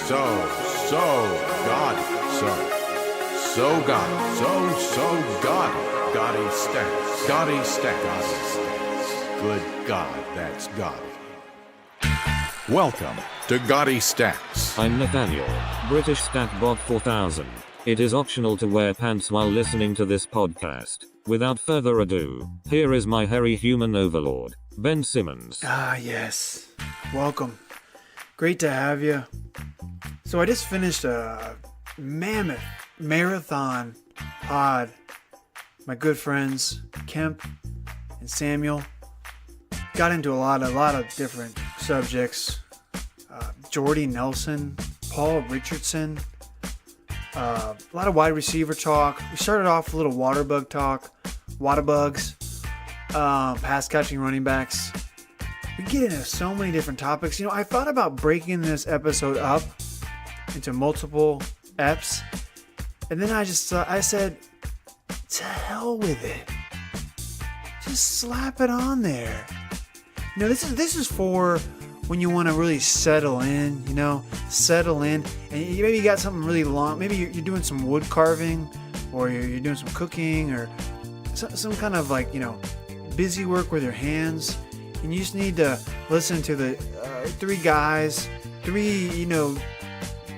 Gaudy stats. Good God, that's gaudy. Welcome to Gaudy Stats. I'm Nathaniel, British Statbot 4000. It is optional to wear pants while listening to this podcast. Without further ado, here is my hairy human overlord, Ben Simmons. Ah, yes. Welcome. Great to have you. So I just finished a mammoth marathon pod. My good friends, Kemp and Samuel, got into a lot of different subjects. Jordy Nelson, Paul Richardson, a lot of wide receiver talk. We started off with a little water bug talk, water bugs, pass catching running backs. We get into so many different topics. You know, I thought about breaking this episode up into multiple eps, and then I said, to hell with it. Just slap it on there. You know, this is for when you want to really settle in, and maybe you got something really long. Maybe you're doing some wood carving, or you're doing some cooking, or some kind of busy work with your hands, and you just need to listen to the three guys,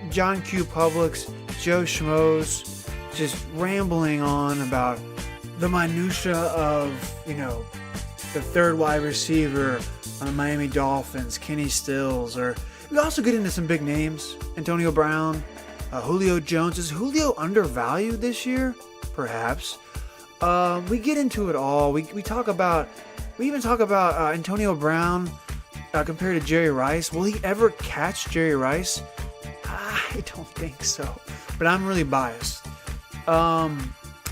John Q. Publics, Joe Schmoes, just rambling on about the minutia of, the third wide receiver on the Miami Dolphins, Kenny Stills, or we also get into some big names, Antonio Brown, Julio Jones. Is Julio undervalued this year? Perhaps. We get into it all. We even talk about Antonio Brown compared to Jerry Rice. Will he ever catch Jerry Rice? I don't think so, but I'm really biased.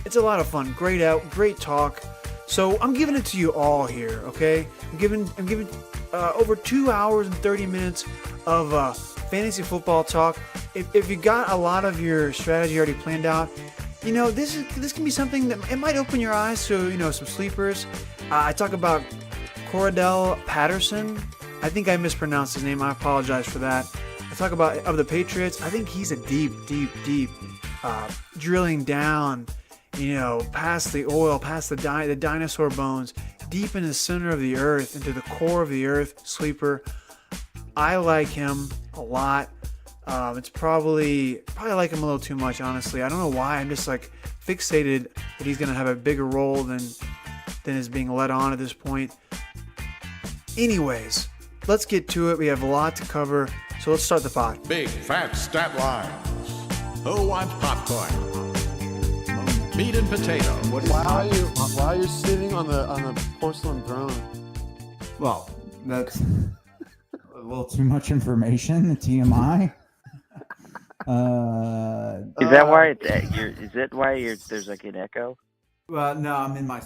It's a lot of fun. Great talk. So I'm giving it to you all here, okay? I'm giving over 2 hours and 30 minutes of fantasy football talk. If you got a lot of your strategy already planned out, this can be something that it might open your eyes to some sleepers. I talk about Cordell Patterson. I think I mispronounced his name. I apologize for that. I talk about of the Patriots. I think he's a deep drilling down, past the oil, past the dinosaur bones, deep in the center of the earth, into the core of the earth, sleeper. I like him a lot. It's probably like him a little too much, honestly. I don't know why. I'm just fixated that he's going to have a bigger role than is being let on at this point. Anyways, let's get to it. We have a lot to cover, so let's start the pod. Big fat stat lines. Who wants popcorn? Meat and potato. Why are you sitting on the porcelain throne? Well, that's a little too much information. TMI. Is that why there's an echo? Well, no, I'm in my.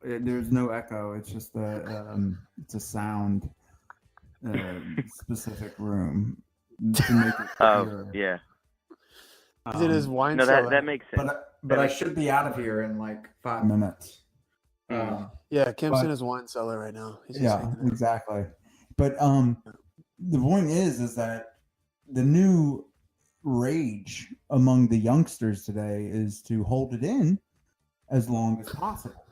There's no echo. It's just it's a sound specific room to make it clear. Oh, yeah. Is it his wine No, cellar? that makes sense. But I should be out of here in 5 minutes. Yeah, Kemp's in his wine cellar right now. He's exactly. But the point is that the new rage among the youngsters today is to hold it in as long as possible.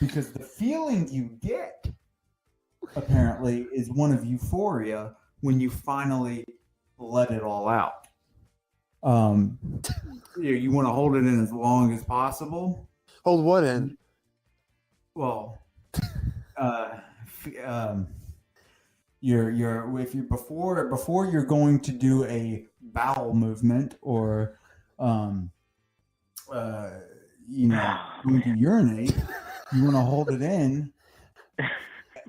Because the feeling you get, apparently, is one of euphoria when you finally let it all out. You want to hold it in as long as possible. Hold what in? Well, if you before you're going to do a bowel movement or going to urinate, you want to hold it in.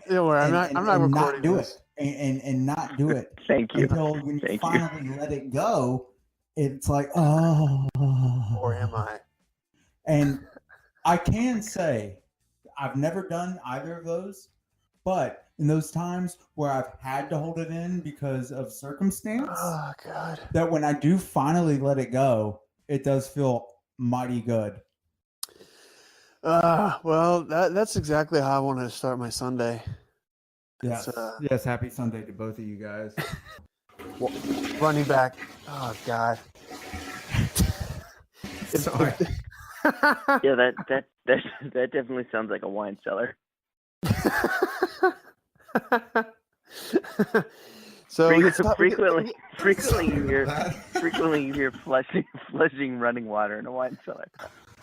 Don't worry, I'm not recording this. And not do it. Thank you. Until when you finally let it go, it's like, oh. Or am I? And I can say I've never done either of those, but in those times where I've had to hold it in because of circumstance, oh God, that when I do finally let it go, it does feel mighty good. Well, that's exactly how I wanted to start my Sunday. Yes, yes. Happy Sunday to both of you guys. running back. Oh God. Sorry. Yeah, that definitely sounds like a wine cellar. So Frequently you hear flushing running water in a wine cellar.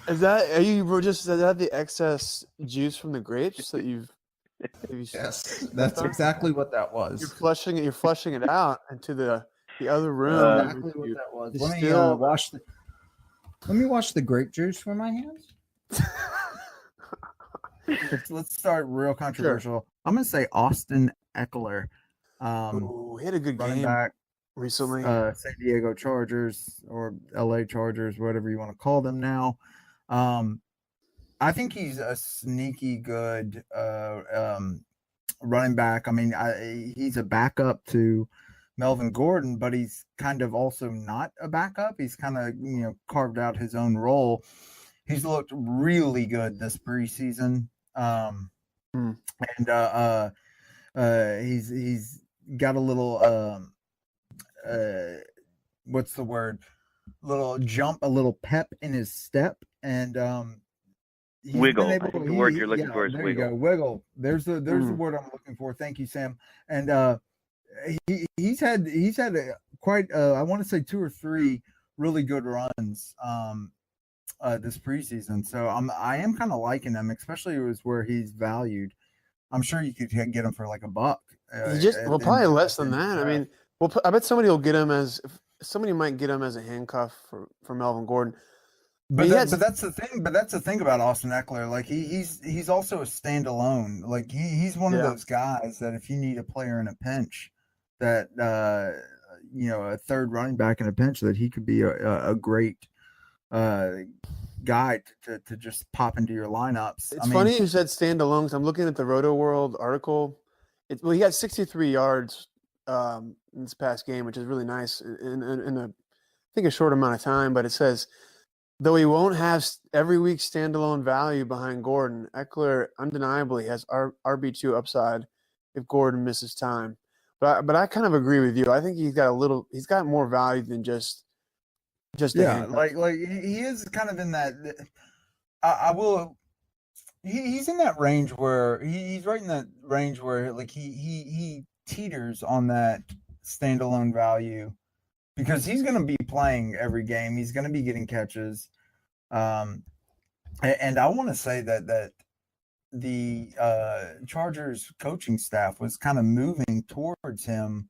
Is that the excess juice from the grapes that you've Yes, that's exactly what that was. You're flushing it out into the other room. Exactly what that was. Let me wash the grape juice from my hands. Let's start real controversial. I'm gonna say Austin Eckler. He had a good running game back recently. San Diego Chargers or LA Chargers, whatever you want to call them now. I think he's a sneaky good running back. I mean, he's a backup to Melvin Gordon, but he's kind of also not a backup. He's kind of carved out his own role. He's looked really good this preseason, and he's got a little what's the word? Little jump, a little pep in his step, and wiggle. I think the word you're looking for is there wiggle. You go, wiggle. There's the word I'm looking for. Thank you, Sam. And he's had quite I want to say 2 or 3 really good runs this preseason. So I am kind of liking him, especially where he's valued. I'm sure you could get him for like $1. Probably less than that. I mean, I bet somebody might get him as a handcuff for Melvin Gordon. But that's the thing. But that's the thing about Austin Eckler. Like he's also a standalone. Like he's one of those guys that if you need a player in a pinch, that a third running back in a pinch, that he could be a great guy to just pop into your lineups. It's funny you said standalone. 'Cause I'm looking at the Roto World article. He got 63 yards in this past game, which is really nice in a short amount of time. But it says, though he won't have every week standalone value behind Gordon, Eckler undeniably has RB2 upside if Gordon misses time. But I kind of agree with you. I think he's got more value than just like he is kind of in that. He's in that range where he's right in that range where like he teeters on that standalone value, because he's going to be playing every game. He's going to be getting catches. And I want to say that the Chargers coaching staff was kind of moving towards him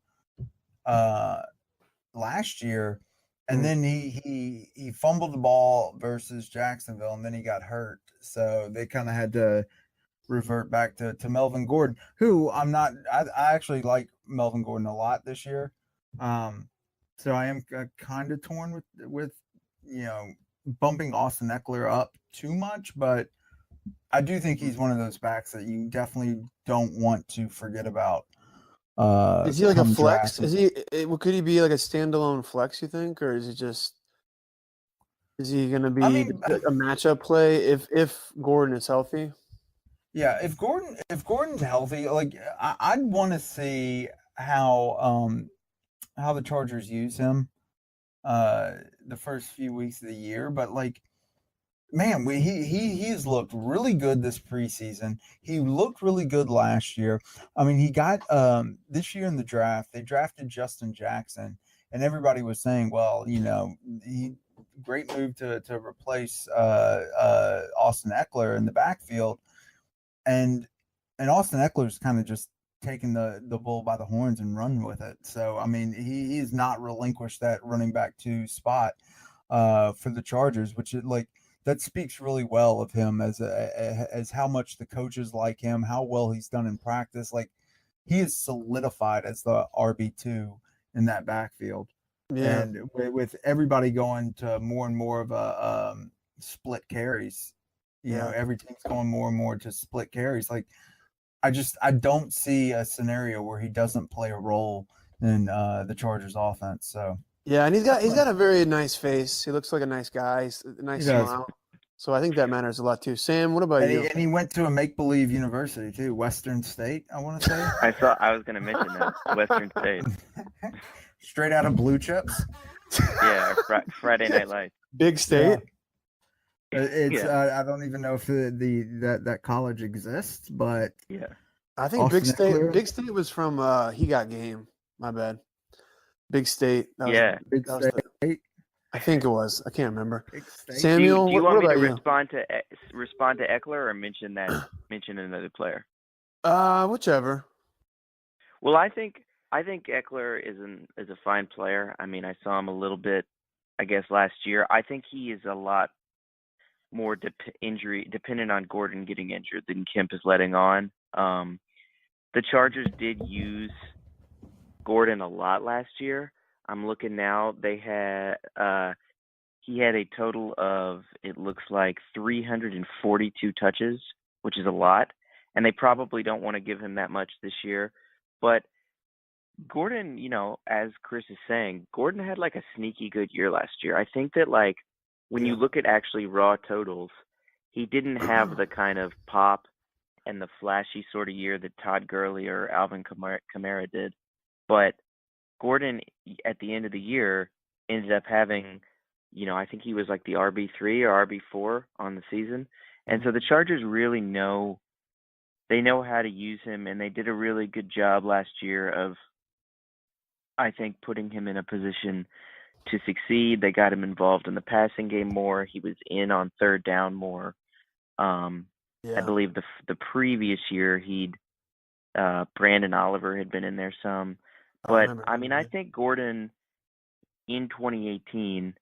last year. And then he fumbled the ball versus Jacksonville, and then he got hurt. So they kind of had to revert back to Melvin Gordon, who I actually like Melvin Gordon a lot this year. So I am kind of torn with bumping Austin Eckler up too much, but I do think he's one of those backs that you definitely don't want to forget about. Is he like a flex? Could he be like a standalone flex, you think, or is he going to be a matchup play if Gordon is healthy? Yeah, if Gordon's healthy, like I'd want to see how the Chargers use him the first few weeks of the year, but like, man, he has looked really good this preseason. He looked really good last year. I mean, he got this year in the draft, they drafted Justin Jackson, and everybody was saying, well, great move to replace Austin Eckler in the backfield, and Austin Eckler's kind of just taking the bull by the horns and run with it. So I mean, he has not relinquished that running back 2 spot for the Chargers, which is like, that speaks really well of him as how much the coaches like him, how well he's done in practice. Like, he is solidified as the RB2 in that backfield. Yeah. And with everybody going to more and more of a split carries, every team's going more and more to split carries. Like, I don't see a scenario where he doesn't play a role in the Chargers offense. So. Yeah, and he's got a very nice face. He looks like a nice guy. He's a nice smile. So I think that matters a lot too. Sam, what about you? And he went to a make-believe university too, Western State, I want to say. I was going to mention that, Western State. straight out of Blue Chips. Yeah, Friday Night Lights. Big State. It's Yeah. I don't even know if that college exists, but Yeah. I think Big Austin State. Eckler? Big State was from He Got Game. My bad. Big State. Yeah. Big That was State. I think it was. I can't remember. Big State. Do you Samuel, what want me to about you? respond to Eckler or mention another player? Whichever. Well, I think Eckler is a fine player. I mean, I saw him a little bit, I guess, last year. I think he is a lot more injury dependent on Gordon getting injured than Kemp is letting on. The Chargers did use Gordon a lot last year. I'm looking now. They had he had a total of, it looks like, 342 touches, which is a lot, and they probably don't want to give him that much this year. But Gordon, as Chris is saying, Gordon had like a sneaky good year last year. I think that, like, when you look at actually raw totals, he didn't have the kind of pop and the flashy sort of year that Todd Gurley or Alvin Kamara did. But Gordon, at the end of the year, ended up having, I think he was like the RB3 or RB4 on the season. And so the Chargers really know how to use him, and they did a really good job last year of, I think, putting him in a position to succeed. They got him involved in the passing game more. He was in on third down more. I believe the previous year Brandon Oliver had been in there some. But I think Gordon in 2018,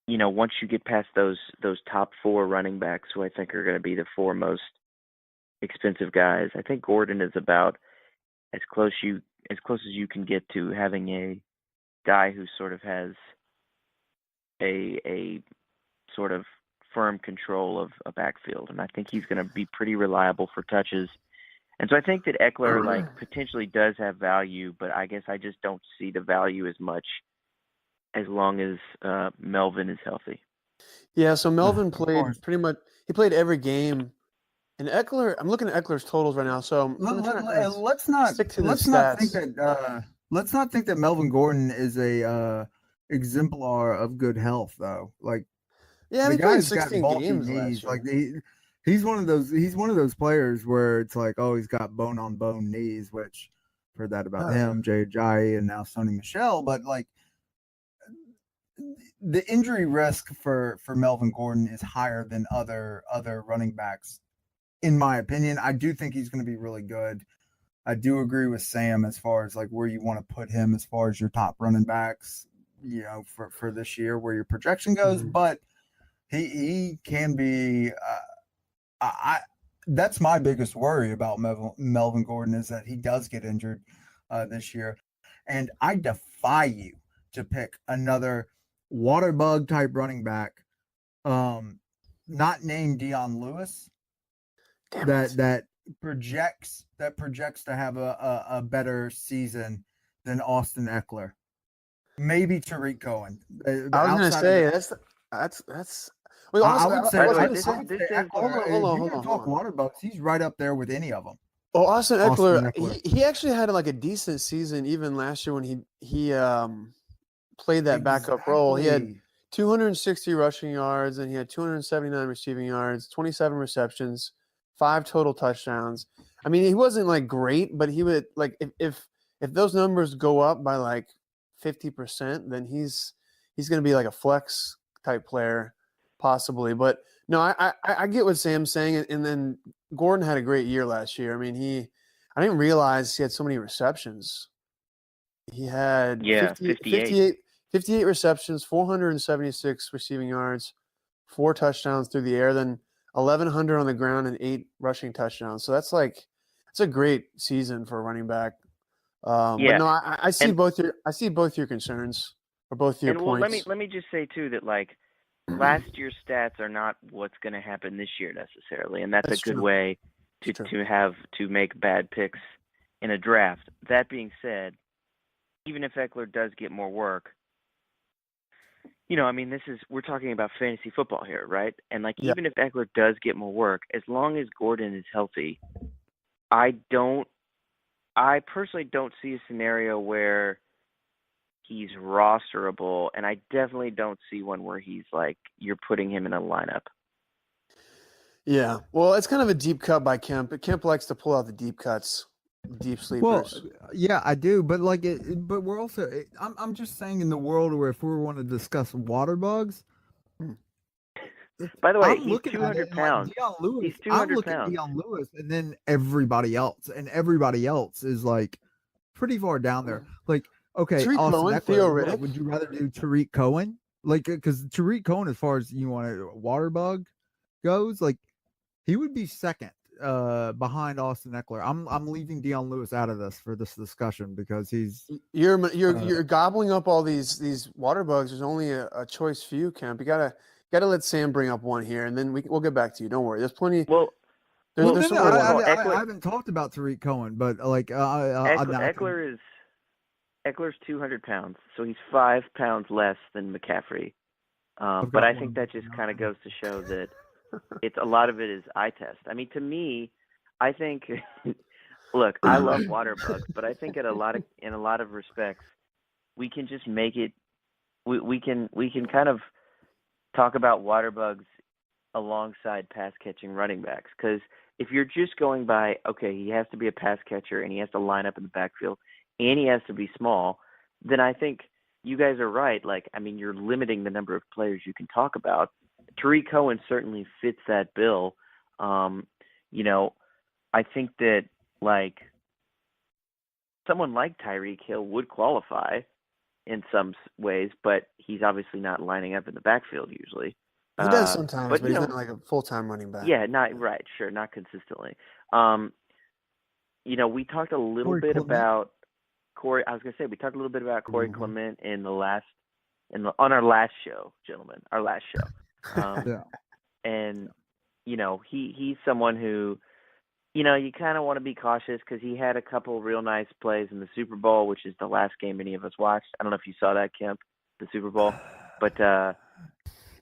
once you get past those top four running backs, who I think are going to be the four most expensive guys, I think Gordon is about as close as you can get to having a guy who sort of has a sort of firm control of a backfield, and I think he's going to be pretty reliable for touches. And so I think that Eckler potentially does have value, but I guess I just don't see the value as much as long as Melvin is healthy. Yeah, so Melvin played pretty much. He played every game, and Eckler. I'm looking at Eckler's totals right now. So let's not think that Melvin Gordon is a exemplar of good health, though. Like, yeah, he played 16 games last year. Like he's one of those players where it's like, oh, he's got bone on bone knees, which I've heard that about him, Jay Ajayi, and now Sony Michel. But like, the injury risk for Melvin Gordon is higher than other running backs, in my opinion. I do think he's going to be really good. I do agree with Sam as far as like where you want to put him as far as your top running backs, for this year, where your projection goes. But he can be. That's my biggest worry about Melvin Gordon, is that he does get injured this year, and I defy you to pick another water bug type running back, not named Dion Lewis, that projects to have a better season than Austin Eckler, maybe Tariq Cohen. I was going to say that's. Wait, I would say hold on. Talk water bugs. He's right up there with any of them. Oh, Austin Eckler. He actually had like a decent season even last year when he played that backup role. He had 260 rushing yards and he had 279 receiving yards, 27 receptions, 5 total touchdowns. I mean, he wasn't like great, but he would, like, if those numbers go up by like 50%, then he's going to be like a flex type player possibly. But no, I get what Sam's saying. And then Gordon had a great year last year. I mean, I didn't realize he had so many receptions. He had 58 receptions, 476 receiving yards, 4 touchdowns through the air, then 1,100 on the ground and 8 rushing touchdowns. So that's a great season for a running back. But no, I see both your concerns, or both your points. Well, let me just say too that, like, last year's stats are not what's going to happen this year necessarily, and that's a good way to make bad picks in a draft. That being said, even if Eckler does get more work, we're talking about fantasy football here, right? And even if Eckler does get more work, as long as Gordon is healthy, I don't I personally don't see a scenario where he's rosterable, and I definitely don't see one where he's like you're putting him in a lineup. Yeah. Well, it's kind of a deep cut by Kemp. But Kemp likes to pull out the deep cuts, deep Well, sleepers. yeah, I do, but like, but we're also. I'm just saying, in the world where if we want to discuss water bugs, By the way, I'm he's looking at 200 it and like pounds. Dion Lewis. He's I'm 200 looking at pounds. Dion Lewis, and then everybody else, and everybody else is like pretty far down there. Like, okay, Tariq Austin Cohen, Eckler. Theo What, Riddick. would you rather do Tariq Cohen? Like, because Tariq Cohen, as far as you want a water bug goes, like he would be second behind Austin Eckler. I'm leaving Dion Lewis out of this for this discussion because he's You're gobbling up all these water bugs. There's only a choice for you, Kemp. You gotta let Sam bring up one here, and then we'll get back to you. Don't worry. There's plenty. Well, There's well, some no, more first of ones. all, I haven't talked about Tariq Cohen, but like Eckler's 200 pounds, so he's 5 pounds less than McCaffrey. I've But got I one think that just now. kind of goes to show that it's a lot of it is eye test. I mean, to me, I think. Look, I love water bugs, but I think in a lot of respects, we can just make it. We can kind of talk about water bugs alongside pass catching running backs, because if you're just going by, okay, he has to be a pass catcher and he has to line up in the backfield and he has to be small, then I think you guys are right. Like, I mean, you're limiting the number of players you can talk about. Tariq Cohen certainly fits that bill. You know, I think that like someone like Tyreek Hill would qualify in some ways, but he's obviously not lining up in the backfield usually. He does sometimes, but but you he's know, not like a full-time running back. yeah, not right, sure, not consistently. You know, we talked a little Corey bit Clement. about Corey. I was gonna say we talked a little bit about Corey Mhm. Clement on our last show, gentlemen, our last show. Yeah. And you know, he's someone who, you know, you kind of want to be cautious because he had a couple real nice plays in the Super Bowl, which is the last game any of us watched. I don't know if you saw that, Kemp, the Super Bowl, but Yeah,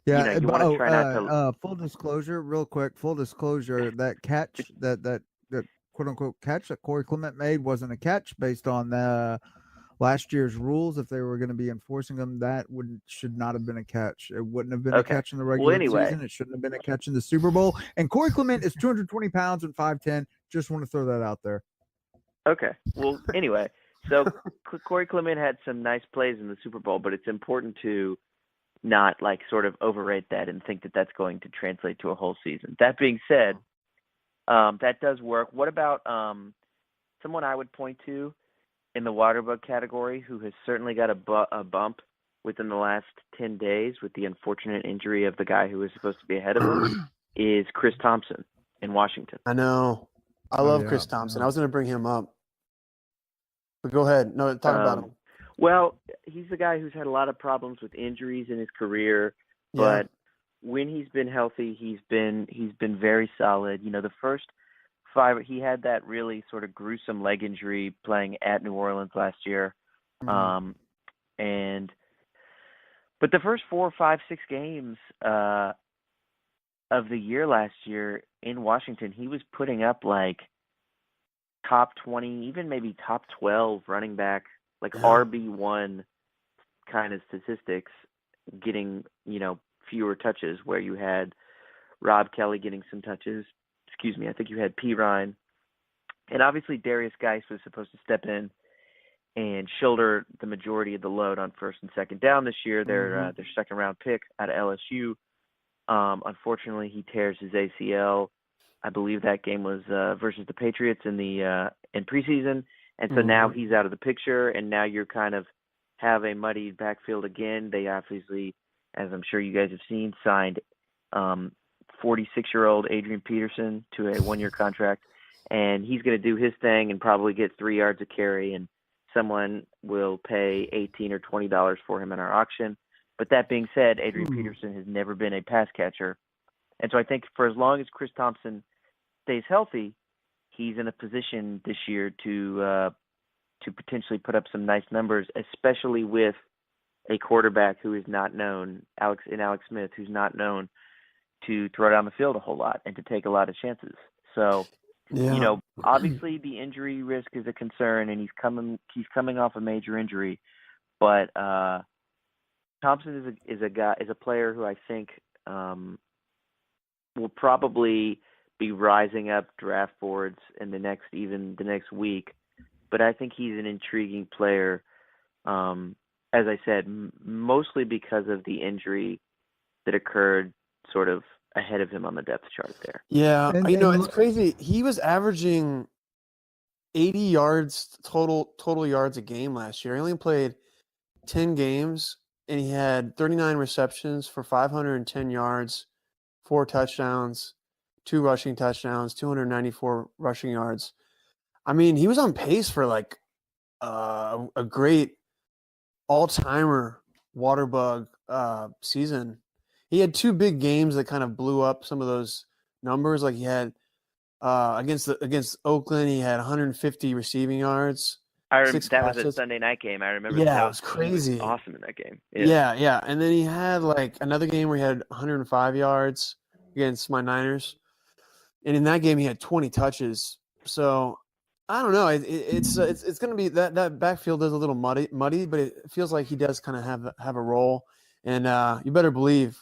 you know, you want to try not to. full disclosure, real quick, full disclosure, that catch that quote unquote catch that Corey Clement made wasn't a catch based on last year's rules. If they were going to be enforcing them, that should not have been a catch. It wouldn't have been a Okay. catch in the Well, regular anyway. season. It shouldn't have been a catch in the Super Bowl. And Corey Clement is 220 pounds and 5'10". Just want to throw that out there. Okay. Well, anyway, so Corey Clement had some nice plays in the Super Bowl, but it's important to not like sort of overrate that and think that that's going to translate to a whole season. That being said, that does work. What about someone I would point to in the waterbug category who has certainly got a bump within the last 10 days with the unfortunate injury of the guy who was supposed to be ahead of him is Chris Thompson in Washington. I know. I love Chris Thompson. I was going to bring him up. But go ahead. No, talk about him. Well, he's the guy who's had a lot of problems with injuries in his career, but when he's been healthy, he's been very solid. You know, the first 5, he had that really sort of gruesome leg injury playing at New Orleans last year. Mhm. But the first 4, 5, 6 games of the year last year in Washington, he was putting up like top 20, even maybe top 12 running back, like RB1 kind of statistics, getting, you know, fewer touches, where you had Rob Kelly getting some touches. Excuse me, I think you had P. Ryan. And obviously Darius Geis was supposed to step in and shoulder the majority of the load on first and second down this year. Their second round pick out of LSU. Unfortunately, he tears his ACL. I believe that game was versus the Patriots in preseason, and so now he's out of the picture. And now you're kind of have a muddy backfield again. They obviously, as I'm sure you guys have seen, signed 46-year-old Adrian Peterson to a 1-year contract, and he's going to do his thing and probably get 3 yards of carry, and someone will pay $18 or $20 for him in our auction. But that being said, Adrian Peterson has never been a pass catcher. And so I think for as long as Chris Thompson stays healthy, he's in a position this year to potentially put up some nice numbers, especially with a quarterback who is not known, Alex Smith, who's not known to throw down the field a whole lot and to take a lot of chances. So Yeah. Obviously the injury risk is a concern, and he's coming off a major injury, but Thompson is a player who I think will probably be rising up draft boards in the next week. But I think he's an intriguing player, as I said, mostly because of the injury that occurred sort of ahead of him on the depth chart there. Yeah. And- It's crazy. He was averaging 80 yards total yards a game last year. He only played 10 games, and he had 39 receptions for 510 yards, 4 touchdowns, 2 rushing touchdowns, 294 rushing yards. I mean, he was on pace for like a great all-timer water bug season. He had 2 big games that kind of blew up some of those numbers. Like he had against Oakland, he had 150 receiving yards. That 6 was a catches. Sunday night game. I remember. Yeah, that it was crazy. He was awesome in that game. Yeah. And then he had like another game where he had 105 yards against my Niners, and in that game he had 20 touches. So I don't know. It's going to be that backfield is a little muddy, but it feels like he does kind of have a role. And you better believe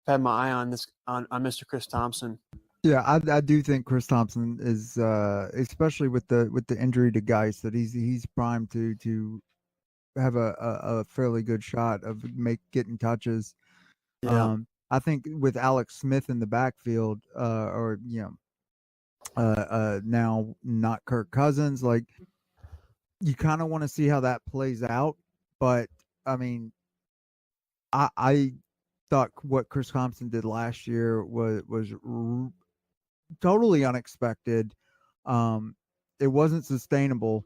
I've had my eye on Mr. Chris Thompson. Yeah, I do think Chris Thompson is, especially with the injury to Geis, that he's primed to have a fairly good shot of getting touches. Yeah. I think with Alex Smith in the backfield, or now not Kirk Cousins, like you kind of want to see how that plays out. But I mean, I thought what Chris Thompson did last year was totally unexpected. It wasn't sustainable,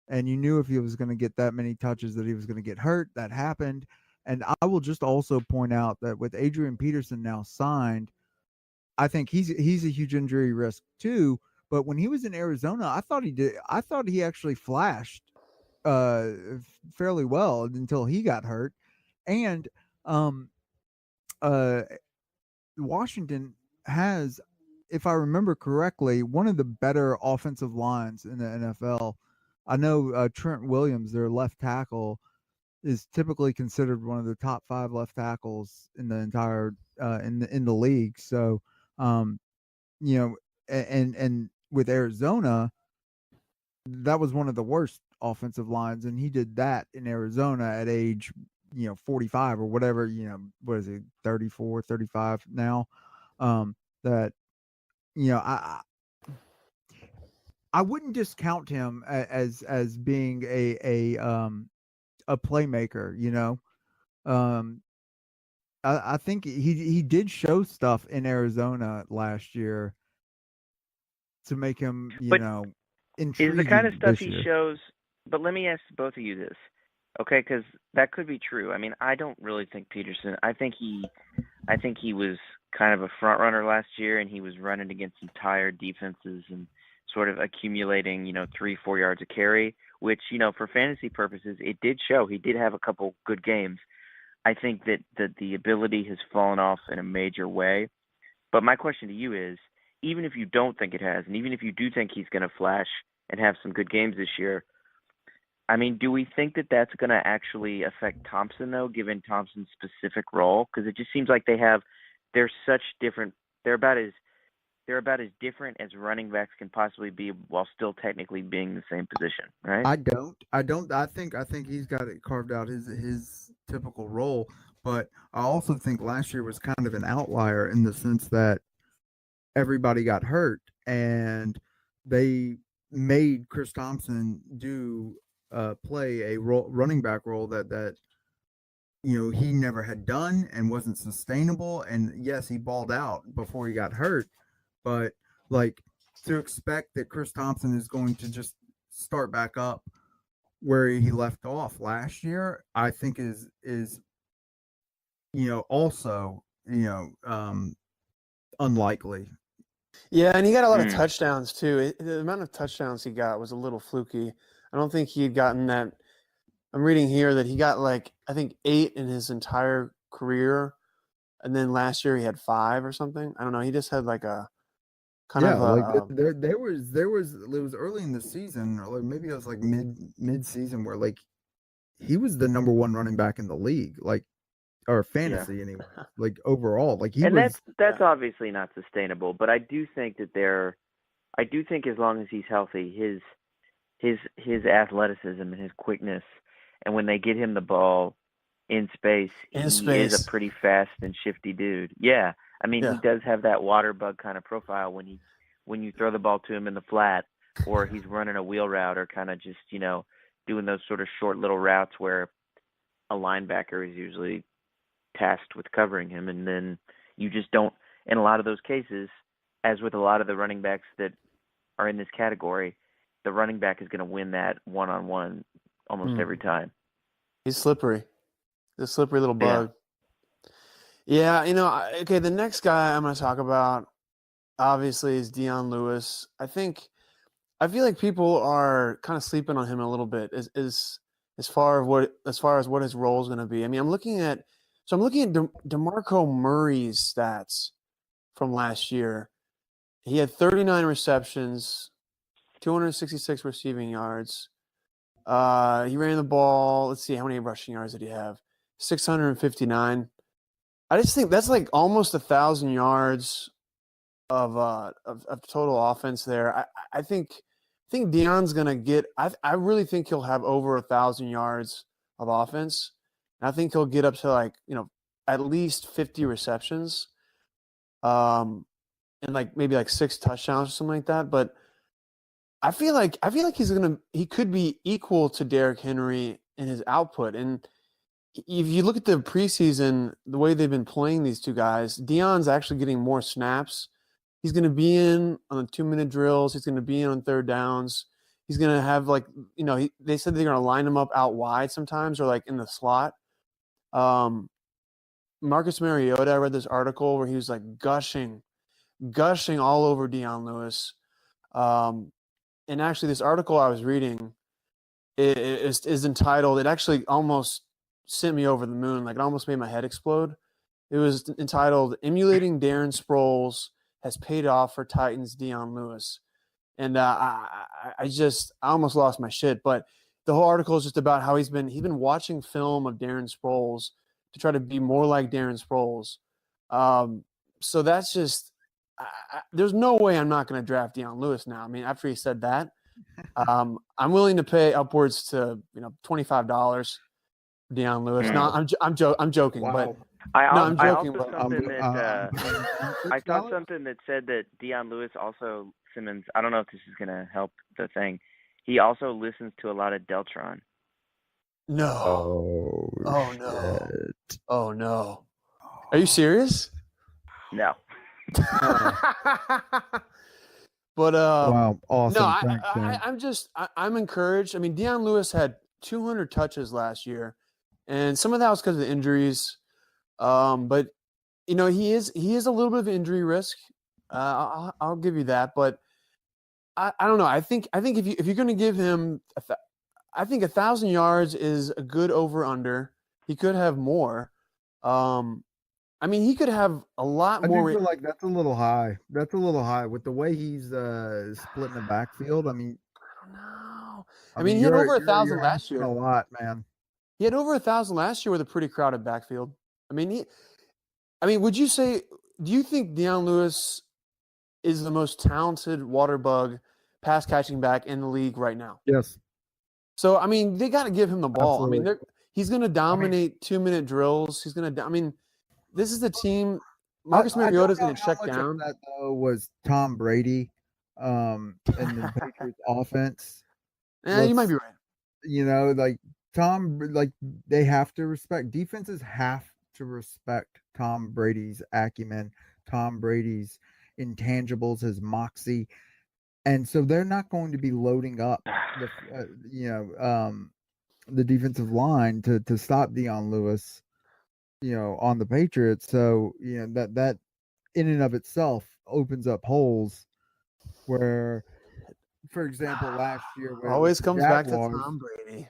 and you knew if he was going to get that many touches that he was going to get hurt. That happened. And I will just also point out that with Adrian Peterson now signed, I think he's a huge injury risk too. But when he was in Arizona, I thought he actually flashed fairly well until he got hurt. And Washington has, if I remember correctly, one of the better offensive lines in the NFL. I know Trent Williams, their left tackle, is typically considered one of the top 5 left tackles in the entire in the league. So, and with Arizona, that was one of the worst offensive lines, and he did that in Arizona at age 45 or whatever. What is it, 34, 35 now? That I wouldn't discount him as being a playmaker. I think he did show stuff in Arizona last year to make him intriguing. Is the kind of stuff this he year. shows. But let me ask both of you this, okay? Because that could be true. I mean, I don't really think Peterson. I think he was kind of a front runner last year, and he was running against some tired defenses and sort of accumulating, 3-4 yards a carry, which, for fantasy purposes, it did show. He did have a couple good games. I think that the ability has fallen off in a major way. But my question to you is, even if you don't think it has, and even if you do think he's going to flash and have some good games this year, I mean, do we think that that's going to actually affect Thompson, though, given Thompson's specific role? Because it just seems like they're such different. They're about as different as running backs can possibly be, while still technically being the same position, right? I don't. I think he's got it carved out his typical role, but I also think last year was kind of an outlier in the sense that everybody got hurt, and they made Chris Thompson play a running back role that he never had done and wasn't sustainable. And yes, he balled out before he got hurt, but like to expect that Chris Thompson is going to just start back up where he left off last year, I think is also unlikely. Yeah, and he got a lot of touchdowns too. The amount of touchdowns he got was a little fluky. I don't think he had gotten that. I'm reading here that he got I think 8 in his entire career, and then last year he had 5 or something. I don't know. He just had kind Yeah, of like there was it was early in the season, or like maybe it was like mid season where like he was the number one running back in the league, like or fantasy anyway, like overall, like he And was. that's obviously not sustainable. But I do think that I do think as long as he's healthy, his athleticism and his quickness, and when they get him the ball in space, in he is a space. pretty fast and shifty dude. Yeah, I mean Yeah. he does have that water bug kind of profile when you throw the ball to him in the flat, or he's running a wheel route, or kind of just doing those sort of short little routes where a linebacker is usually tasked with covering him, and then you just don't. In a lot of those cases, as with a lot of the running backs that are in this category, the running back is going to win that one-on-one almost every time. He's slippery. The slippery little bug. Yeah, okay, the next guy I'm going to talk about obviously is Dion Lewis. I feel like people are kind of sleeping on him a little bit as far as what his role is going to be. I mean, I'm looking at DeMarco Murray's stats from last year. He had 39 receptions, 266 receiving yards. He ran the ball. Let's see, how many rushing yards did he have? 659. I just think that's like almost 1,000 yards of total offense there. I think Dion's gonna get. I really think he'll have over 1,000 yards of offense. And I think he'll get up to like at least 50 receptions, and like maybe like 6 touchdowns or something like that. But I feel like he could be equal to Derrick Henry in his output. And if you look at the preseason, the way they've been playing these two guys, Dion's actually getting more snaps. He's going to be in on the 2-minute drills. He's going to be in on third downs. He's going to have they said they're going to line him up out wide sometimes or like in the slot. Marcus Mariota, I read this article where he was like gushing all over Dion Lewis. And actually this article I was reading is entitled, it actually almost sent me over the moon. Like it almost made my head explode. It was entitled "Emulating Darren Sproles Has Paid Off for Titans Dion Lewis." And I almost lost my shit. But the whole article is just about how he's been watching film of Darren Sproles to try to be more like Darren Sproles. So that's just there's no way I'm not going to draft Dion Lewis now. I mean, after he said that, I'm willing to pay upwards to $25 for Dion Lewis. No, I'm joking, but I'm joking. But I saw something that said that Dion Lewis also Simmons. I don't know if this is going to help the thing. He also listens to a lot of Deltron. No. Oh no. Oh no. Are you serious? No. But Wow, awesome. no, Thanks, I'm encouraged. I mean, Dion Lewis had 200 touches last year, and some of that was because of the injuries. But he is a little bit of injury risk. I'll give you that, but I don't know. I think if you're going to give him, I think 1,000 yards is a good over under. He could have more. I mean, he could have a lot more. I do feel like that's a little high. That's a little high with the way he's splitting the backfield. I mean, I don't know. I mean, he had over 1,000 last year. A lot, man. He had over 1,000 last year with a pretty crowded backfield. I mean, would you say? Do you think Dion Lewis is the most talented water bug pass catching back in the league right now? Yes. So I mean, they got to give him the ball. Absolutely. I mean, he's going to dominate 2-minute drills. He's going to. I mean, this is the team. Marcus Mariota is going to check down. That though was Tom Brady, and the Patriots offense. Yeah, you might be right. Like they have to respect. Defenses have to respect Tom Brady's acumen, Tom Brady's intangibles, his moxie, and so they're not going to be loading up the defensive line to stop Dion Lewis, on the Patriots. So that in and of itself opens up holes where, for example, last year always comes back to Tom Brady.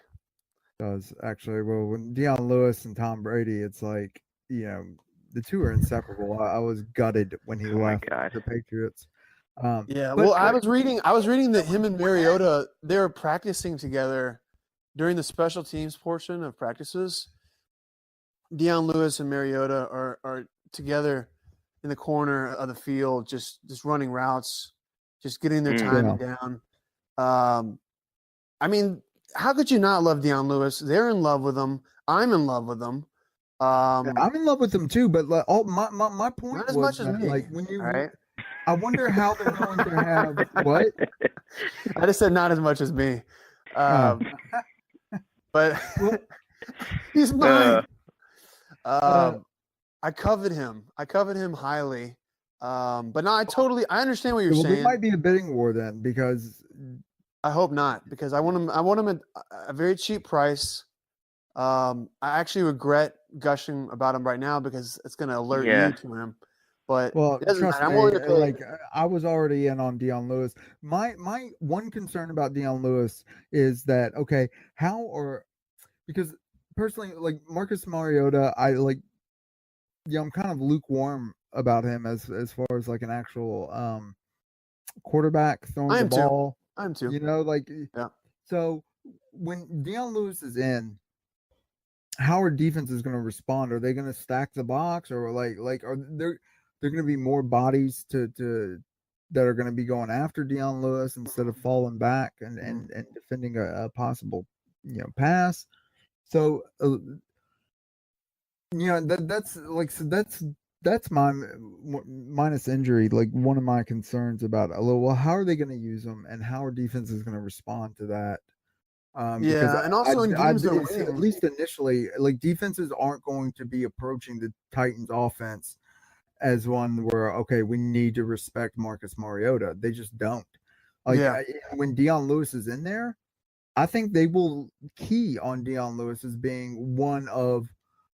Does actually. Well, when Dion Lewis and Tom Brady, it's like the two are inseparable. I was gutted when he left the Patriots. Yeah. But Well, I was reading that him and Mariota, they were practicing together during the special teams portion of practices. Dion Lewis and Mariota are together in the corner of the field, just running routes, just getting their timing down. I mean, how could you not love Dion Lewis? They're in love with him. I'm in love with him. I'm in love with them too. But like, my point Not as was much as that, me. like when All right. I wonder how they're going to have what. I just said not as much as me. But he's mine. I covet him. I covet him highly. But no, I understand what you're Well, saying. there might be a bidding war then, because I hope not, because I want him at a very cheap price. I actually regret gushing about him right now because it's going to alert you to him. But well, it doesn't trust matter. me, I'm willing to pay. like I was already in on Dion Lewis. My one concern about Dion Lewis is that because personally, like Marcus Mariota, I'm kind of lukewarm about him as far as like an actual quarterback throwing the ball. I am too. You know, like Yeah. So when Dion Lewis is in, how are defenses going to respond? Are they going to stack the box, or like are there going to be more bodies to that are going to be going after Dion Lewis instead of falling back and defending a possible pass? So that's my minus injury. Like one of my concerns about well, how are they going to use them, and how are defenses going to respond to that? Because and also in games they're winning, at least initially, like defenses aren't going to be approaching the Titans offense as one where, okay, we need to respect Marcus Mariota. They just don't. When Dion Lewis is in there, I think they will key on Dion Lewis as being one of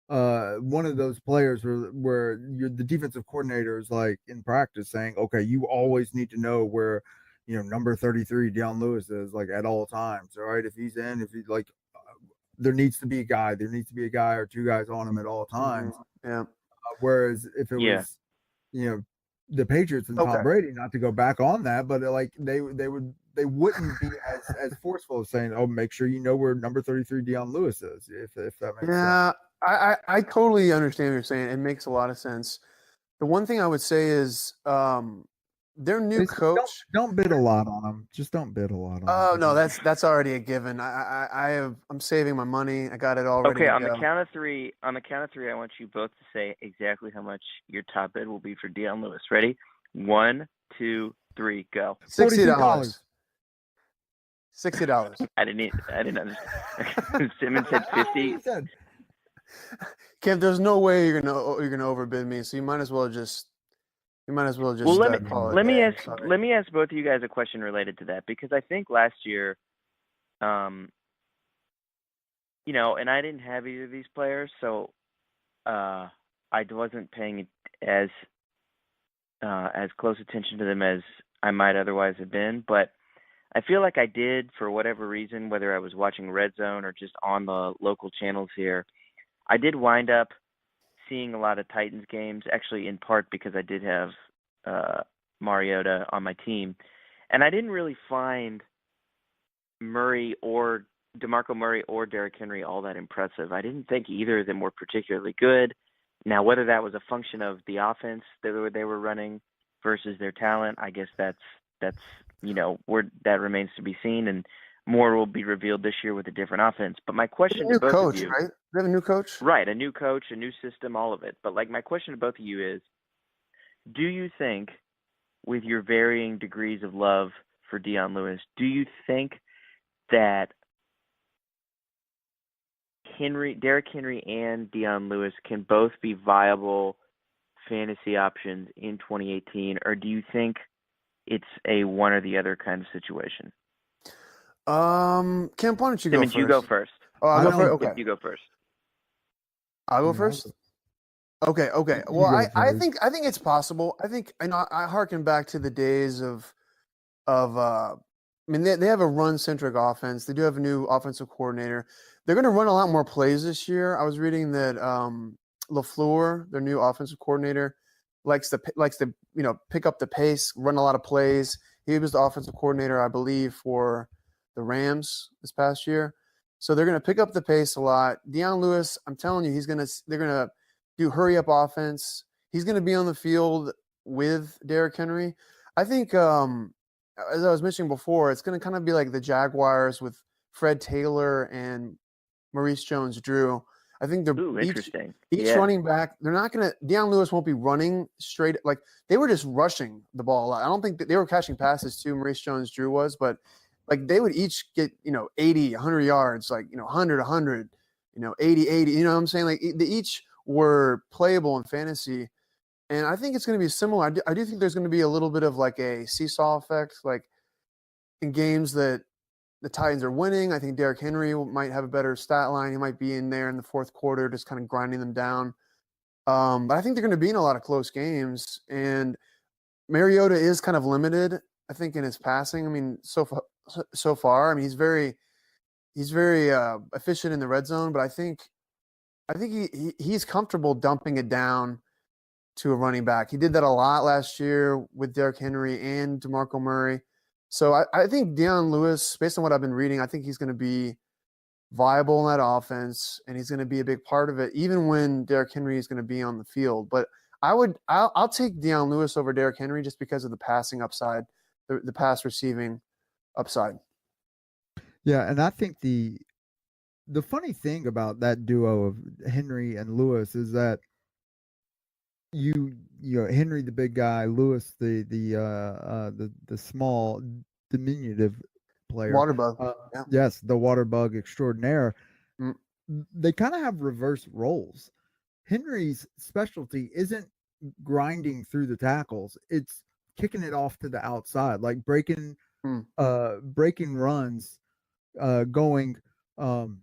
those players where the defensive coordinator is like in practice saying, okay, you always need to know where number 33 Dion Lewis is, like at all times. All right, if he's like there needs to be a guy or two guys on him at all times. Yeah. Whereas if it was the Patriots and Tom Brady, not to go back on that, but like they wouldn't be as forceful as saying, oh, make sure you know where number 33 Dion Lewis is, if that makes sense. I totally understand what you're saying. It makes a lot of sense. The one thing I would say is their new coach. Don't bid a lot on them. Just don't bid a lot on them. Oh no, that's already a given. I'm saving my money. I got it already. Okay, on the count of three, I want you both to say exactly how much your top bid will be for Dion Lewis. Ready? 1, 2, 3, go. $60. $60. I didn't understand. Simmons said 50. Kemp, there's no way you're gonna overbid me. So you might as well just. Well, let me ask both of you guys a question related to that, because I think last year, and I didn't have either of these players, so I wasn't paying as close attention to them as I might otherwise have been. But I feel like I did, for whatever reason, whether I was watching Red Zone or just on the local channels here. I did wind up seeing a lot of Titans games, actually in part because I did have Mariota on my team. And I didn't really find DeMarco Murray or Derrick Henry all that impressive. I didn't think either of them were particularly good. Now, whether that was a function of the offense they were running versus their talent, I guess that's that remains to be seen, and more will be revealed this year with a different offense. But my question to both of you, right? They have a new coach, right? A new coach, a new system, all of it. But like my question to both of you is, do you think, with your varying degrees of love for Dion Lewis, do you think that Derrick Henry and Dion Lewis can both be viable fantasy options in 2018, or do you think it's a one or the other kind of situation? Kemp, why don't you go first? You go first. Oh, I'll go first. Okay, you go first. I'll go first. Okay. Well, I think it's possible. I think I harken back to the days of I mean, they have a run-centric offense. They do have a new offensive coordinator. They're going to run a lot more plays this year. I was reading that LaFleur, their new offensive coordinator, likes to pick up the pace, run a lot of plays. He was the offensive coordinator, I believe, for the Rams this past year. So they're going to pick up the pace a lot. Dion Lewis, I'm telling you, they're going to do hurry up offense. He's going to be on the field with Derrick Henry. I think, as I was mentioning before, it's going to kind of be like the Jaguars with Fred Taylor and Maurice Jones-Drew. I think they're interesting. Each running back, they're not going to – Dion Lewis won't be running straight – like they were just rushing the ball a lot. I don't think they were catching passes too, Maurice Jones-Drew was, but like they would each get, 80, 100 yards, like, 100, 100, 80, 80. You know what I'm saying? Like they each were playable in fantasy. And I think it's going to be similar. I do think there's going to be a little bit of like a seesaw effect, like in games that the Titans are winning. I think Derrick Henry might have a better stat line. He might be in there in the fourth quarter, just kind of grinding them down. But I think they're going to be in a lot of close games. And Mariota is kind of limited, I think, in his passing. I mean, so far, I mean, he's very efficient in the red zone. But I think he's comfortable dumping it down to a running back. He did that a lot last year with Derrick Henry and DeMarco Murray. So I think Dion Lewis, based on what I've been reading, I think he's going to be viable in that offense, and he's going to be a big part of it, even when Derrick Henry is going to be on the field. But I'll take Dion Lewis over Derrick Henry just because of the passing upside, the pass receiving upside. Yeah, and I think the funny thing about that duo of Henry and Lewis is that you know Henry the big guy, Lewis the small diminutive player, Water bug. Yeah. Yes, the water bug extraordinaire. Mm. They kind of have reverse roles. Henry's specialty isn't grinding through the tackles; it's kicking it off to the outside, like breaking runs, going on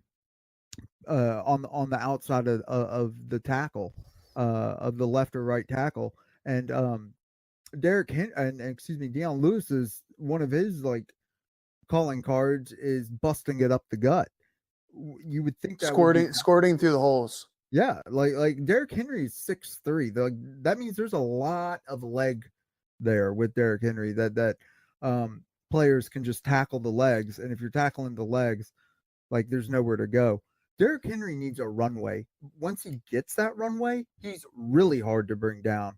the outside of the tackle. Of the left or right tackle, and Dion Lewis is one of his like calling cards is busting it up the gut. You would think that squirting through the holes. Yeah, like Derrick Henry is 6'3". That means there's a lot of leg there with Derrick Henry that players can just tackle the legs, and if you're tackling the legs, like there's nowhere to go. Derrick Henry needs a runway. Once he gets that runway, he's really hard to bring down.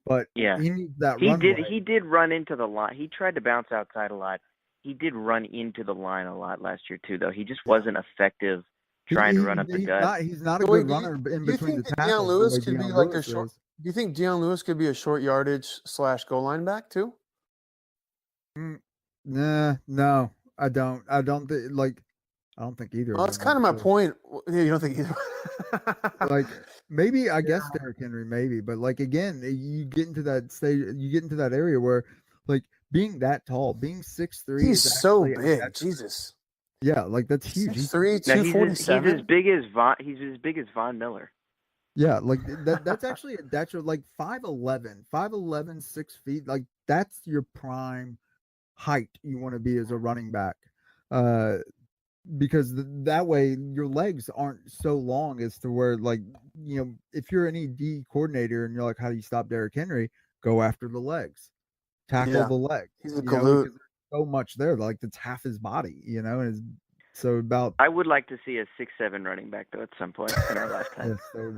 But yeah, he needs that runway. He did run into the line. He tried to bounce outside a lot. He did run into the line a lot last year too, though. He just wasn't effective trying to run up the gut. He's not a good runner in between the tackles. Dion Lewis could be like a short. Do you think Dion Lewis could be a short yardage / goal line back too? Nah, no, I don't. I don't think either. Well, that's kind of my point. You don't think either? Like maybe I guess Derrick Henry, maybe, but like again, you get into that stage, you get into that area where like being that tall, being 6'3", he's so big. Jesus. Yeah, like that's huge. 6'3", 247. He's as big as Von Miller. Yeah, like that's actually like 5'11", 6 feet. Like that's your prime height you want to be as a running back. Because that way your legs aren't so long as to where like, if you're an ED coordinator and you're like, how do you stop Derrick Henry? Go after the legs, tackle the legs. He's a galoot. There's so much there, like that's half his body, and so about. I would like to see a 6'7" running back though at some point in our lifetime. Yes, that would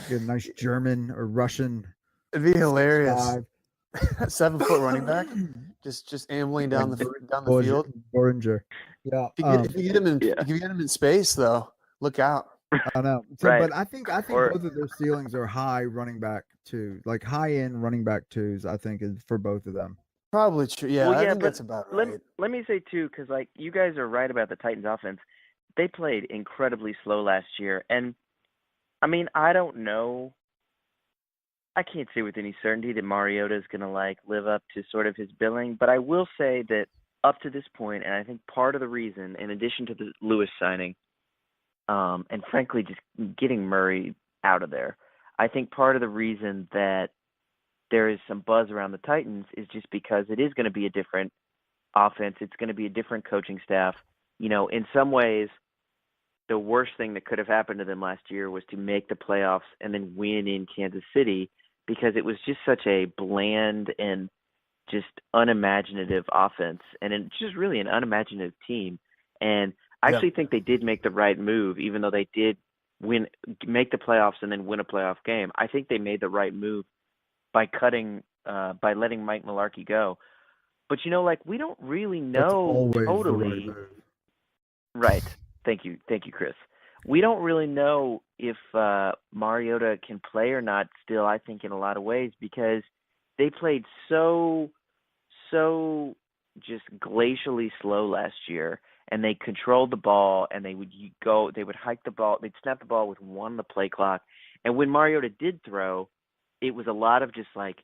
be a nice German or Russian. It'd be hilarious. 7 foot running back, just ambling down the field. Boringer. Yeah. If you get him in space, though, look out. I know. Right. But I think both of their ceilings are high running back too, like high end running back twos. I think is for both of them. Probably true. Yeah, I think that's about right. Let me say too, because like you guys are right about the Titans offense. They played incredibly slow last year, and I mean I don't know. I can't say with any certainty that Mariota is going to like live up to sort of his billing, but I will say that up to this point, and I think part of the reason, in addition to the Lewis signing, and frankly just getting Murray out of there, I think part of the reason that there is some buzz around the Titans is just because it is going to be a different offense. It's going to be a different coaching staff. In some ways, the worst thing that could have happened to them last year was to make the playoffs and then win in Kansas City, because it was just such a bland and just unimaginative offense, and it's just really an unimaginative team. And I actually think they did make the right move, even though they did make the playoffs and then win a playoff game. I think they made the right move by letting Mike Mularkey go. But like, we don't really know totally. Right. Thank you, Chris. We don't really know if Mariota can play or not still, I think, in a lot of ways, because they played so just glacially slow last year, and they controlled the ball, and they would hike the ball, they'd snap the ball with 1 on the play clock. And when Mariota did throw, it was a lot of just like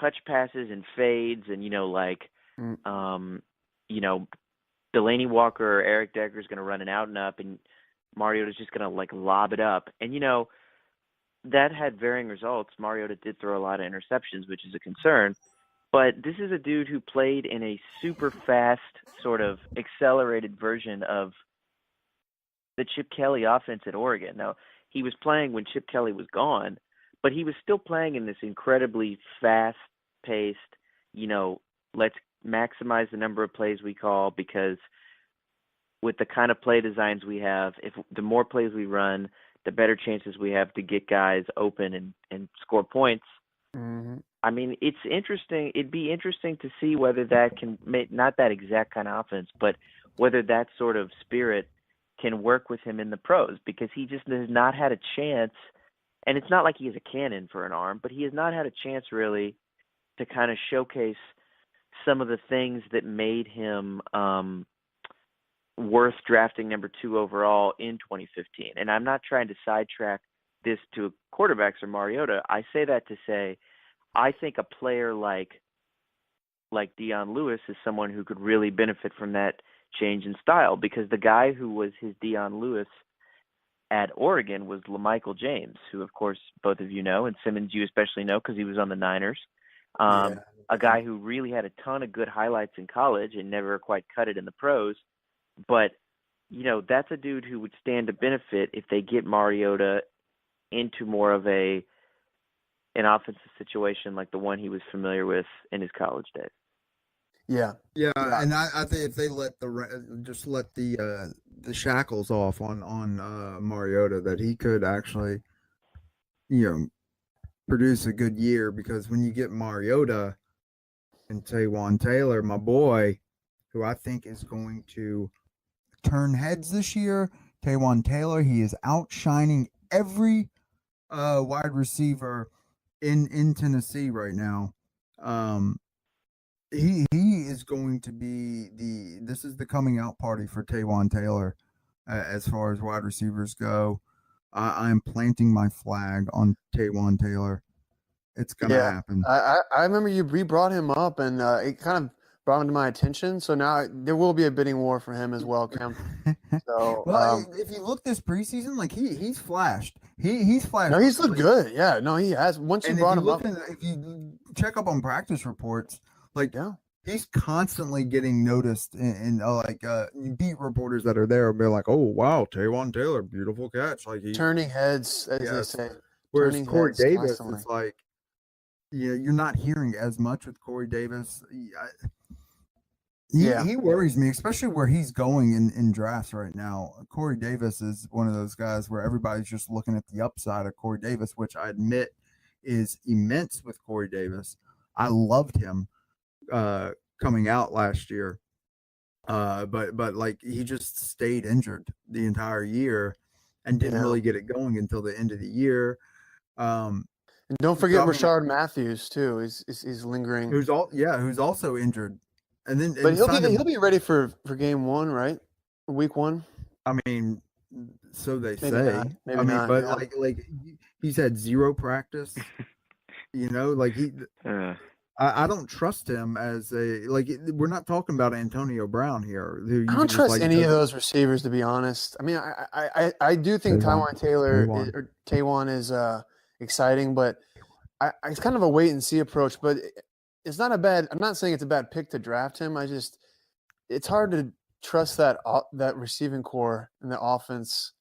touch passes and fades, and Delaney Walker or Eric Decker is going to run an out and up, and Mariota's just going to like lob it up. And that had varying results. Mariota did throw a lot of interceptions, which is a concern. But this is a dude who played in a super fast, sort of accelerated version of the Chip Kelly offense at Oregon. Now, he was playing when Chip Kelly was gone, but he was still playing in this incredibly fast-paced, let's maximize the number of plays we call, because with the kind of play designs we have, if the more plays we run, the better chances we have to get guys open and score points. Mm-hmm. I mean, it's interesting. It'd be interesting to see whether that can make, not that exact kind of offense, but whether that sort of spirit can work with him in the pros, because he just has not had a chance. And it's not like he has a cannon for an arm, but he has not had a chance really to kind of showcase some of the things that made him worth drafting number 2 overall in 2015. And I'm not trying to sidetrack this to quarterbacks or Mariota. I say that to say, I think a player like Dion Lewis is someone who could really benefit from that change in style, because the guy who was his Dion Lewis at Oregon was LaMichael James, who, of course, both of you know, and Simmons, you especially know because he was on the Niners. A guy who really had a ton of good highlights in college and never quite cut it in the pros. But, that's a dude who would stand to benefit if they get Mariota into more of an offensive situation like the one he was familiar with in his college days. Yeah. And I think if they let the shackles off on Mariota, that he could actually, produce a good year, because when you get Mariota and Taywan Taylor, my boy, who I think is going to turn heads this year, Taywan Taylor, he is outshining every wide receiver in Tennessee right now. He is going to be this is the coming out party for Taywan Taylor as far as wide receivers go. I'm planting my flag on Taywan Taylor. It's gonna happen. I remember you brought him up, and it kind of brought him to my attention. So now there will be a bidding war for him as well, Kemp. So, if you look this preseason, like he's flashed. He's flashed. No, he's looked good. Yeah, no, he has. Once you brought him up, if you check up on practice reports, he's constantly getting noticed, and beat reporters that are there will be like, "Oh wow, Taywan Taylor, beautiful catch!" Like he's turning heads, as they say. Whereas Corey Davis is like, you're not hearing as much with Corey Davis. He worries me, especially where he's going in drafts right now. Corey Davis is one of those guys where everybody's just looking at the upside of Corey Davis, which I admit is immense with Corey Davis. I loved him coming out last year, but like he just stayed injured the entire year and didn't really get it going until the end of the year. And don't forget Rashard Matthews too. He's lingering. Who's also injured. And then, but he'll be ready for game 1, right? Week 1. I mean, so they Maybe say. Not. Maybe not. But like he's had 0 practice. I don't trust him as we're not talking about Antonio Brown here. I don't trust any of those receivers, to be honest. I mean, I do think Taywan is exciting, but it's kind of a wait and see approach. But it's not a bad. I'm not saying it's a bad pick to draft him. It's hard to trust that receiving core and the offense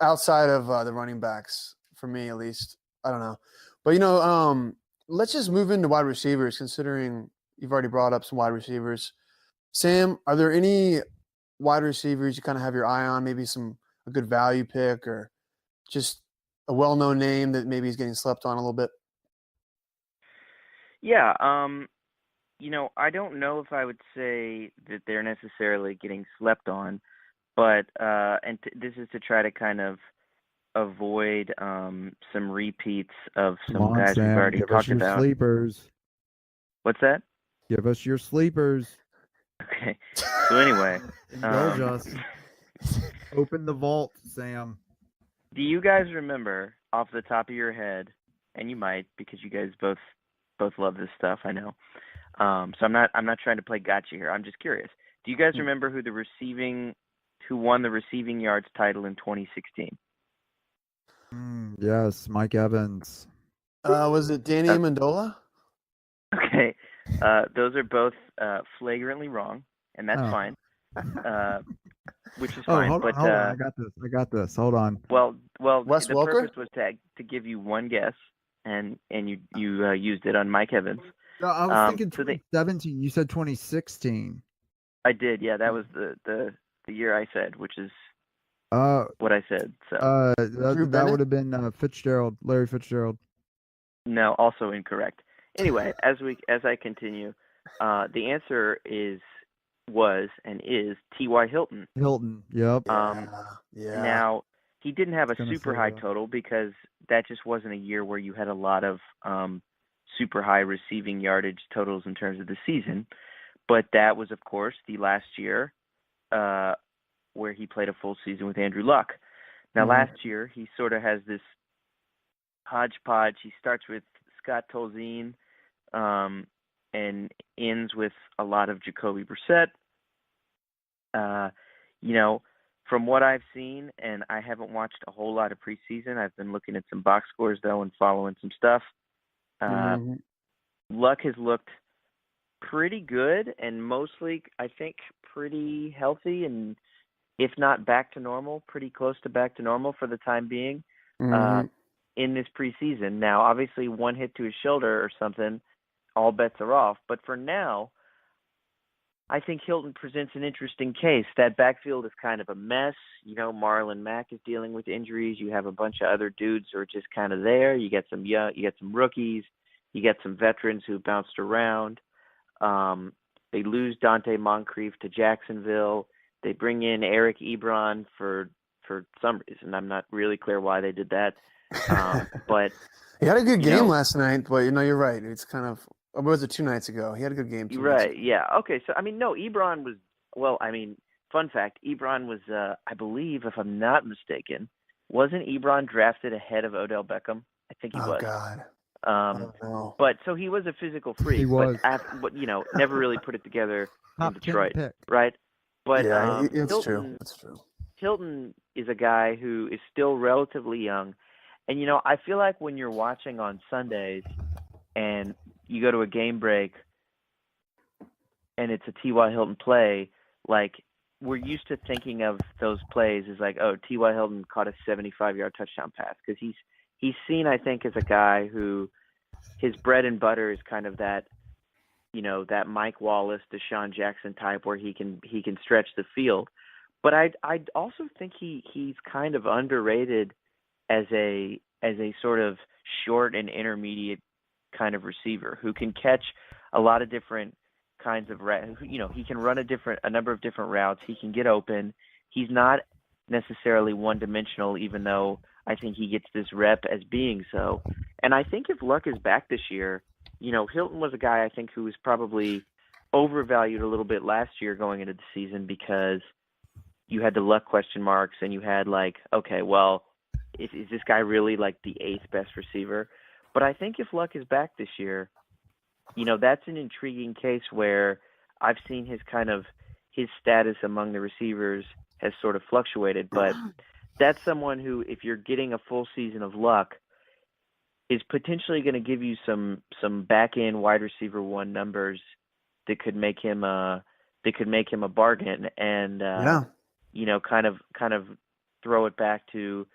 outside of the running backs, for me at least. I don't know. But, let's just move into wide receivers, considering you've already brought up some wide receivers. Sam, are there any wide receivers you kind of have your eye on, maybe a good value pick or just a well-known name that maybe is getting slept on a little bit? Yeah, I don't know if I would say that they're necessarily getting slept on, but this is to try to kind of avoid some repeats of Come some on, guys we've Sam. already Give us talked your about. sleepers. What's that? Give us your sleepers. Okay. So anyway, Indulge us. Open the vault, Sam. do you guys remember off the top of your head, and you might because you guys both love this stuff, I know. So I'm not trying to play gotcha here. I'm just curious. Do you guys remember who won the receiving yards title in 2016? Yes, Mike Evans. Was it Danny Amendola? Okay. Those are both flagrantly wrong, and that's fine. Which is fine. Hold on. I got this. Hold on. Well, Wes the Welker? purpose was to give you one guess, and you used it on Mike Evans. No, I was thinking so 2017. You said 2016. I did, yeah. That was the year I said, which is what I said. So that would have been Fitzgerald, Larry Fitzgerald. no, also incorrect. Anyway, as I continue, the answer was T.Y. Hilton. Hilton, yep. Yeah. Now, he didn't have a Gonna super say high that. total because that just wasn't a year where you had a lot of super high receiving yardage totals in terms of the season. But that was, of course, the last year where he played a full season with Andrew Luck. Now, last year, he sort of has this hodgepodge. He starts with Scott Tolzien and ends with a lot of Jacoby Brissett. From what I've seen, and I haven't watched a whole lot of preseason, I've been looking at some box scores, though, and following some stuff. Luck has looked pretty good and mostly, I think, pretty healthy and, if not back to normal, pretty close to back to normal for the time being in this preseason. Now, obviously, one hit to his shoulder or something, all bets are off. But for now, I think Hilton presents an interesting case. That backfield is kind of a mess. Marlon Mack is dealing with injuries. You have a bunch of other dudes who are just kind of there. You get some rookies. You get some veterans who bounced around. They lose Dante Moncrief to Jacksonville. They bring in Eric Ebron for some reason. I'm not really clear why they did that. But he had a good game last night, but you're right. It's kind of, or was it 2 nights ago? He had a good game. Right. Yeah. Okay. So Ebron was. Well, fun fact: Ebron was, I believe, if I'm not mistaken, wasn't Ebron drafted ahead of Odell Beckham? I think he was. Oh God. I don't know. But so he was a physical freak. He was. But never really put it together in Detroit, right? But yeah, it's Hilton, true. It's true. Hilton is a guy who is still relatively young, and I feel like when you're watching on Sundays and you go to a game break and it's a T.Y. Hilton play, like we're used to thinking of those plays as like, oh, T.Y. Hilton caught a 75-yard touchdown pass, because he's seen, I think, as a guy who his bread and butter is kind of that, that Mike Wallace, Deshaun Jackson type where he can stretch the field. But I also think he's kind of underrated as a sort of short and intermediate kind of receiver who can catch a lot of different kinds of he can run a number of different routes. He can get open. He's not necessarily one-dimensional, even though I think he gets this rep as being so. And I think if Luck is back this year, Hilton was a guy I think who was probably overvalued a little bit last year going into the season, because you had the Luck question marks and you had like, okay, well, is this guy really like the 8th best receiver? But I think if Luck is back this year, that's an intriguing case where I've seen his status among the receivers has sort of fluctuated, but that's someone who, if you're getting a full season of Luck, is potentially going to give you some back end wide receiver 1 numbers that could make him a bargain, and kind of throw it back to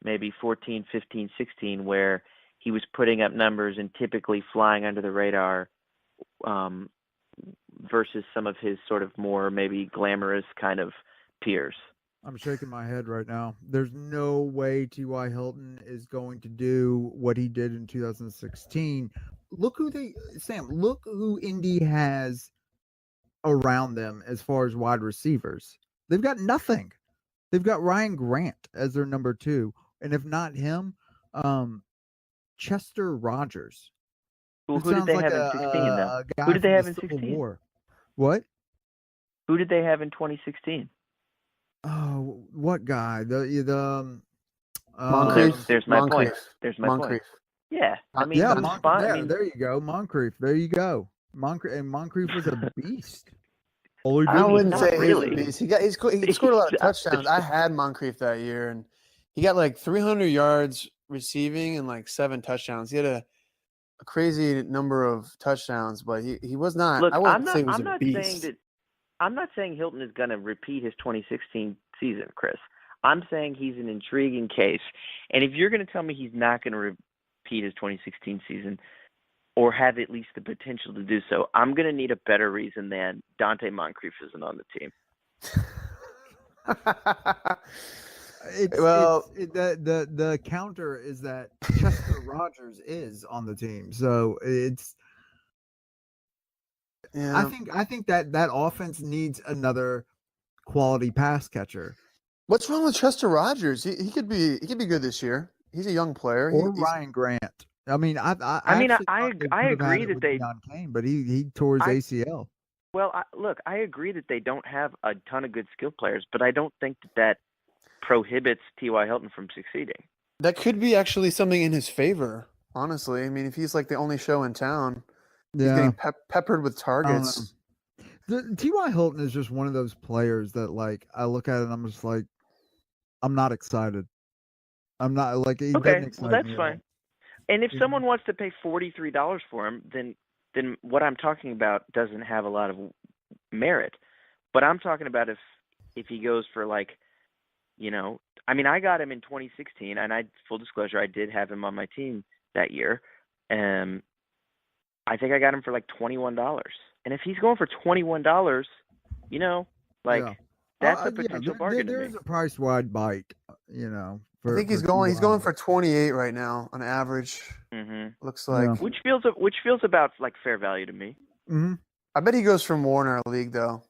maybe 14, 15, 16, where he was putting up numbers and typically flying under the radar, versus some of his sort of more maybe glamorous kind of peers. I'm shaking my head right now. There's no way T.Y. Hilton is going to do what he did in 2016. Look who Indy has around them as far as wide receivers. They've got nothing. They've got Ryan Grant as their number 2. And if not him, Chester Rogers. Well, who did they have in 16, though? Who did they have in 16? War. What? Who did they have in 2016? Oh, what guy? Moncrief. There's my Moncrief. point. There's my point. Moncrief. Yeah, I mean, yeah, that's fine. there you go, Moncrief. There you go. Moncrief was a beast. I wouldn't say really. he was a beast. He scored a lot of touchdowns. I had Moncrief that year, and he got like 300 yards receiving and like 7 touchdowns. He had a crazy number of touchdowns, but he was not. Look, I wouldn't say he was a beast. I'm not saying Hilton is going to repeat his 2016 season, Chris. I'm saying he's an intriguing case. And if you're going to tell me he's not going to repeat his 2016 season or have at least the potential to do so, I'm going to need a better reason than Dante Moncrief isn't on the team. The counter is that Chester Rogers is on the team. So it's Yeah. I think that offense needs another quality pass catcher. What's wrong with Chester Rogers? He could be good this year. He's a young player. Or Ryan Grant. I mean, I agree that they Dion Kane, but he tore his ACL. Well, I agree that they don't have a ton of good skill players, but I don't think that prohibits T.Y. Hilton from succeeding. That could be actually something in his favor, honestly. I mean, if he's like the only show in town, he's getting peppered with targets. T.Y. Hilton is just one of those players that, like, I look at it and I'm just like, I'm not excited. I'm not like he okay. Well, that's fine. And if someone wants to pay $43 for him, then what I'm talking about doesn't have a lot of merit. But I'm talking about if he goes for like, I mean, I got him in 2016, and full disclosure, I did have him on my team that year. I think I got him for like $21. And if he's going for $21, that's a potential bargain. There is a price wide bite, I think he's going for 28 right now on average. Mm-hmm. Looks like, which feels about like fair value to me. Mm-hmm. I bet he goes for more in our league though,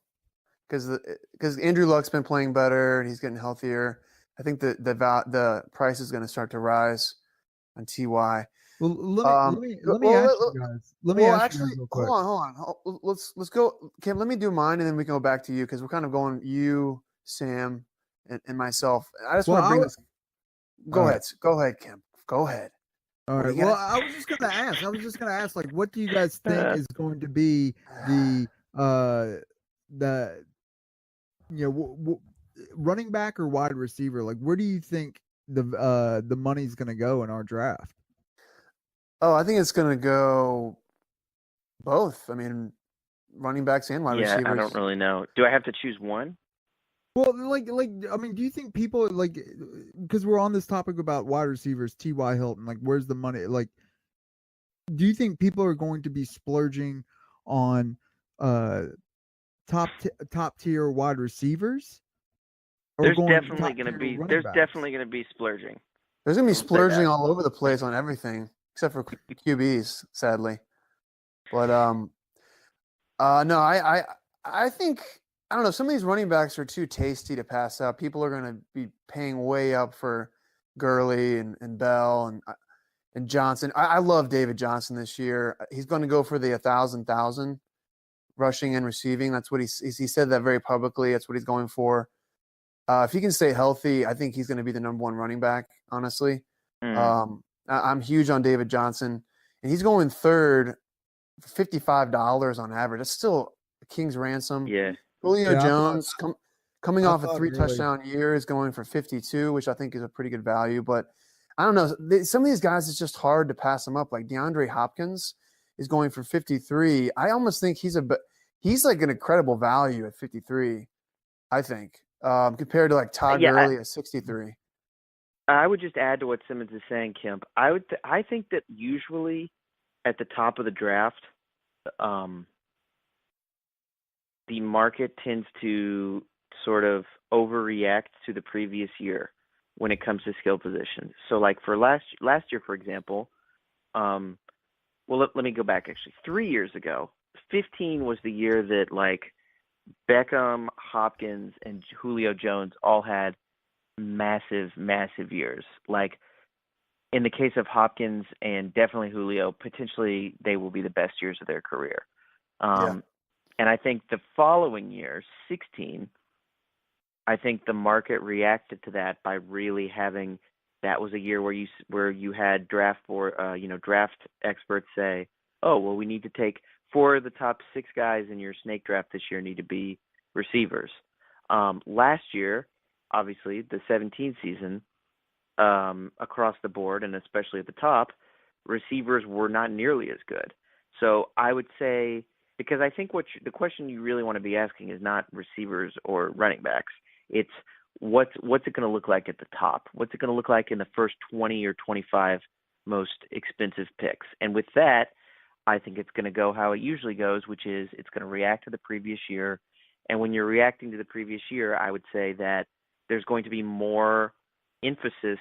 because Andrew Luck's been playing better and he's getting healthier. I think the price is going to start to rise on TY. Well, let me ask you guys. Let me ask you guys real quick. Hold on. Let's go. Kim, let me do mine, and then we can go back to you because we're kind of going you, Sam, and myself. I just want to bring this. Go ahead, Kim. Go ahead. All right. Well, I was just gonna ask. Like, what do you guys think is going to be the running back or wide receiver? Like, where do you think the money's gonna go in our draft? Oh, I think it's going to go both. I mean, running backs and wide receivers. Yeah, I don't really know. Do I have to choose one? Well, I mean, do you think people because we're on this topic about wide receivers, T.Y. Hilton, like, where's the money? Like, do you think people are going to be splurging on top tier wide receivers? There's definitely going to be splurging. There's going to be splurging all over the place on everything. Except for QBs, sadly. But no, I think I don't know. Some of these running backs are too tasty to pass up. People are going to be paying way up for Gurley and Bell and Johnson. I love David Johnson this year. He's going to go for the 1,000 rushing and receiving. That's what he said that very publicly. That's what he's going for. If he can stay healthy, I think he's going to be the number one running back. Honestly. I'm huge on David Johnson, and he's going third for $55 on average. That's still a king's ransom. Yeah. Julio Jones coming off a 3 touchdown year is going for 52, which I think is a pretty good value. But I don't know. Some of these guys, it's just hard to pass them up. Like DeAndre Hopkins is going for 53. I almost think he's like an incredible value at 53. I think. compared to like Todd Yeah, Gurley at 63. I would just add to what Simmons is saying, Kemp. I think that usually at the top of the draft, the market tends to sort of overreact to the previous year when it comes to skill positions. So, like for last year, for example, let me go back actually. 3 years ago, 15 was the year that like Beckham, Hopkins, and Julio Jones all had massive, massive years. Like in the case of Hopkins and definitely Julio, potentially they will be the best years of their career. Yeah. And I think the following year, 16, I think the market reacted to that by really having that was a year where you had draft experts say, oh well, we need to take 4 of the top 6 guys in your snake draft this year need to be receivers. Last year, obviously the 17 season, across the board and especially at the top, receivers were not nearly as good. So I would say, because I think the question you really want to be asking is not receivers or running backs. It's what's it going to look like at the top? What's it going to look like in the first 20 or 25 most expensive picks? And with that, I think it's going to go how it usually goes, which is it's going to react to the previous year. And when you're reacting to the previous year, I would say that there's going to be more emphasis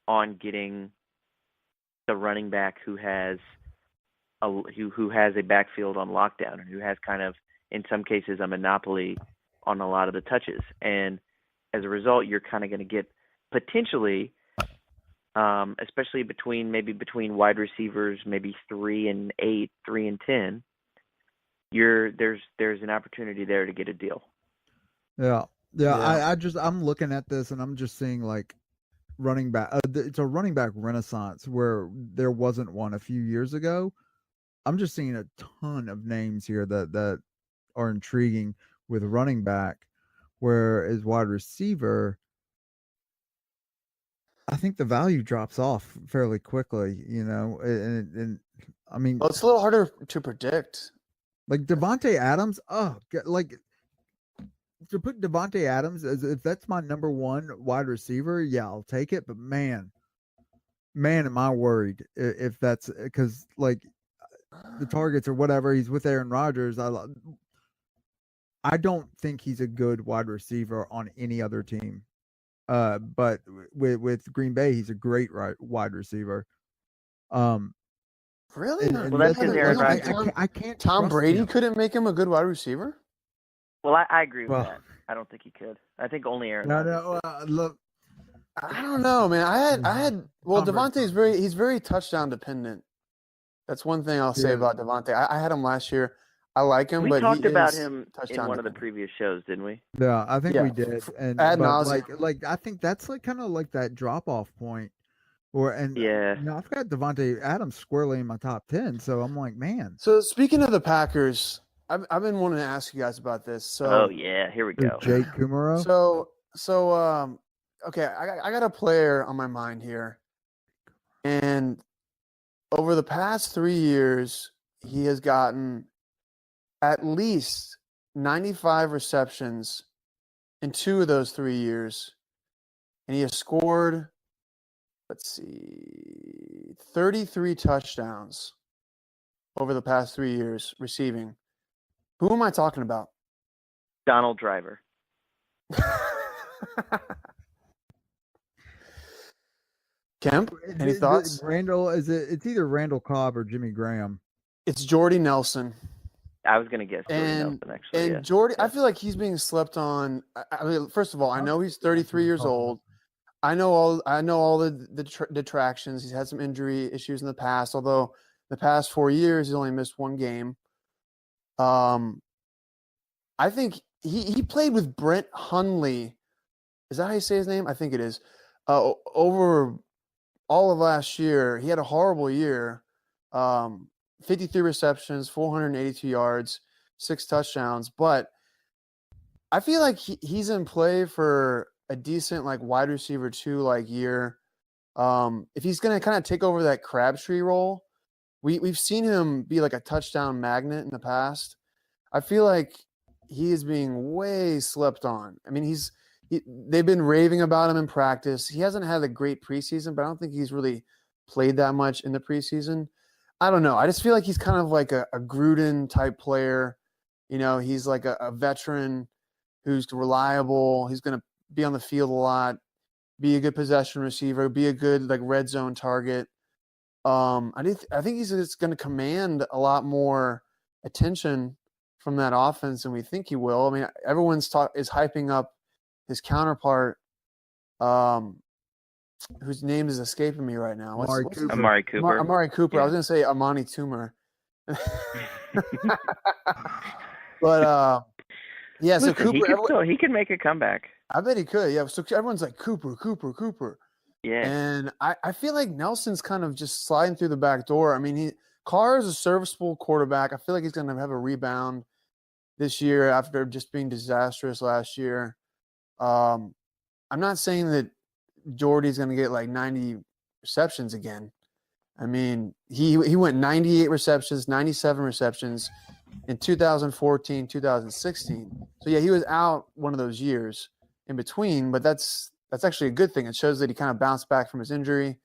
on getting the running back who has a backfield on lockdown and who has kind of, in some cases, a monopoly on a lot of the touches. And as a result, you're kind of going to get potentially, especially between wide receivers, maybe 3 and 8, 3 and 10, there's an opportunity there to get a deal. Yeah. Yeah. I'm looking at this and I'm just seeing like running back. It's a running back renaissance where there wasn't one a few years ago. I'm just seeing a ton of names here that are intriguing with running back, whereas wide receiver, I think the value drops off fairly quickly, and I mean, Well, it's a little harder to predict. like Devontae Adams, like to put Devontae Adams as if that's my number one wide receiver, yeah, I'll take it. But man, am I worried if that's because like the targets or whatever. He's with Aaron Rodgers. I don't think he's a good wide receiver on any other team. But with Green Bay, he's a great wide receiver. Really? Well, that's because Aaron Rodgers. I can't. Tom Brady him. couldn't make him a good wide receiver? Well, I agree with Well, that. I don't think he could. I think only Aaron No, Rodgers could. look. I don't know, man. I had well, Tom Brady. he's very touchdown dependent. That's one thing I'll say Yeah. about Devontae. I had him last year. I like him, We but talked he about is him in touchdown one of the dependent. previous shows, didn't we? Yeah, I think Yeah, we did, and ad but nauseam. like I think that's like kind of like that drop off point, Yeah. I've got Devontae Adams squarely in my top 10, so I'm like, man, So speaking of the Packers, I've been wanting to ask you guys about this. So Oh yeah, here we go. Jake Kumaro. So okay, I got a player on my mind here, and over the past 3 years, he has gotten at least 95 receptions in 2 of those 3 years, and he has scored, let's see, 33 touchdowns over the past 3 years receiving. Who am I talking about? Donald Driver. Kemp, any thoughts? Randall it's either Randall Cobb or Jimmy Graham. It's Jordy Nelson. I was gonna guess Jordy Nelson actually. And yeah. Jordy, I Yeah. feel like he's being slept on. I mean, first of all, I know he's 33 years old. I know all the detractions. He's had some injury issues in the past. Although the past 4 years, he's only missed 1 game. I think he played with Brent Hundley. Is that how you say his name? I think it is. Over all of last year, he had a horrible year. 53 receptions, 482 yards, 6 touchdowns. But I feel like he's in play for a decent like wide receiver 2 like year. If he's going to kind of take over that Crabtree role, we've seen him be like a touchdown magnet in the past. I feel like he is being way slept on. I mean, he's they've been raving about him in practice. He hasn't had a great preseason, but I don't think he's really played that much in the preseason. I don't know. I just feel like he's kind of like a Gruden type player. You know, he's like a veteran who's reliable. He's going to be on the field a lot, be a good possession receiver, be a good like red zone target. I think he's just going to command a lot more attention from that offense than we think he will. I mean, everyone's is hyping up his counterpart, whose name is escaping me right now. Amari Cooper. Amari Cooper. Yeah. I was going to say Amani Toomer. But yeah, so Listen, Cooper, he can make a comeback. I bet he could. Yeah, so everyone's like Cooper. Yeah. And I feel like Nelson's kind of just sliding through the back door. I mean, Carr is a serviceable quarterback. I feel like he's going to have a rebound this year after just being disastrous last year. I'm not saying that Jordy's going to get like 90 receptions again. I mean, he went 98 receptions, 97 receptions in 2014, 2016. So, yeah, he was out one of those years in between, but that's actually a good thing. It shows that he kind of bounced back from his injury.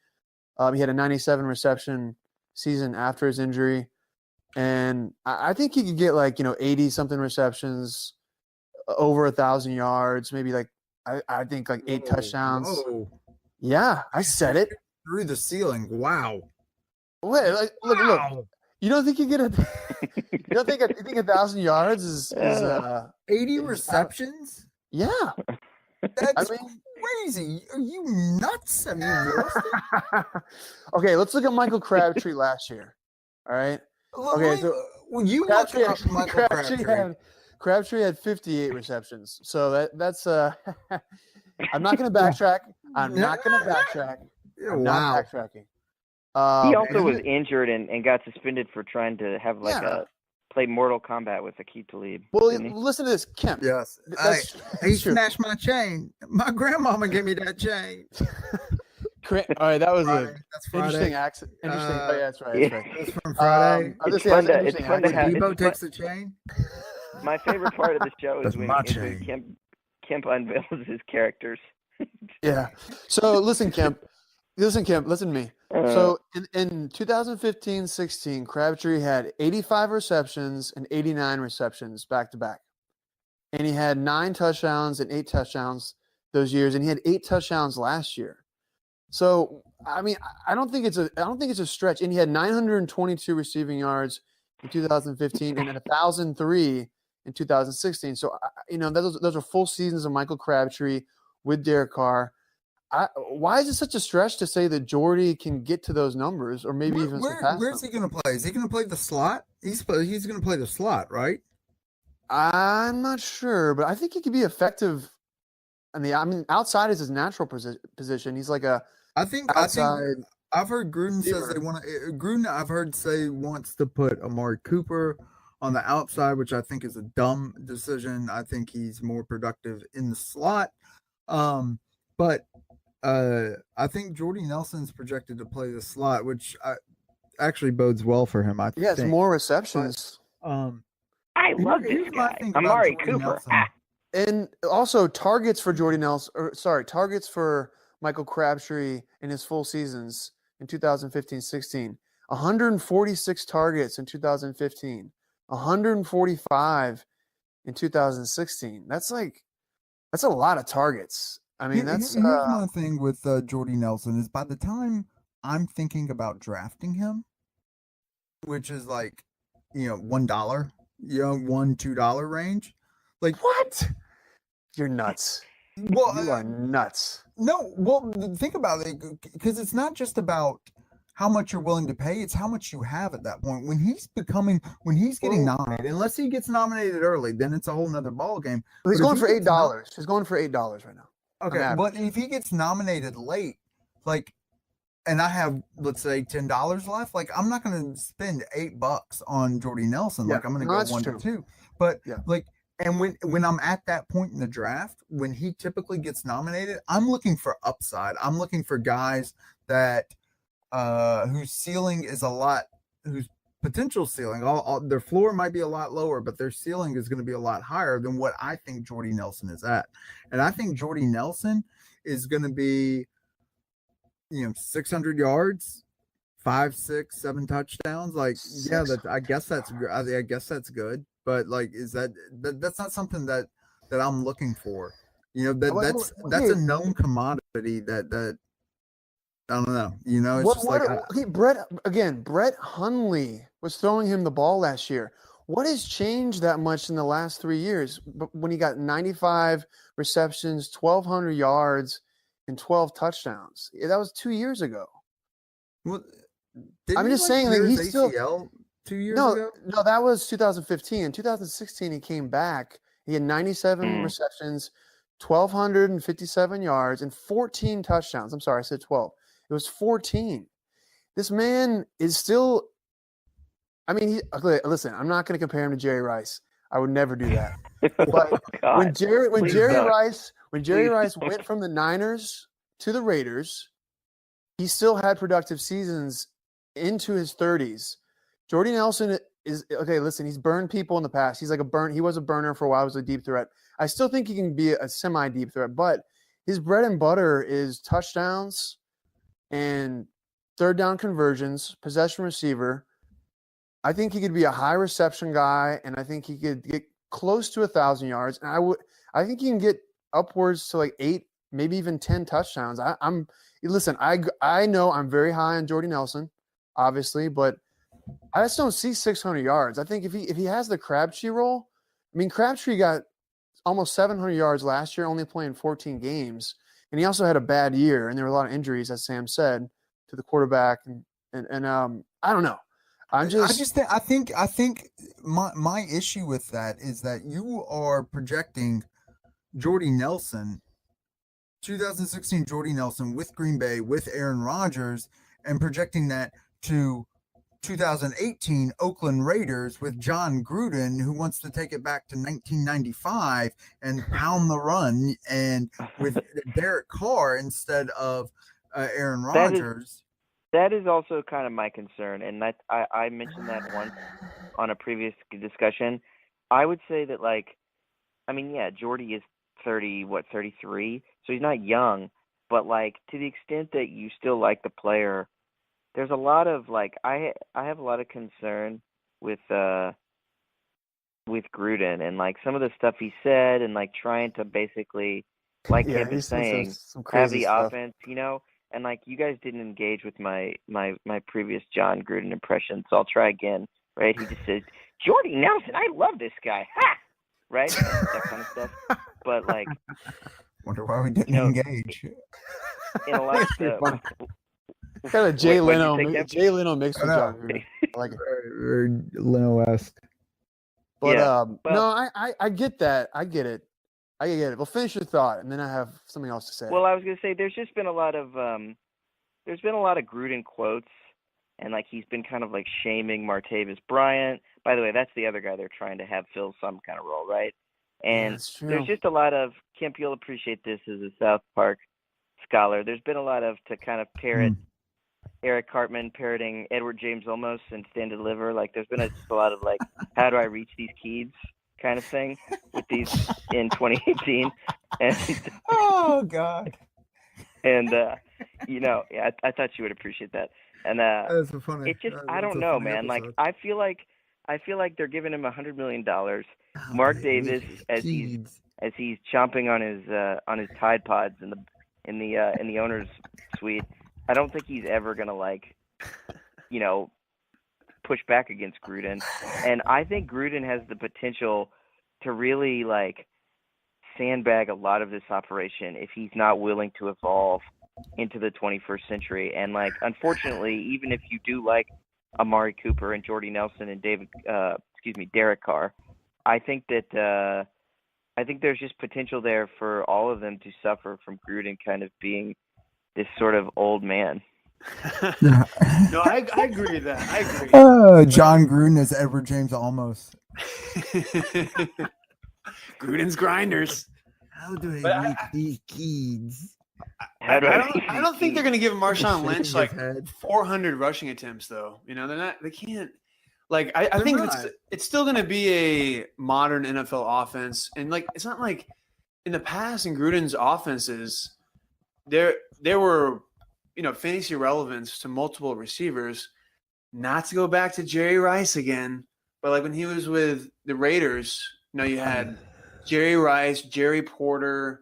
He had a 97 reception season after his injury. And I think he could get 80-something receptions, over 1,000 yards, maybe I think 8 touchdowns. Whoa. Yeah, I said it. Through the ceiling. Wow. Wait, look. You don't think you get you don't think 1,000 yards is 80 receptions? Yeah. That's crazy. Are you nuts? I mean, realistic? Okay, let's look at Michael Crabtree last year. All right. Okay, so when you Crabtree, look up Michael Crabtree had 58 receptions. So that's I'm not going to backtrack. I'm not backtracking. He also was injured and got suspended for trying to have play Mortal Kombat with Aqib Talib. Well, listen to this, Kemp. Yes. He smashed my chain. My grandmama gave me that chain. All right, that was That's Friday. Interesting accent. Interesting. Oh, yeah, that's right. That's from Friday. It's fun to have. Debo takes the chain. My favorite part of the show is when chain. Kemp unveils his characters. Yeah. So listen, Kemp. Listen to me. So in 2015-16, Crabtree had 85 receptions and 89 receptions back to back. And he had 9 touchdowns and 8 touchdowns those years, and he had 8 touchdowns last year. So, I mean, I don't think it's a stretch. And he had 922 receiving yards in 2015 and 1,003 in 2016. So, those are full seasons of Michael Crabtree with Derek Carr. Why is it such a stretch to say that Jordy can get to those numbers or maybe even surpass Where's he going to play? Is he going to play the slot? He's going to play the slot, right? I'm not sure, but I think he could be effective. Outside is his natural position. He's like a outside. I've heard Gruden says they want to. Gruden, I've heard say wants to put Amari Cooper on the outside, which I think is a dumb decision. I think he's more productive in the slot. But I think Jordy Nelson's projected to play the slot, which actually bodes well for him. I think. It's more receptions. But, I love this guy, Amari Cooper. And also targets for Jordy Nelson, targets for Michael Crabtree in his full seasons in 2015-16. 146 targets in 2015, 145 in 2016. That's a lot of targets. I mean, here's my thing with Jordy Nelson is by the time I'm thinking about drafting him, which is $1, $1, $2 range. What? You're nuts. Well, you are nuts. No, well, think about it, because it's not just about how much you're willing to pay; it's how much you have at that point. When he's getting nominated, unless he gets nominated early, then it's a whole nother ball game. He's going for $8. He's going for $8 right now. Okay, but if he gets nominated late, and I have, let's say, $10 left, I'm not going to spend $8 on Jordy Nelson. I'm going to go 1 to 2. But and when I'm at that point in the draft, when he typically gets nominated, I'm looking for upside. I'm looking for guys that whose ceiling is a lot, whose potential ceiling. All their floor might be a lot lower, but their ceiling is going to be a lot higher than what I think Jordy Nelson is at. And I think Jordy Nelson is going to be, 600 yards, 5, 6, 7 touchdowns. Like, yeah, I guess that's good. But like, is that's not something that I'm looking for. That's a known commodity that I don't know. It's Brett Hundley was throwing him the ball last year. What has changed that much in the last 3 years? When he got 95 receptions, 1,200 yards, and 12 touchdowns. That was 2 years ago. Well, I'm just saying that he's still ACL 2 years ago. No, that was 2015. In 2016, he came back. He had 97 receptions, 1,257 yards, and 14 touchdowns. I'm sorry, I said 12. It was 14. This man is still. I mean, listen. I'm not going to compare him to Jerry Rice. I would never do that. But when Jerry Rice went from the Niners to the Raiders, he still had productive seasons into his 30s. Jordy Nelson is okay. Listen, he's burned people in the past. He was a burner for a while. He was a deep threat. I still think he can be a semi-deep threat, but his bread and butter is touchdowns and third down conversions, possession receiver. I think he could be a high reception guy, and I think he could get close to 1,000 yards. And I think he can get upwards to like 8, maybe even 10 touchdowns. I know I'm very high on Jordy Nelson, obviously, but I just don't see 600 yards. I think if he has the Crabtree role, I mean, Crabtree got almost 700 yards last year, only playing 14 games, and he also had a bad year, and there were a lot of injuries, as Sam said, to the quarterback, and I don't know. I think my issue with that is that you are projecting Jordy Nelson, 2016 Jordy Nelson with Green Bay, with Aaron Rodgers, and projecting that to 2018 Oakland Raiders with John Gruden, who wants to take it back to 1995 and pound the run, and with Derek Carr instead of Aaron Rodgers. That is also kind of my concern, and that I mentioned that once on a previous discussion. I would say that, Jordy is 33, so he's not young, but to the extent that you still like the player, there's a lot of I have a lot of concern with Gruden and some of the stuff he said, and trying to basically Kemp is saying, have the stuff. offense, and you guys didn't engage with my previous John Gruden impression, so I'll try again, right? He just says, Jordy Nelson, I love this guy, ha! Right? That kind of stuff. But wonder why we didn't engage. In a lot of stuff. Kind of Jay Leno mixed with John Gruden. I like it. Very Leno-esque. But Yeah, no, I get that. I get it. Well, finish your thought, and then I have something else to say. Well, I was gonna say there's just been a lot of Gruden quotes, and he's been kind of shaming Martavis Bryant. By the way, that's the other guy they're trying to have fill some kind of role, right? And there's just a lot of Kemp. You'll appreciate this as a South Park scholar. There's been a lot of to kind of parrot Eric Cartman parroting Edward James Olmos and Stand and Deliver. There's been just a lot of how do I reach these kids kind of thing with these in 2018. And oh God. And I thought you would appreciate that. And That's a funny. it's just I don't know, man. Episode. I feel like they're giving him $100 million. Mark Davis, as he's chomping on his Tide Pods in the owner's suite, I don't think he's ever gonna push back against Gruden. And I think Gruden has the potential to really sandbag a lot of this operation if he's not willing to evolve into the 21st century. And unfortunately, even if you do like Amari Cooper and Jordy Nelson and Derek Carr, I think that there's just potential there for all of them to suffer from Gruden kind of being this sort of old man. No, I agree with that. I agree. John Gruden is Edward James Olmos. Gruden's grinders. How do I reach these kids? I don't think they're going to give Marshawn Lynch 400 rushing attempts, though. They're not. They can't. Like I They're think not. it's still going to be a modern NFL offense, and like it's not like in the past in Gruden's offenses, there were fantasy relevance to multiple receivers. Not to go back to Jerry Rice again, but like when he was with the Raiders, you had Jerry Rice, Jerry Porter,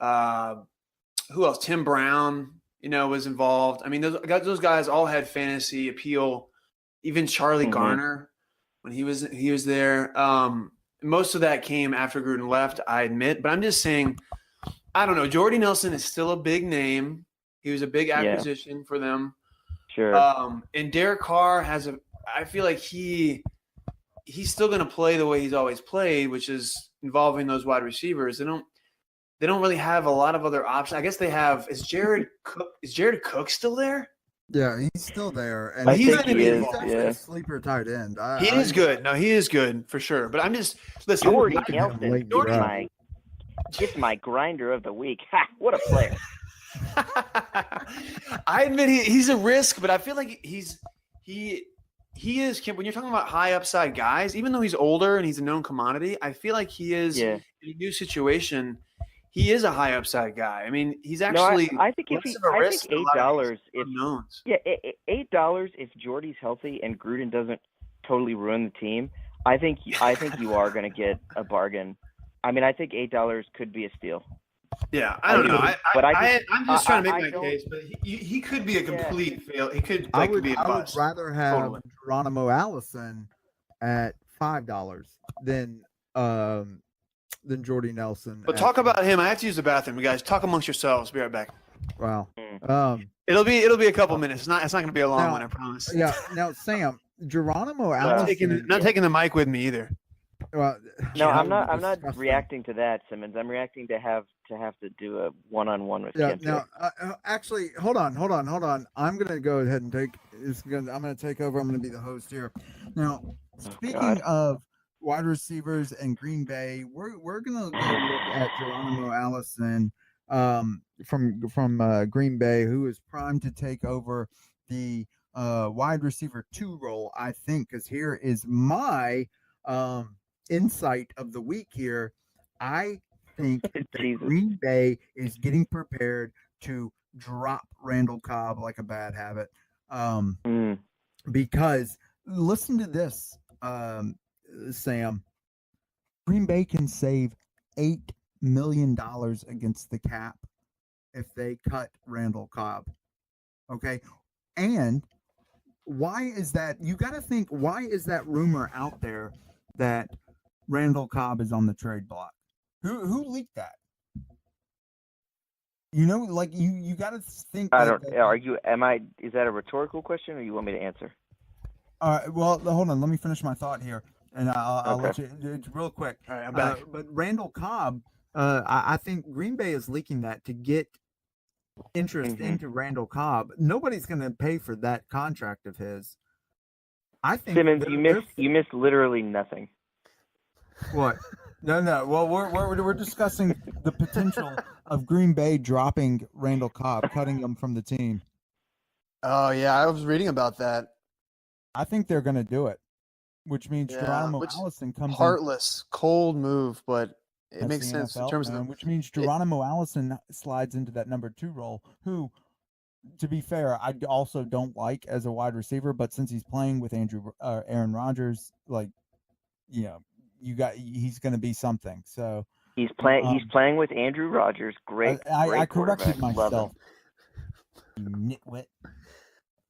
who else? Tim Brown, was involved. I mean, those guys all had fantasy appeal. Even Charlie Garner, when he was there. Most of that came after Gruden left, I admit. But I'm just saying, I don't know. Jordy Nelson is still a big name. He was a big acquisition for them. Sure. And Derek Carr I feel like he's still going to play the way he's always played, which is involving those wide receivers. They don't really have a lot of other options. I guess they have. Is Jared Cook still there? Yeah, he's still there, and I he's think he is. actually Yeah. a sleeper tight end. He is good. No, he is good for sure. But I'm just listen. Jordy like him Nelson late gets my grinder of the week. Ha! What a player. I admit he's a risk, but I feel like he is. When you're talking about high upside guys, even though he's older and he's a known commodity, I feel like he is in a new situation. He is a high upside guy. I mean, he's actually. No, I think $8 if Jordy's healthy and Gruden doesn't totally ruin the team, I think you are going to get a bargain. I mean, I think $8 could be a steal. Yeah, I don't know. I'm just trying to make my case, but he could be a complete fail. He could I would be a bust. rather have Totally. Geronimo Allison at $5 than Jordy Nelson. But talk about him. I have to use the bathroom. You guys talk amongst yourselves. Be right back. Wow. It'll be a couple minutes. It's not going to be a long one. I promise. Yeah. Now, Sam, Geronimo Allison. Not taking the mic with me either. Well, No, I'm not reacting to that, Simmons. I'm reacting to have to do a one-on-one with Kemp. Now, actually, hold on. I'm gonna go ahead and I'm gonna take over. I'm gonna be the host here. Now, speaking of wide receivers and Green Bay, we're gonna go look at Geronimo Allison from Green Bay, who is primed to take over the wide receiver 2 role. I think, because here is my insight of the week here. I think that Green Bay is getting prepared to drop Randall Cobb like a bad habit. Because listen to this, Sam. Green Bay can save $8 million against the cap if they cut Randall Cobb. Okay. And why is that? You got to think, why is that rumor out there that Randall Cobb is on the trade block? Who leaked that? Like you got to think. I don't. Is that a rhetorical question, or you want me to answer? Well, hold on. Let me finish my thought here, and I'll let you. It's real quick. All right, I'm back. But Randall Cobb, I think Green Bay is leaking that to get interest into Randall Cobb. Nobody's going to pay for that contract of his. I think Simmons, you missed literally nothing. What? No. Well, we're discussing the potential of Green Bay dropping Randall Cobb, cutting him from the team. Oh yeah, I was reading about that. I think they're going to do it, which means Geronimo Allison comes heartless, cold move, but it makes sense NFL, in terms of which means Geronimo Allison slides into that number 2 role. Who, to be fair, I also don't like as a wide receiver, but since he's playing with Aaron Rodgers, he's going to be something. So he's playing with Andrew Rodgers. Great. I corrected Love myself. him. You nitwit.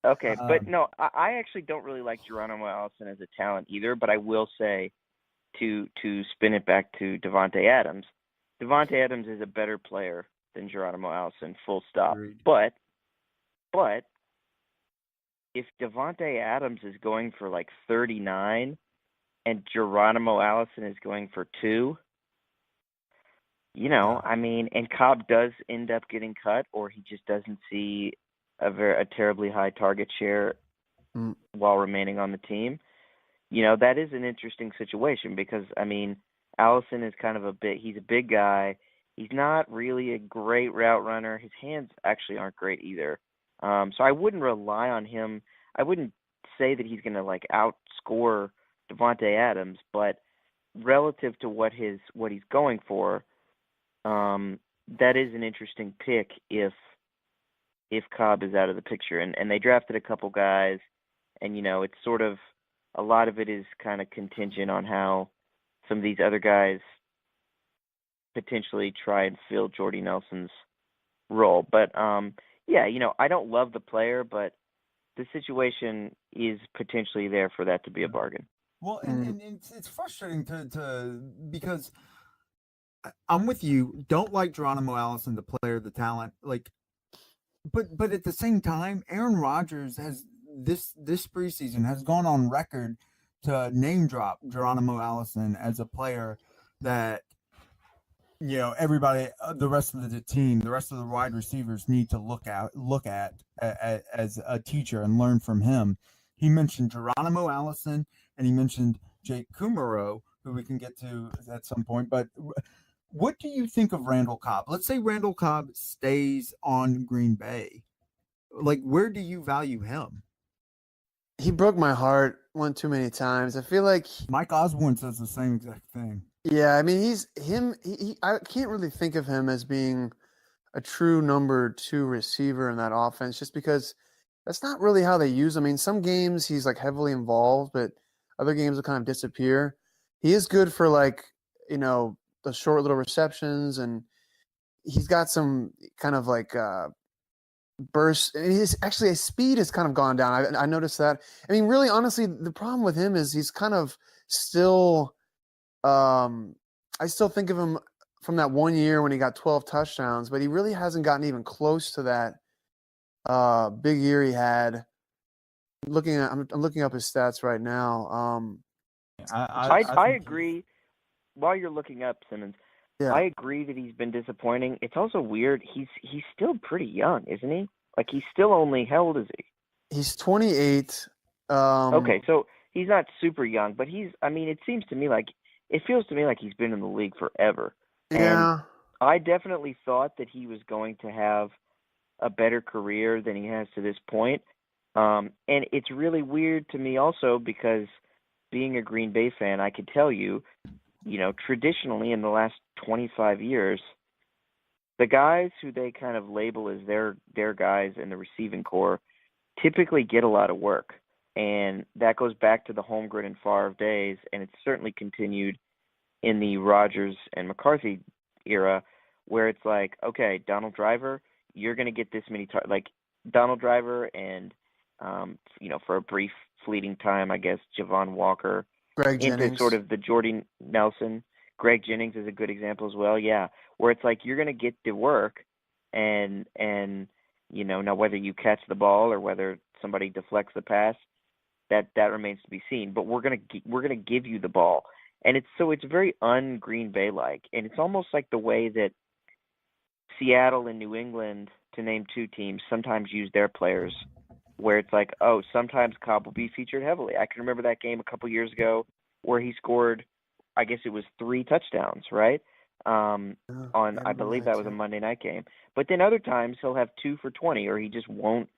Okay, but no, I actually don't really like Geronimo Allison as a talent either. But I will say, to spin it back to Devontae Adams, Devontae Adams is a better player than Geronimo Allison. Full stop. Agreed. But if Devontae Adams is going for like 39 and Geronimo Allison is going for 2, I mean, and Cobb does end up getting cut, or he just doesn't see a terribly high target share while remaining on the team. That is an interesting situation because, I mean, Allison is he's a big guy. He's not really a great route runner. His hands actually aren't great either. So I wouldn't rely on him. I wouldn't say that he's going to like outscore Devontae Adams, but relative to what he's going for, that is an interesting pick if Cobb is out of the picture. And they drafted a couple guys, and it's sort of a lot of it is kind of contingent on how some of these other guys potentially try and fill Jordy Nelson's role. But yeah, I don't love the player, but the situation is potentially there for that to be a bargain. Well, and it's frustrating to because I'm with you. Don't like Geronimo Allison, the player, the talent, but at the same time, Aaron Rodgers has this preseason has gone on record to name drop Geronimo Allison as a player that everybody, the rest of the team, the rest of the wide receivers need to look at as a teacher and learn from him. He mentioned Geronimo Allison and he mentioned Jake Kumaro, who we can get to at some point. But what do you think of Randall Cobb? Let's say Randall Cobb stays on Green Bay. Where do you value him? He broke my heart one too many times. I feel like Mike Osborne says the same exact thing. Yeah, I mean, I can't really think of him as being a true number 2 receiver in that offense, just because that's not really how they use him. I mean, some games he's like heavily involved, but other games will kind of disappear. He is good for the short little receptions, and he's got some kind of bursts. And his speed has kind of gone down. I noticed that. I mean, really, honestly, the problem with him is he's kind of still. I still think of him from that one year when he got 12 touchdowns, but he really hasn't gotten even close to that big year he had. I'm looking up his stats right now. I agree. While you're looking up Simmons, yeah. I agree that he's been disappointing. It's also weird. He's still pretty young, isn't he? He's still only, how old is he? He's 28. Okay, so he's not super young, but it feels to me like he's been in the league forever. Yeah. And I definitely thought that he was going to have a better career than he has to this point. And it's really weird to me also because being a Green Bay fan, I could tell you, traditionally in the last 25 years, the guys who they kind of label as their guys in the receiving corps typically get a lot of work. And that goes back to the Holmgren and Favre days, and it's certainly continued in the Rodgers and McCarthy era, where it's like, okay, Donald Driver, you're going to get this many Donald Driver and, for a brief fleeting time, I guess, Javon Walker, Greg into Jennings. sort of the Jordy Nelson. Greg Jennings is a good example as well, yeah, where it's like you're going to get the work, and now whether you catch the ball or whether somebody deflects the pass, that remains to be seen. But we're gonna give you the ball, and it's very un-Green Bay like, and it's almost like the way that Seattle and New England, to name 2 teams, sometimes use their players, where it's like, oh, sometimes Cobb will be featured heavily. I can remember that game a couple years ago where he scored, I guess it was 3 touchdowns, right? I believe that was a Monday night game. But then other times he'll have 2 for 20, or he just won't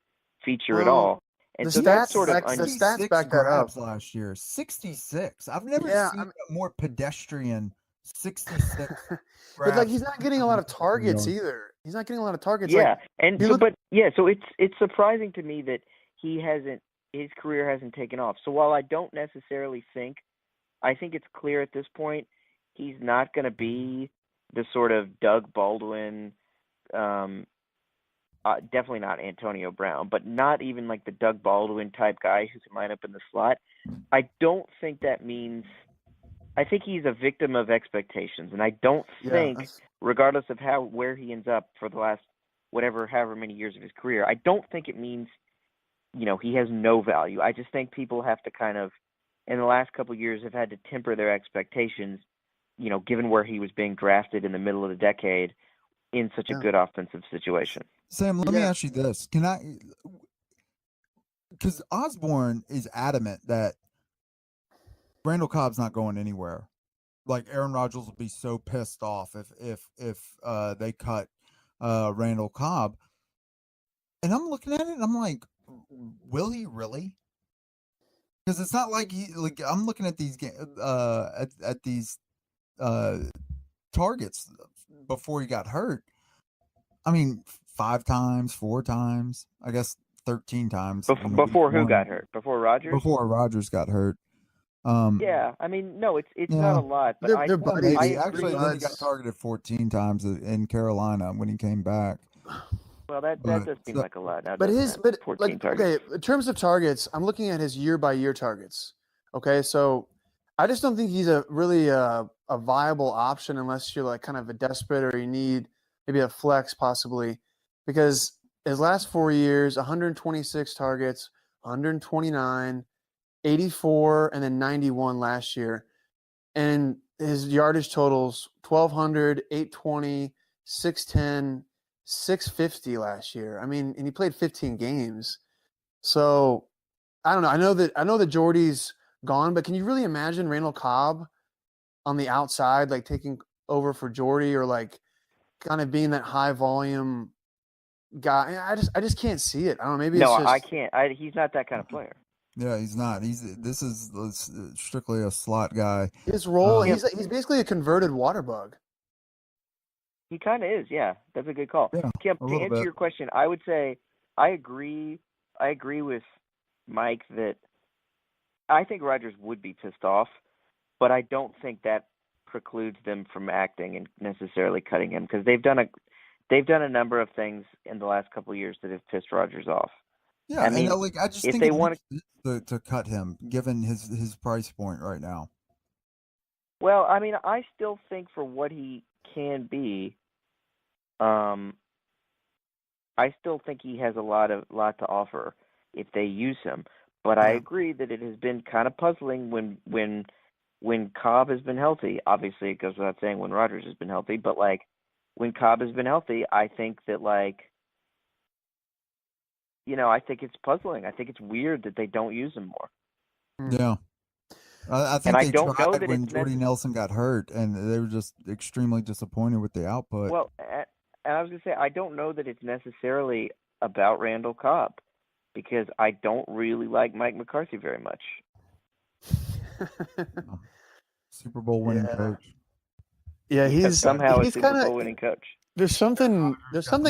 feature at all. And so that's sort of the stats back that up. Last year, 66. I've never seen a more pedestrian 66. But he's not getting a lot of targets either. He's not getting a lot of targets. Yeah, so it's surprising to me that his career hasn't taken off. So while I don't necessarily I think it's clear at this point he's not going to be the sort of Doug Baldwin. Definitely not Antonio Brown, but not even like the Doug Baldwin type guy who can line up in the slot. I don't think that means – I think he's a victim of expectations, and I don't think, regardless of where he ends up for the last however many years of his career, I don't think it means, he has no value. I just think people have to kind of, in the last couple of years, have had to temper their expectations, given where he was being drafted in the middle of the decade in such a good offensive situation. Sam, let me ask you this. Because Osborne is adamant that Randall Cobb's not going anywhere. Aaron Rodgers will be so pissed off if they cut Randall Cobb. And I'm looking at it and I'm like, will he really? Because it's not like I'm looking at these at these uh targets before he got hurt. I mean, 5 times, 4 times, I guess 13 times. Before who got hurt? Before Rodgers? Before Rodgers got hurt. Yeah, I mean, no, it's Yeah. not a lot, but They're buddies. I Maybe. agree. Actually, then he got targeted 14 times in Carolina when he came back. Well, that does seem like a lot. Now, But doesn't it? 14 like, targets. okay, in terms of targets, I'm looking at his year-by-year targets. Okay, so I just don't think he's a really a viable option unless you're like kind of a desperate or you need maybe a flex possibly, because his last 4 years, 126 targets, 129, 84, and then 91 last year, and his yardage totals 1,200, 820, 610, 650 last year. I mean, and he played 15 games. So I don't know. I know that Jordy's gone, but can you really imagine Randall Cobb on the outside, like taking over for Jordy, or like kind of being that high volume guy? I just can't see it. I don't know. Maybe No, it's just, I can't. He's not that kind of player. Yeah, he's not. This is strictly a slot guy. his role. Um, He's basically a converted water bug. He kind of is. Yeah, that's a good call. Yeah, Kemp, a to little answer bit. your question, I would say I agree. I agree with Mike that I think Rodgers would be pissed off, but I don't think that precludes them from acting and necessarily cutting him, because they've done a number of things in the last couple of years that have pissed Rodgers off. Yeah, I mean, and I just if think they it want makes sense to cut him given his price point right now. Well, I mean, I still think for what he can be, I still think he has a lot to offer if they use him. But I agree that it has been kind of puzzling when Cobb has been healthy. Obviously, it goes without saying when Rodgers has been healthy. But like when Cobb has been healthy, I think that I think it's puzzling. I think it's weird that they don't use him more. Yeah. I think I they don't know tried that when it's Jordy Nelson got hurt, and they were just extremely disappointed with the output. Well, and I was going to say, I don't know that it's necessarily about Randall Cobb, because I don't really like Mike McCarthy very much. Super Bowl winning coach. Yeah, he's somehow a he's Super kind Bowl of. winning coach. There's something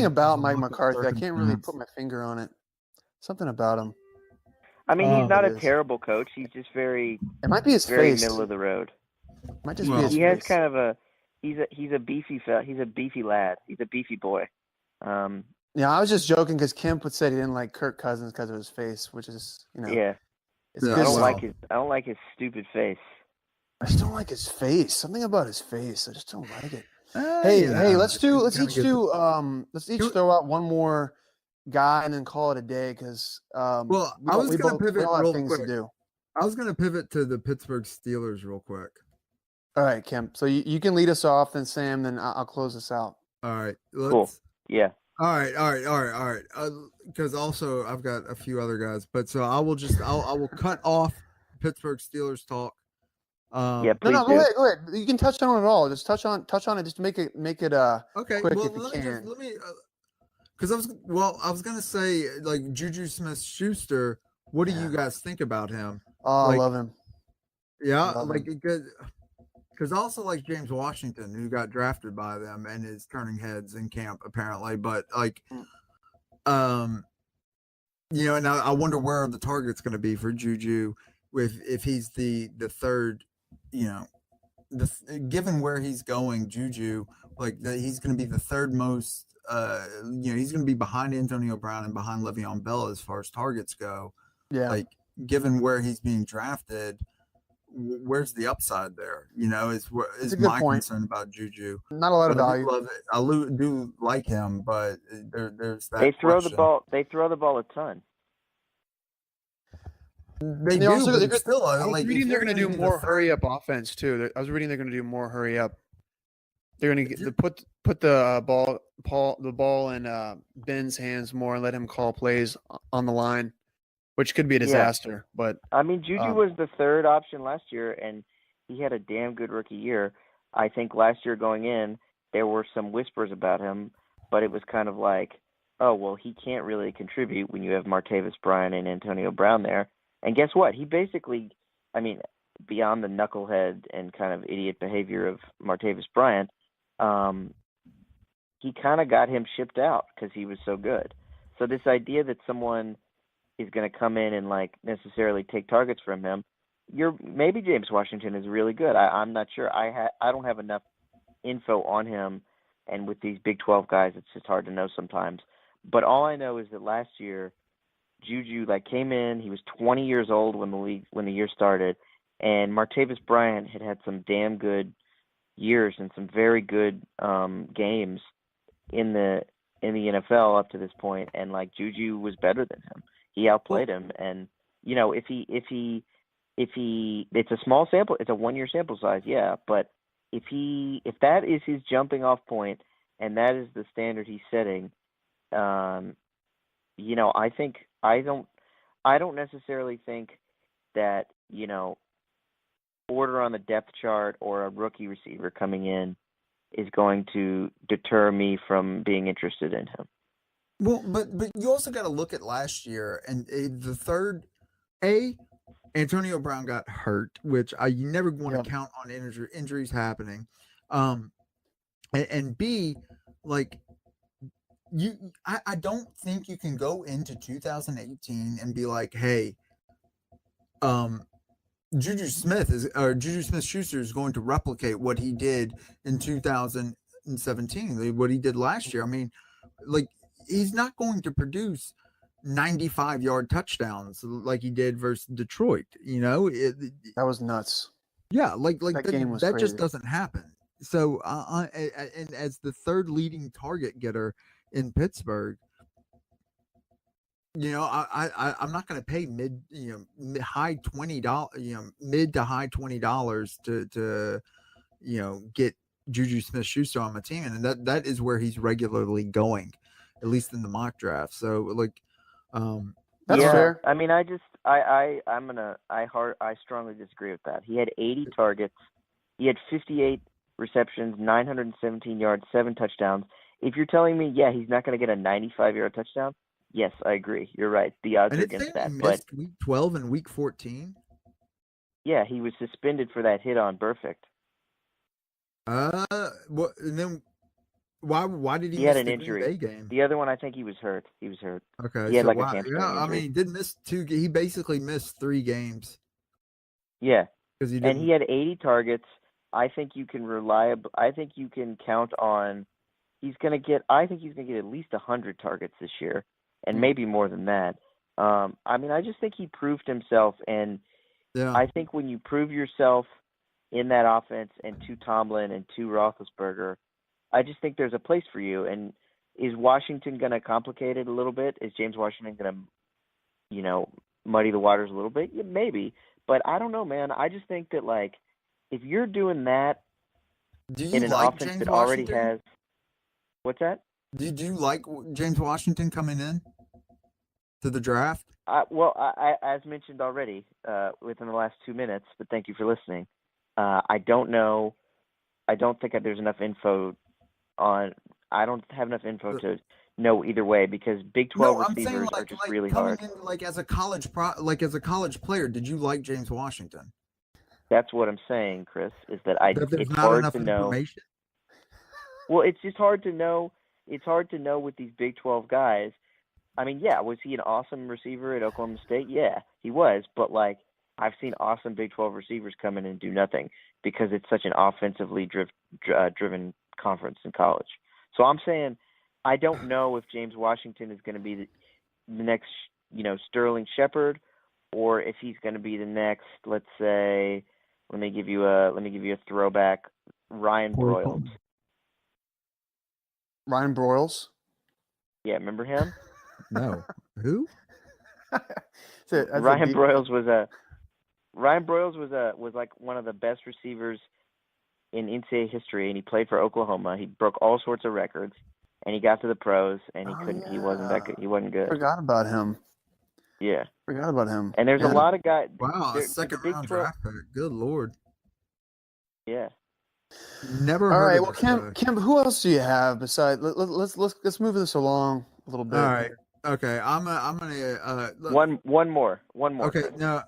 about Mike McCarthy. I can't really circumstance. put my finger on it. Something about him. I mean, he's not It a is. terrible coach. He's just very It might be his very face. middle of the road. Might just be his He face. has kind of he's a beefy lad. He's a beefy boy. Yeah, I was just joking because Kemp would say he didn't like Kirk Cousins because of his face, which is, Yeah. it's Yeah, good I stuff. don't like his stupid face. I just don't like his face. Something about his face. I just don't like it. Yeah, Hey, let's kinda each gets- throw out one more guy and then call it a day, because Well, we I was gonna we pivot all have real things to quick. do. I was going to pivot to the Pittsburgh Steelers real quick. All right, Kemp. So you can lead us off, then Sam, then I'll close this out. All right. Cool. Yeah. All right. Because also I've got a few other guys, but so I will cut off Pittsburgh Steelers talk. Yeah, No, please go do. ahead. You can touch on it all. Just touch on it. Just make it Okay. quick Well, if you let can. me because I was gonna say, like, Juju Smith-Schuster. What do you guys think about him? Oh, Like, I love him. Yeah, Love like, because also like James Washington, who got drafted by them and is turning heads in camp apparently, but like, and I wonder where the target's going to be for Juju if he's the third, given where he's going, Juju, like he's going to be the third most, he's going to be behind Antonio Brown and behind Le'Veon Bell as far as targets go. Yeah. Like, given where he's being drafted, where's the upside there? Is a good my point. concern about Juju. Not a lot of But value. I do like him, but there's that. They throw question. the ball. They throw the ball a ton. They And do, also, but it's still I was like reading if they're you're going to do gonna be more the hurry up offense too. I was reading they're going to do more hurry up. They're going to put the ball in Ben's hands more and let him call plays on the line, which could be a disaster. But I mean, Juju was the third option last year, and he had a damn good rookie year. I think last year going in, there were some whispers about him, but it was kind of like, oh, well, he can't really contribute when you have Martavis Bryant and Antonio Brown there. And guess what? He basically, I mean, beyond the knucklehead and kind of idiot behavior of Martavis Bryant, he kind of got him shipped out because he was so good. So this idea that someone is going to come in and like necessarily take targets from him, maybe James Washington is really good. I'm not sure. I don't have enough info on him, and with these Big 12 guys, it's just hard to know sometimes. But all I know is that last year, Juju came in. He was 20 years old when the year started, and Martavis Bryant had some damn good years and some very good games in the NFL up to this point. And Juju was better than him. He outplayed him. And if he it's a small sample, it's a 1-year sample size, yeah. But if that is his jumping off point and that is the standard he's setting, I don't necessarily think that, order on the depth chart or a rookie receiver coming in is going to deter me from being interested in him. Well, but you also got to look at last year and the third Antonio Brown got hurt, which you never want to count on injuries happening. And B, I don't think you can go into 2018 and be like, hey, Juju Smith-Schuster is going to replicate what he did in 2017, what he did last year. I mean, he's not going to produce 95-yard touchdowns like he did versus Detroit. That was nuts. Yeah, that game was that crazy. just doesn't happen. So, and as the third leading target getter in Pittsburgh, I'm not going to pay mid to high $20 to get Juju Smith-Schuster on my team, and that is where he's regularly going, at least in the mock draft. So that's fair. I mean, I strongly disagree with that. He had 80 targets, he had 58 receptions, 917 yards, 7 touchdowns. If you're telling me, he's not going to get a 95-yard touchdown, yes, I agree. You're right. The odds are against that. But week 12 and week 14. Yeah, he was suspended for that hit on Burfict. What? And then why did he miss had an the injury? Green Bay game? The other one, I think he was hurt. Okay, he had so a hamstring injury. I mean, he did miss 2. He basically missed 3 games. Yeah, because he had 80 targets. I think you can count on. I think he's gonna get at least 100 targets this year, and maybe more than that. I mean, I just think he proved himself, and I think when you prove yourself in that offense and to Tomlin and to Roethlisberger, I just think there's a place for you. And is Washington going to complicate it a little bit? Is James Washington going to, muddy the waters a little bit? Yeah, maybe, but I don't know, man. I just think that if you're doing that in an offense James that Washington? already has, what's that? Do you like James Washington coming in to the draft? I as mentioned already within the last 2 minutes, but thank you for listening. I don't know. I don't think there's enough info on. I don't have enough info to know either way because Big 12 receivers are just really hard. In, as a college player, did you like James Washington? That's what I'm saying, Chris. Is that it's hard to know. Well, it's just hard to know. It's hard to know with these Big 12 guys. I mean, was he an awesome receiver at Oklahoma State? Yeah, he was. But I've seen awesome Big 12 receivers come in and do nothing because it's such an offensively driven conference in college. So I'm saying I don't know if James Washington is going to be the next, Sterling Shepard, or if he's going to be the next. Let's say, let me give you a throwback. Ryan Broyles. Ryan Broyles? Yeah, remember him? No. Who? Ryan Broyles was one of the best receivers in NCAA history, and he played for Oklahoma. He broke all sorts of records, and he got to the pros, and he couldn't. He wasn't that good. He wasn't good. Forgot about him. Yeah. Forgot about him. And there's a lot of guys. Wow, second round draft pick. Good Lord. Yeah. Never. All heard right. of Well, Kemp, who else do you have besides? Let's move this along a little bit. All right. Okay, I'm gonna One more. Okay, now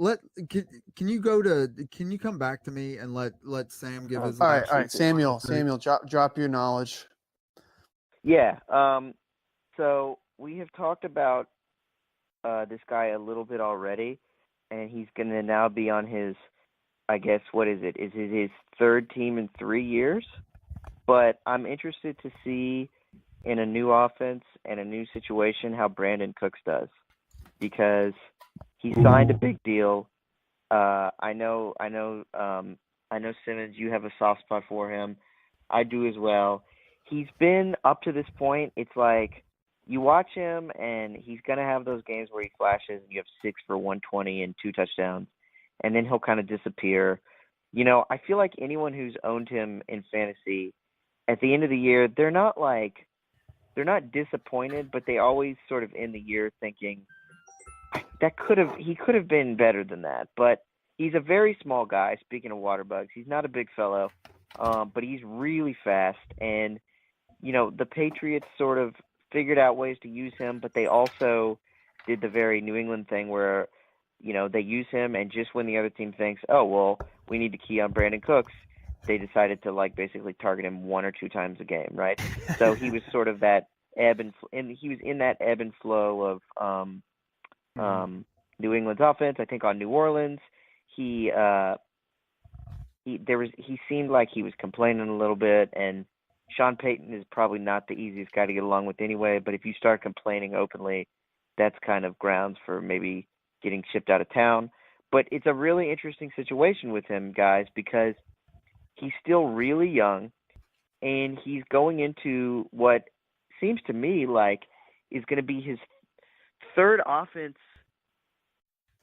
let can you go to can you come back to me and let Sam give his All actual right, final Samuel, take? drop your knowledge. Yeah. So we have talked about this guy a little bit already, and he's going to now be on his, I guess, what is it? Is it his third team in 3 years? But I'm interested to see in a new offense and a new situation how Brandon Cooks does, because he signed a big deal. I know, Simmons, you have a soft spot for him. I do as well. He's been up to this point. It's like you watch him, and he's gonna have those games where he flashes, and you have 6 for 120 and 2 touchdowns, and then he'll kind of disappear. I feel like anyone who's owned him in fantasy, at the end of the year, they're not disappointed, but they always sort of end the year thinking he could have been better than that. But he's a very small guy. Speaking of water bugs, he's not a big fellow, but he's really fast. And the Patriots sort of figured out ways to use him, but they also did the very New England thing where they use him, and just when the other team thinks, oh well, we need to key on Brandon Cooks, they decided to basically target him 1 or 2 times a game, right? So he was sort of that and he was in that ebb and flow of New England's offense. I think on New Orleans, he seemed like he was complaining a little bit, and Sean Payton is probably not the easiest guy to get along with anyway. But if you start complaining openly, that's kind of grounds for maybe getting shipped out of town. But it's a really interesting situation with him, guys, because he's still really young, and he's going into what seems to me like is going to be his third offense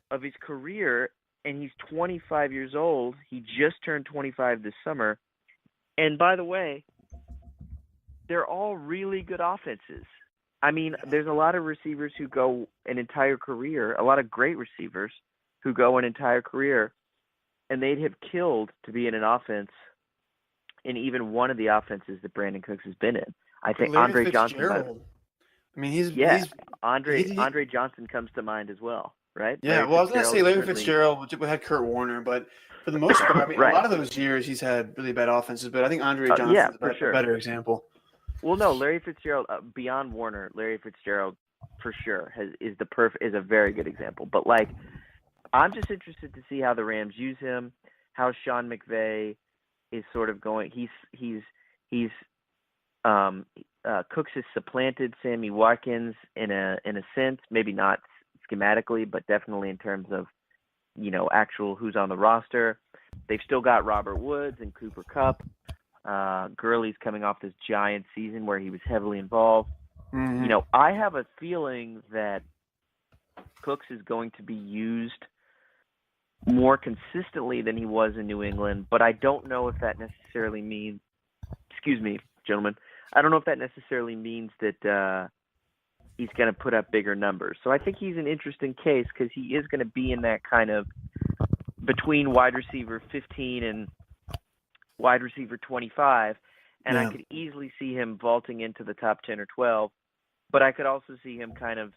of his career, and he's 25 years old. He just turned 25 this summer. And by the way, they're all really good offenses. I mean, there's a lot of receivers who go an entire career, a lot of great receivers who go an entire career, and they'd have killed to be in an offense, in even one of the offenses that Brandon Cooks has been in. I think Larry Andre Johnson. Fitzgerald. I mean, Andre Johnson comes to mind as well, right? Yeah, Larry well, I was going to say Larry certainly- Fitzgerald, we had Kurt Warner, but for the most part, I mean, Right. a lot of those years he's had really bad offenses, but I think Andre Johnson yeah, is for a sure. better example. Well, no, Larry Fitzgerald, beyond Warner, Larry Fitzgerald for sure is a very good example. But I'm just interested to see how the Rams use him, how Sean McVay is sort of going. Cooks has supplanted Sammy Watkins in a sense, maybe not schematically, but definitely in terms of actual who's on the roster. They've still got Robert Woods and Cooper Kupp. Gurley's coming off this giant season where he was heavily involved. Mm-hmm. I have a feeling that Cooks is going to be used more consistently than he was in New England, but I don't know if that necessarily means, excuse me, gentlemen, I don't know if that necessarily means that he's going to put up bigger numbers. So I think he's an interesting case because he is going to be in that kind of between wide receiver 15 and wide receiver 25, and I could easily see him vaulting into the top 10 or 12, but I could also see him kind of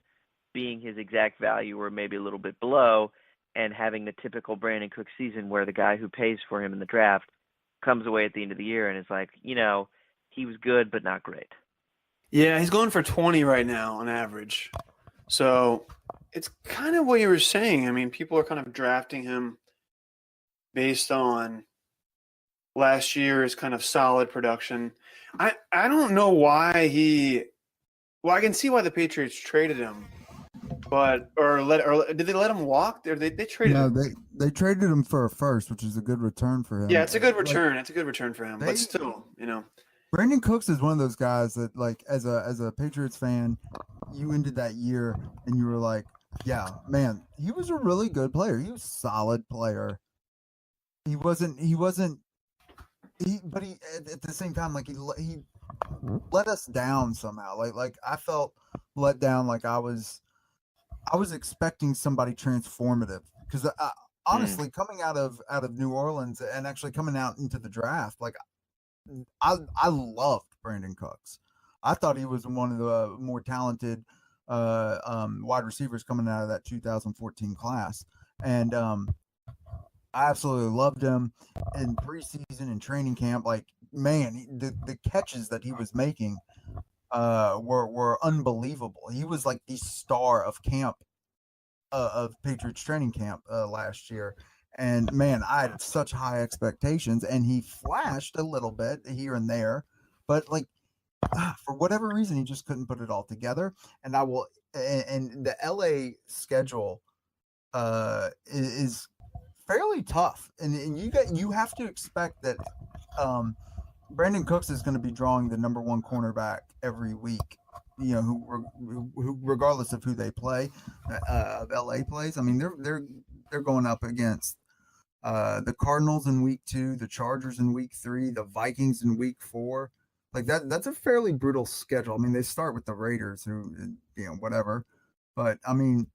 being his exact value or maybe a little bit below, and having the typical Brandon Cook season where the guy who pays for him in the draft comes away at the end of the year and is like, he was good but not great. Yeah, he's going for 20 right now on average. So it's kind of what you were saying. I mean, people are kind of drafting him based on last year's kind of solid production. I don't know why I can see why the Patriots traded him, but did they let him walk? Or they traded him? No, they traded him for a first, which is a good return for him. Yeah, it's a good return. It's a good return for him, but still, Brandon Cooks is one of those guys that, as a Patriots fan, you ended that year and you were like, yeah, man, he was a really good player. He was a solid player. But at the same time, he let us down somehow. I felt let down. I was expecting somebody transformative because honestly, coming out of New Orleans and actually coming out into the draft, I loved Brandon Cooks. I thought he was one of the more talented wide receivers coming out of that 2014 class, and I absolutely loved him in preseason and training camp. Like, man, the catches that he was making were unbelievable. He was like the star of camp, of Patriots training camp last year. And man, I had such high expectations, and he flashed a little bit here and there, but like for whatever reason, he just couldn't put it all together. And and the LA schedule is fairly tough, and you have to expect that Brandon Cooks is going to be drawing the number one cornerback every week. You know, who regardless of who they play, of LA plays. I mean, they're going up against the Cardinals in week 2, the Chargers in week 3, the Vikings in week 4. Like that's a fairly brutal schedule. I mean, they start with the Raiders, who, you know, whatever, but I mean,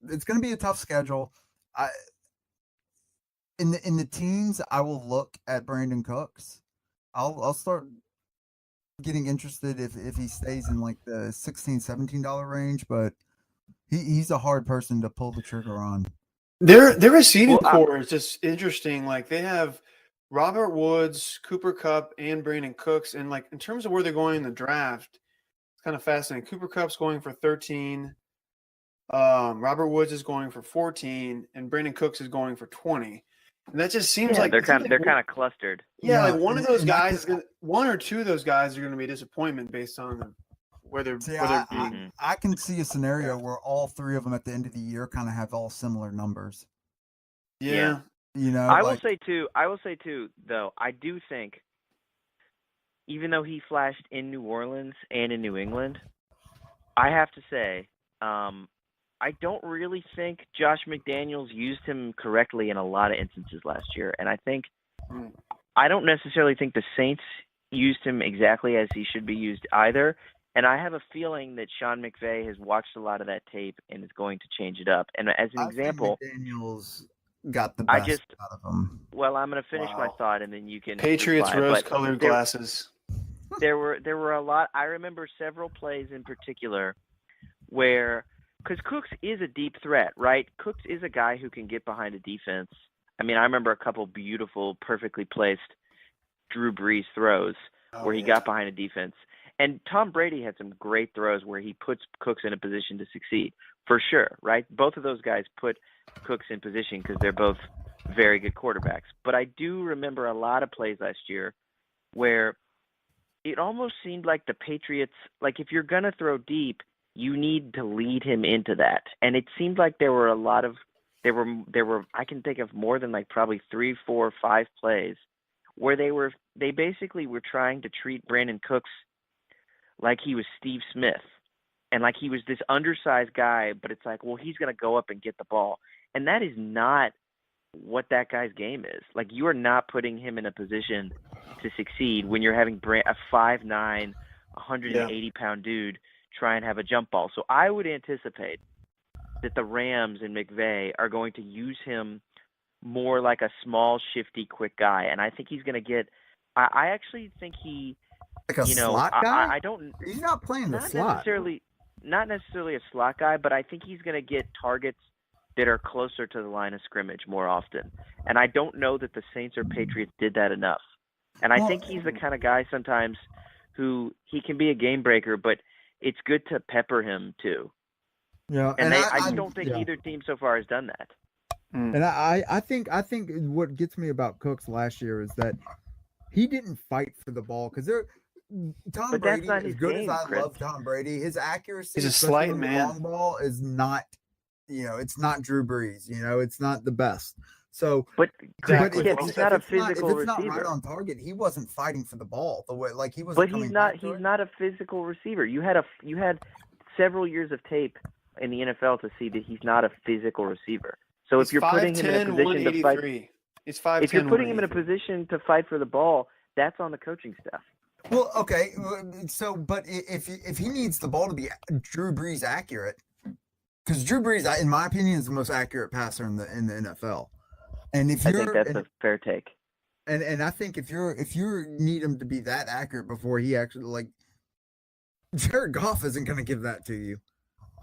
it's going to be a tough schedule. In the teens, I will look at Brandon Cooks. I'll start getting interested if he stays in like the $16-17 range, but he's a hard person to pull the trigger on. Their receiving core is just interesting. Like, they have Robert Woods, Cooper Kupp, and Brandon Cooks, and like in terms of where they're going in the draft, it's kind of fascinating. Cooper Kupp's going for 13. Robert Woods is going for 14, and Brandon Cooks is going for 20. And that just seems like they're kind of clustered. Yeah, like one of those guys, one or two of those guys are going to be a disappointment based on whether I can see a scenario where all three of them at the end of the year kind of have all similar numbers. Yeah. You know, I will say too, though, I do think, even though he flashed in New Orleans and in New England, I have to say, I don't really think Josh McDaniels used him correctly in a lot of instances last year. And I don't necessarily think the Saints used him exactly as he should be used either. And I have a feeling that Sean McVay has watched a lot of that tape and is going to change it up. And as an example, McDaniels got the best out of him. Well, I'm going to finish my thought, and then you can. Patriots rose-colored glasses. There were a lot. I remember several plays in particular where, because Cooks is a deep threat, right? Cooks is a guy who can get behind a defense. I mean, I remember a couple beautiful, perfectly placed Drew Brees throws where he got behind a defense. And Tom Brady had some great throws where he puts Cooks in a position to succeed, for sure, right? Both of those guys put Cooks in position because they're both very good quarterbacks. But I do remember a lot of plays last year where it almost seemed like the Patriots, like if you're going to throw deep, you need to lead him into that. And it seemed like there were a lot of, there were, I can think of more than like probably 3, 4, 5 plays where they basically were trying to treat Brandon Cooks like he was Steve Smith and like he was this undersized guy, but it's like, well, he's going to go up and get the ball. And that is not what that guy's game is. Like, you are not putting him in a position to succeed when you're having a 5'9", 180-pound dude try and have a jump ball. So I would anticipate that the Rams and McVay are going to use him more like a small, shifty, quick guy. And I think he's going to get – I actually think he – like a slot guy? I don't. He's not playing the slot. Not necessarily a slot guy, but I think he's going to get targets that are closer to the line of scrimmage more often. And I don't know that the Saints or Patriots did that enough. And I think he's the kind of guy sometimes who he can be a game breaker, but it's good to pepper him too. Yeah, and I don't think either team so far has done that. And I think what gets me about Cooks last year is that he didn't fight for the ball because Tom Brady, as good as I love Tom Brady, his accuracy, he's a slight man. Long ball is not, it's not Drew Brees. It's not the best. So, but he's not a physical receiver. If it's not right on target, he wasn't fighting for the ball the way like he was. But he's not. He's not a physical receiver. You had several years of tape in the NFL to see that he's not a physical receiver. So if you're putting him in a position to fight, if you're putting him in a position to fight for the ball, that's on the coaching staff. Well, okay, so but if he needs the ball to be Drew Brees accurate, because Drew Brees, in my opinion, is the most accurate passer in the NFL, and I think that's a fair take. And I think if you need him to be that accurate before he actually Jared Goff isn't going to give that to you.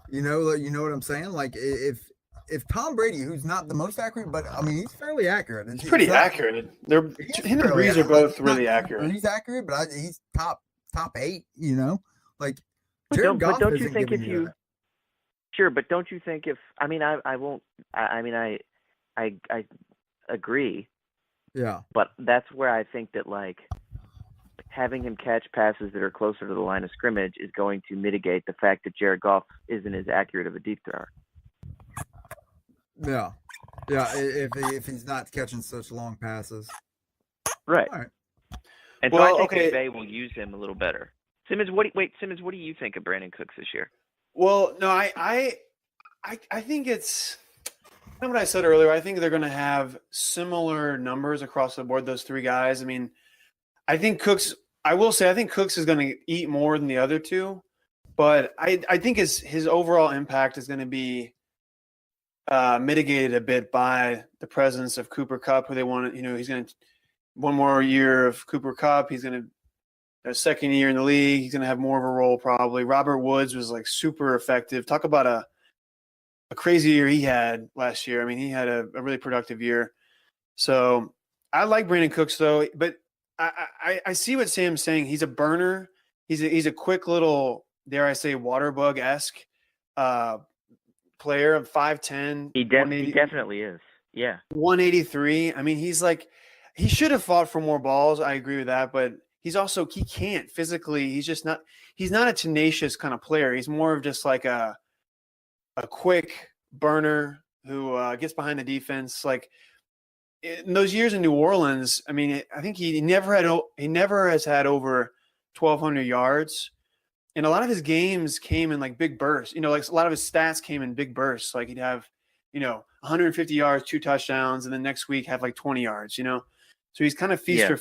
You know what I'm saying? Like if Tom Brady, who's not the most accurate, but I mean he's fairly accurate. It's pretty accurate. They're him and Breeze are both really accurate. He's accurate, but he's top 8. You know, like But Jared Goff don't you isn't think if giving you that. sure, but don't you think if I mean I won't I mean I agree, Yeah, but that's where I think that like having him catch passes that are closer to the line of scrimmage is going to mitigate the fact that Jared Goff isn't as accurate of a deep thrower. yeah. If he's not catching such long passes, Right. all right. And so Well, I think okay. McVay will use him a little better. Simmons, what do you think of Brandon Cooks this year? Well, no, I think it's kind of what I said earlier. I think they're going to have similar numbers across the board. Those three guys. I mean, I think Cooks. I will say I think Cooks is going to eat more than the other two, but I think his overall impact is going to be mitigated a bit by the presence of Cooper Kupp, who they want. You know, he's going to one more year of Cooper Kupp. He's going to a second year in the league. He's going to have more of a role probably. Robert Woods was like super effective. Talk about a crazy year he had last year. I mean, he had a really productive year. So I like Brandon Cooks though, but I see what Sam's saying. He's a burner. He's a quick little, dare I say, water bug-esque player of 5'10". He definitely is. Yeah. 183. I mean, he's like, he should have fought for more balls. I agree with that, but he can't physically. He's not a tenacious kind of player. He's more of just like a quick burner who gets behind the defense. Like in those years in New Orleans, I mean, I think he never has had over 1,200 yards. And a lot of his games came in like big bursts. You know, like a lot of his stats came in big bursts. Like he'd have, 150 yards, 2 touchdowns, and then next week have like 20 yards, So he's kind of feast or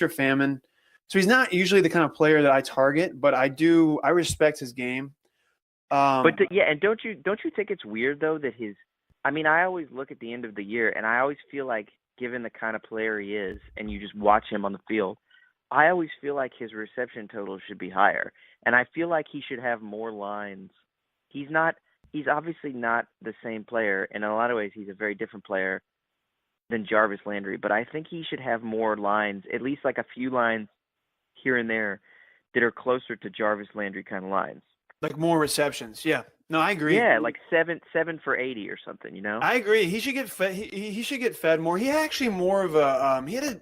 famine. So he's not usually the kind of player that I target, but I respect his game. And don't you think it's weird though that I always look at the end of the year and I always feel like given the kind of player he is and you just watch him on the field, I always feel like his reception total should be higher. And I feel like he should have more lines. He's obviously not the same player. And in a lot of ways, he's a very different player than Jarvis Landry. But I think he should have more lines, at least like a few lines here and there that are closer to Jarvis Landry kind of lines. Like more receptions. Yeah. No, I agree. Yeah, like 7 for 80 or something, I agree. He should get fed. He should get fed more. He had actually more of a he had a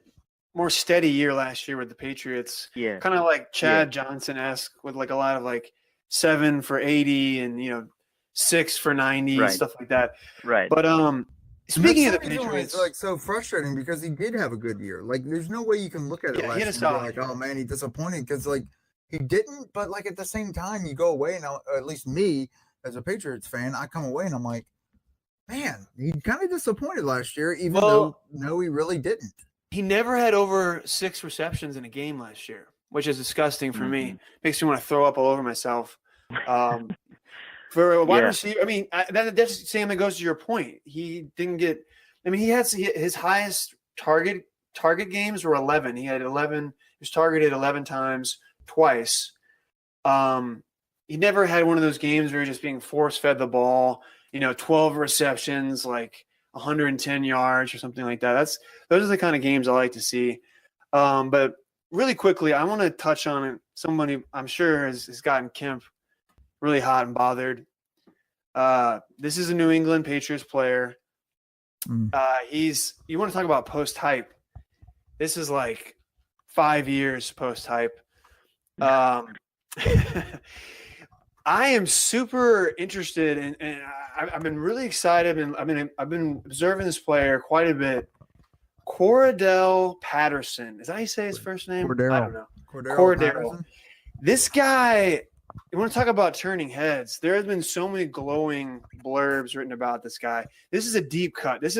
more steady year last year with the Patriots. Yeah. Kind of like Chad Johnson-esque with like a lot of like 7 for 80 and 6 for 90 stuff like that. Right. But speaking of the Patriots, it's like so frustrating because he did have a good year. Like there's no way you can look at it last year and be like, oh man, he disappointed because like he didn't. But like at the same time, you go away and at least me as a Patriots fan, I come away and I'm like, man, he kind of disappointed last year, even though no, he really didn't. He never had over 6 receptions in a game last year, which is disgusting for me. Makes me want to throw up all over myself. For a wide receiver, I mean, that's Sam. That goes to your point. He didn't get. I mean, he had his highest target games were 11. He had 11. He was targeted 11 times, twice. He never had one of those games where you're just being force fed the ball. 12 receptions, like 110 yards or something like that. Those are the kind of games I like to see. But really quickly, I want to touch on somebody I'm sure has gotten Kemp really hot and bothered. This is a New England Patriots player. You want to talk about post hype? This is like 5 years post hype. I am super interested and I've been really excited and I've been observing this player quite a bit. Cordell Patterson. Is that how you say his first name? Cordero. I don't know. Cordero. This guy, you want to talk about turning heads? There has been so many glowing blurbs written about this guy. This is a deep cut. This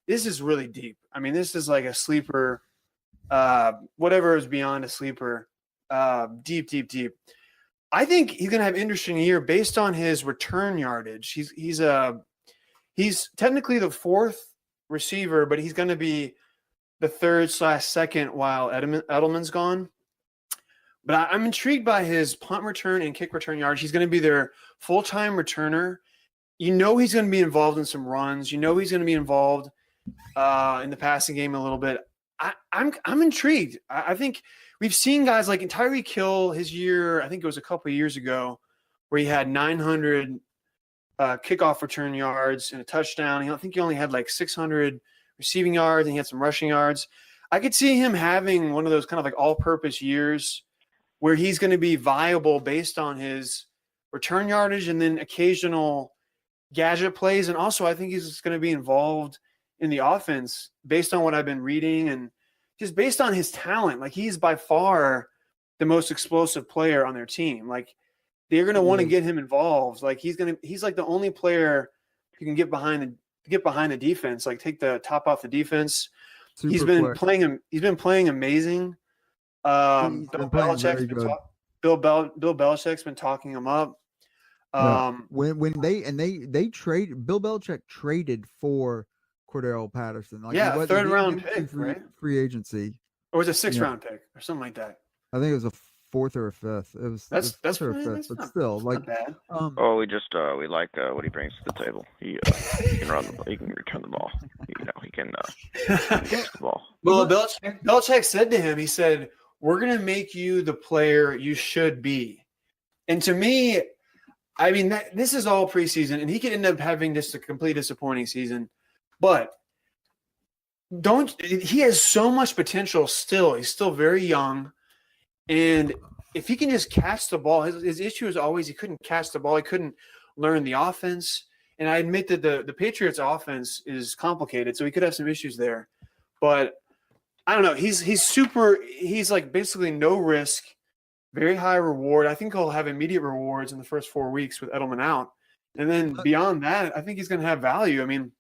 is really deep. I mean, this is like a sleeper, whatever is beyond a sleeper. Deep. I think he's going to have an interesting year based on his return yardage. He's technically the 4th receiver, but he's going to be the 3rd/2nd while Edelman's gone. But I'm intrigued by his punt return and kick return yards. He's going to be their full-time returner. You know he's going to be involved in some runs. You know he's going to be involved in the passing game a little bit. I'm intrigued. I think we've seen guys like Tyreek Hill his year, I think it was a couple of years ago, where he had 900 kickoff return yards and a touchdown. I think he only had like 600 receiving yards, and he had some rushing yards. I could see him having one of those kind of like all-purpose years where he's going to be viable based on his return yardage and then occasional gadget plays. And also I think he's going to be involved in the offense based on what I've been reading and just based on his talent. Like, he's by far the most explosive player on their team. Like, they're going to want to get him involved. Like, he's like the only player who can get behind the defense, like take the top off the defense. He's been playing amazing. Bill Belichick's been talking him up. When they trade, Bill Belichick traded for Cordero Patterson. Like, third round pick, right? Free agency, or was it a sixth round pick or something like that? I think it was a fourth or a fifth. It was that's fourth or a fifth, but still, like, bad. We just we like what he brings to the table. He can run the ball. He can return the ball. You know, he can catch the ball. Well, Belichick said to him, he said, "We're going to make you the player you should be." And to me, I mean, this is all preseason, and he could end up having just a complete disappointing season. But he has so much potential still. He's still very young. And if he can just catch the ball, his issue is always he couldn't catch the ball. He couldn't learn the offense. And I admit that the Patriots offense is complicated, so he could have some issues there. But I don't know. He's like basically no risk, very high reward. I think he'll have immediate rewards in the first 4 weeks with Edelman out. And then beyond that, I think he's going to have value. I mean,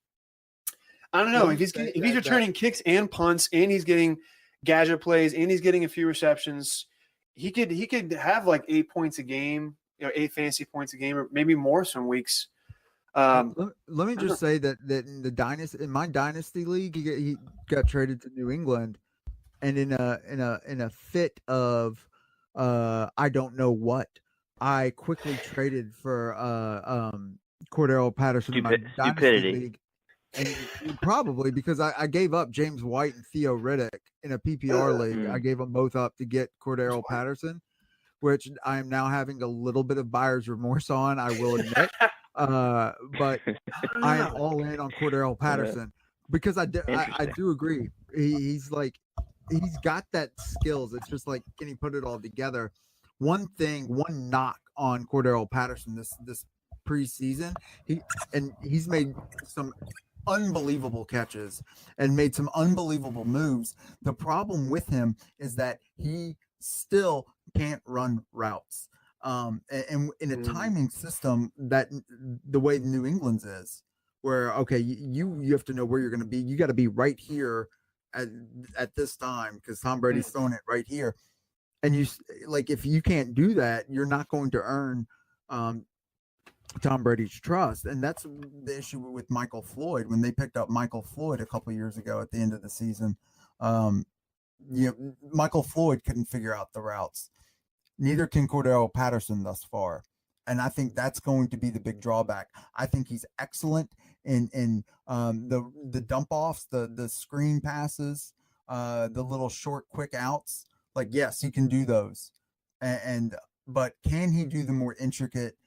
I don't know. If he's returning kicks and punts, and he's getting gadget plays, and he's getting a few receptions, he could have like 8 points a game, 8 fantasy points a game, or maybe more some weeks. Let me just say that in my dynasty league, he got traded to New England, and in a fit of I don't know what, I quickly traded for Cordero Patterson in my dynasty league. And probably because I gave up James White and Theo Riddick in a PPR league. I gave them both up to get Cordero Patterson, which I am now having a little bit of buyer's remorse on, I will admit. But I am all in on Cordero Patterson because I do agree. He's got that skills. It's just like, can he put it all together? One knock on Cordero Patterson this preseason, he's made some unbelievable catches and made some unbelievable moves. The problem with him is that he still can't run routes. And in a timing system that the way New England's is, where, okay, you have to know where you're going to be. You got to be right here at this time because Tom Brady's throwing it right here. And if you can't do that, you're not going to earn Tom Brady's trust. And that's the issue with Michael Floyd. When they picked up Michael Floyd a couple of years ago at the end of the season, Michael Floyd couldn't figure out the routes. Neither can Cordero Patterson thus far. And I think that's going to be the big drawback. I think he's excellent in the dump offs, the screen passes, the little short, quick outs. Like, yes, he can do those. But can he do the more intricate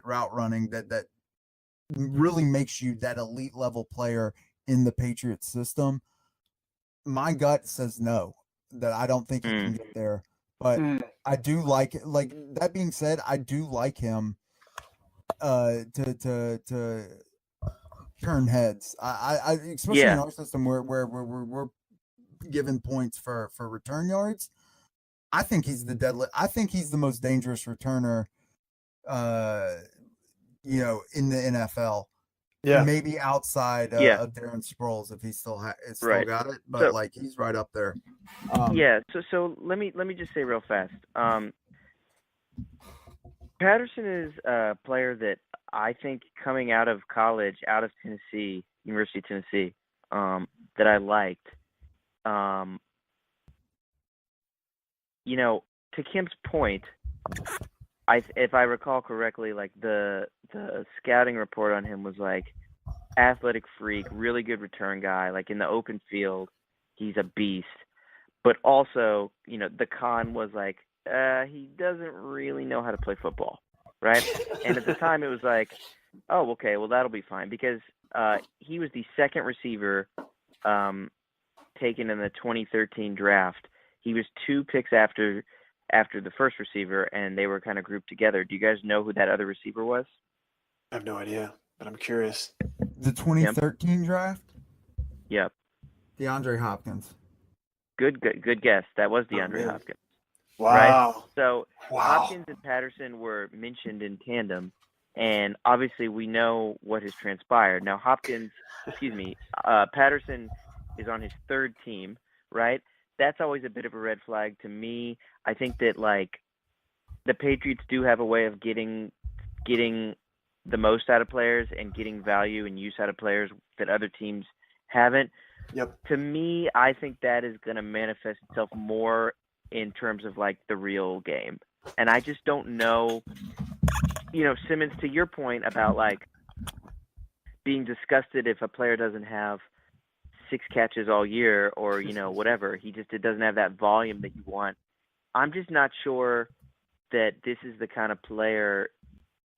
route running that really makes you that elite level player in the Patriots system? My gut says no, that I don't think he can get there. But I do like it. Like, that being said, I do like him to turn heads. I especially in our system where we're given points for return yards. I think he's the most dangerous returner in the NFL. Yeah, maybe outside of Darren Sproles if he still got it, but he's right up there. So let me just say real fast. Patterson is a player that I think coming out of college, out of Tennessee, University of Tennessee, that I liked. to Kemp's point, if I recall correctly, like the scouting report on him was like athletic freak, really good return guy. Like in the open field, he's a beast. But also, the con was like he doesn't really know how to play football, right? And at the time, it was like, oh, okay, well that'll be fine because he was the second receiver taken in the 2013 draft. He was 2 picks after the first receiver, and they were kind of grouped together. Do you guys know who that other receiver was? I have no idea, but I'm curious. The 2013 draft? Yep. DeAndre Hopkins. Good guess. That was DeAndre man. Hopkins. Wow. Right? So Wow. Hopkins and Patterson were mentioned in tandem, and obviously we know what has transpired. Now Patterson is on his 3rd team, right? That's always a bit of a red flag to me. I think that the Patriots do have a way of getting the most out of players and getting value and use out of players that other teams haven't. Yep. To me, I think that is going to manifest itself more in terms of the real game. And I just don't know, Simmons, to your point about being disgusted if a player doesn't have 6 catches all year or, whatever. It doesn't have that volume that you want. I'm just not sure that this is the kind of player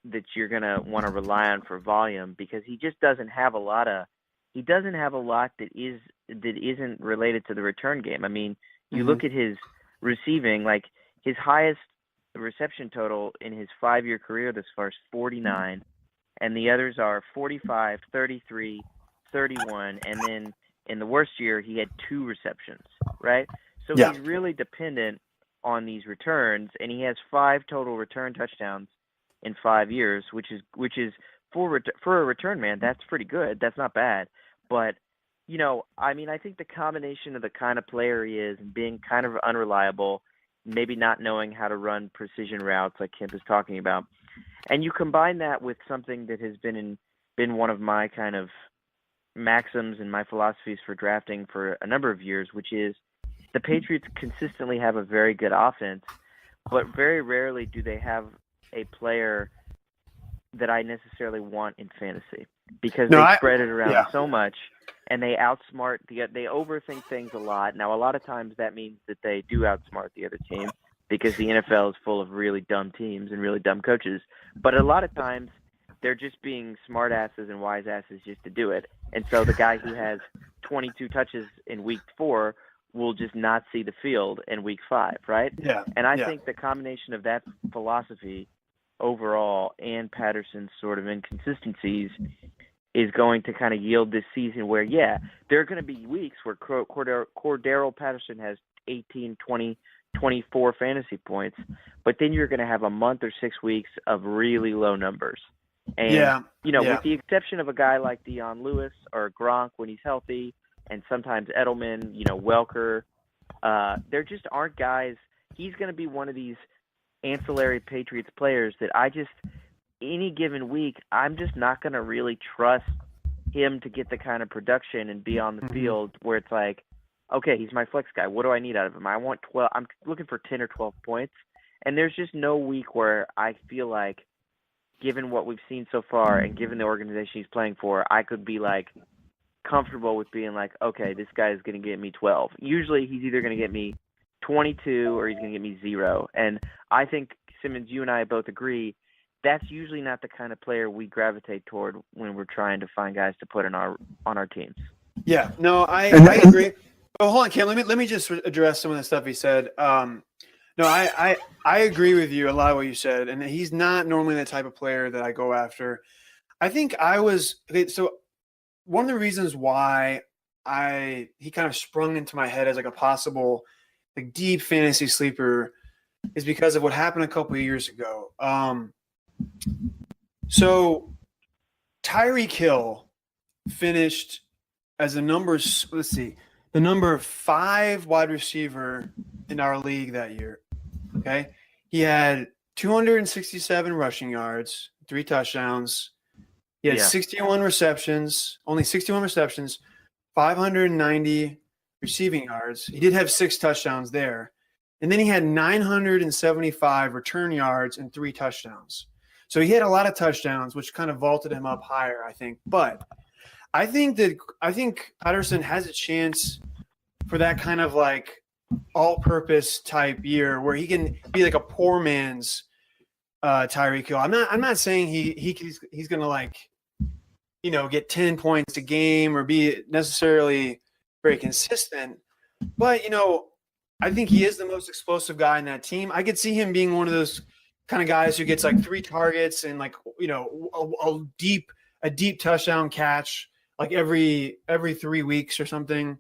that you're going to want to rely on for volume because he just doesn't have a lot that isn't related to the return game. I mean, you look at his receiving, his highest reception total in his 5-year career thus far is 49, and the others are 45, 33, 31, and then in the worst year, he had 2 receptions, right? So Yeah. he's really dependent on these returns, and he has 5 total return touchdowns in 5 years, which is for a return man, that's pretty good. That's not bad. But, I think the combination of the kind of player he is and being kind of unreliable, maybe not knowing how to run precision routes like Kemp is talking about, and you combine that with something that has been one of my kind of maxims and my philosophies for drafting for a number of years, which is the Patriots consistently have a very good offense, but very rarely do they have a player that I necessarily want in fantasy because they spread it around so much and they they overthink things a lot. Now, a lot of times that means that they do outsmart the other team because the NFL is full of really dumb teams and really dumb coaches. But a lot of times they're just being smart asses and wise asses just to do it. And so the guy who has 22 touches in week 4 will just not see the field in week 5, right? Yeah. And I think the combination of that philosophy overall and Patterson's sort of inconsistencies is going to kind of yield this season where, there are going to be weeks where Cordero Patterson has 18, 20, 24 fantasy points, but then you're going to have a month or 6 weeks of really low numbers. And, with the exception of a guy like Dion Lewis or Gronk when he's healthy, and sometimes Edelman, Welker, there just aren't guys. He's going to be one of these ancillary Patriots players that any given week, I'm just not going to really trust him to get the kind of production and be on the field where it's like, okay, he's my flex guy. What do I need out of him? I'm looking for 10 or 12 points. And there's just no week where I feel like, given what we've seen so far and given the organization he's playing for, I could be comfortable with being okay, this guy is going to get me 12. Usually he's either going to get me 22 or he's going to get me 0. And I think, Simmons, you and I both agree that's usually not the kind of player we gravitate toward when we're trying to find guys to put on our teams. Yeah, no, I agree. Oh, hold on, Cam. Let me just address some of the stuff he said. No, I agree with you a lot of what you said, and he's not normally the type of player that I go after. I think so one of the reasons why he kind of sprung into my head as a possible deep fantasy sleeper is because of what happened a couple of years ago. So Tyreek Hill finished as the number 5 wide receiver in our league that year. Okay. He had 267 rushing yards, 3 touchdowns. He had 61 receptions, 590 receiving yards. He did have 6 touchdowns there. and then he had 975 return yards and 3 touchdowns. So he had a lot of touchdowns, which kind of vaulted him up higher, I think. But I think Patterson has a chance for that kind of like all-purpose type year where he can be like a poor man's Tyreek Hill. I'm not saying he's gonna like, get 10 points a game or be necessarily very consistent, but I think he is the most explosive guy in that team. I could see him being one of those kind of guys who gets like 3 targets and like a deep touchdown catch like every 3 weeks or something,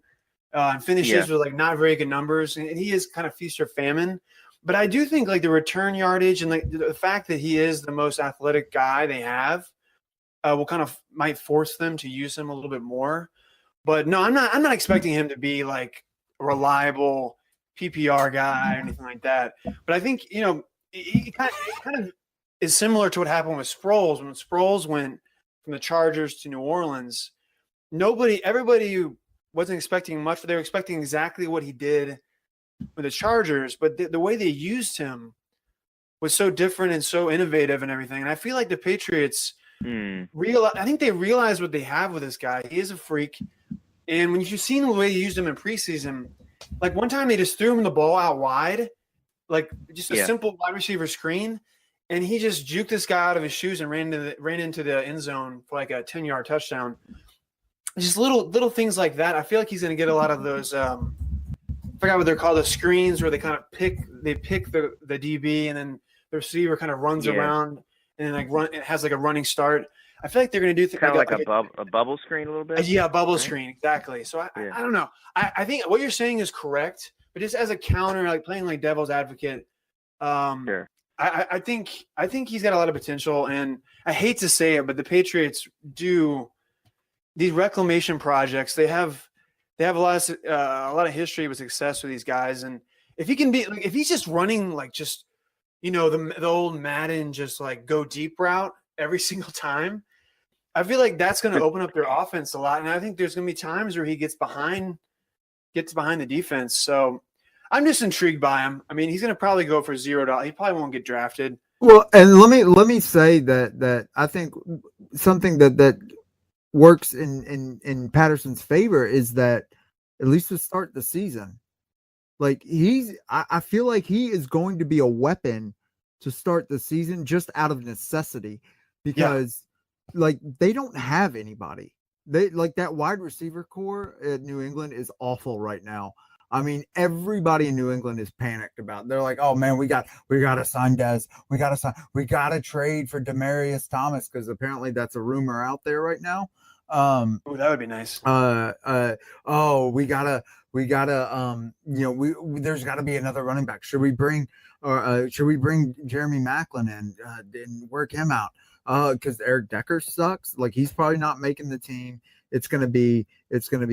and finishes with like not very good numbers. And he is kind of feast or famine. But I do think like the return yardage and like the fact that he is the most athletic guy they have will kind of might force them to use him a little bit more. But no, I'm not expecting him to be like a reliable PPR guy or anything like that. But I think it kind of is similar to what happened with Sproles when Sproles went from the Chargers to New Orleans. Everybody wasn't expecting much, but they were expecting exactly what he did with the Chargers. But the way they used him was so different and so innovative and everything. And I feel like the Patriots I think they realize what they have with this guy. He is a freak. And when you've seen the way he used him in preseason, like one time they just threw him the ball out wide, like just a simple wide receiver screen, and he just juked this guy out of his shoes and ran into the end zone for like a 10-yard touchdown. Just little things like that. I feel like he's going to get a lot of those. I forgot what they're called, the screens where they kind of pick the DB and then the receiver kind of runs around and then it has like a running start. I feel like they're going to do things kind of like a bubble screen a little bit. Yeah, a bubble screen, exactly. So I don't know. I think what you're saying is correct, but just as a counter, like playing like devil's advocate, sure. I think he's got a lot of potential, and I hate to say it, but the Patriots do these reclamation projects. They have a lot of history with success with these guys, and if he can be like if he's just running like just the old Madden just like go deep route every single time, I feel like that's going to open up their offense a lot, and I think there's going to be times where he gets behind the defense. So I'm just intrigued by him. I mean, he's going to probably go for $0. He probably won't get drafted. Well, and let me say that I think something that works in Patterson's favor is that at least to start the season, like I feel like he is going to be a weapon to start the season just out of necessity, because like they don't have anybody. They like that wide receiver core at New England is awful right now. I mean, everybody in New England is panicked about it. They're like, oh man, we got to sign Dez. We got to trade for Demaryius Thomas, because apparently that's a rumor out there right now. Oh, that would be nice. There's got to be another running back. Should we bring Jeremy Maclin in and work him out? Because Eric Decker sucks. Like he's probably not making the team. It's gonna be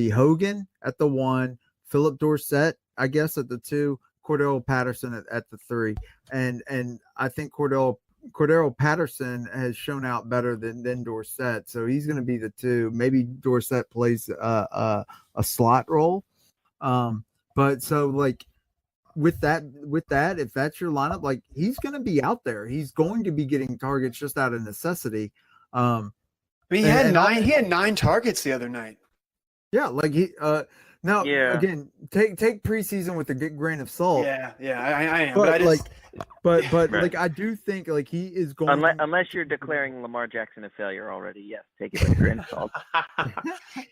Hogan at the 1, Philip Dorsett, I guess, at the 2, Cordell Patterson at the 3, and I think Cordell Patterson has shown out better than Dorsett, so he's going to be the 2. Maybe Dorsett plays a slot role, but so like with that, if that's your lineup, like he's going to be out there. He's going to be getting targets just out of necessity. I mean, he had 9 targets the other night. Yeah, like he again, take preseason with a good grain of salt. Yeah, I am. But right. like I do think like he is going unless you're declaring Lamar Jackson a failure already. Yes, take it with a grain of salt.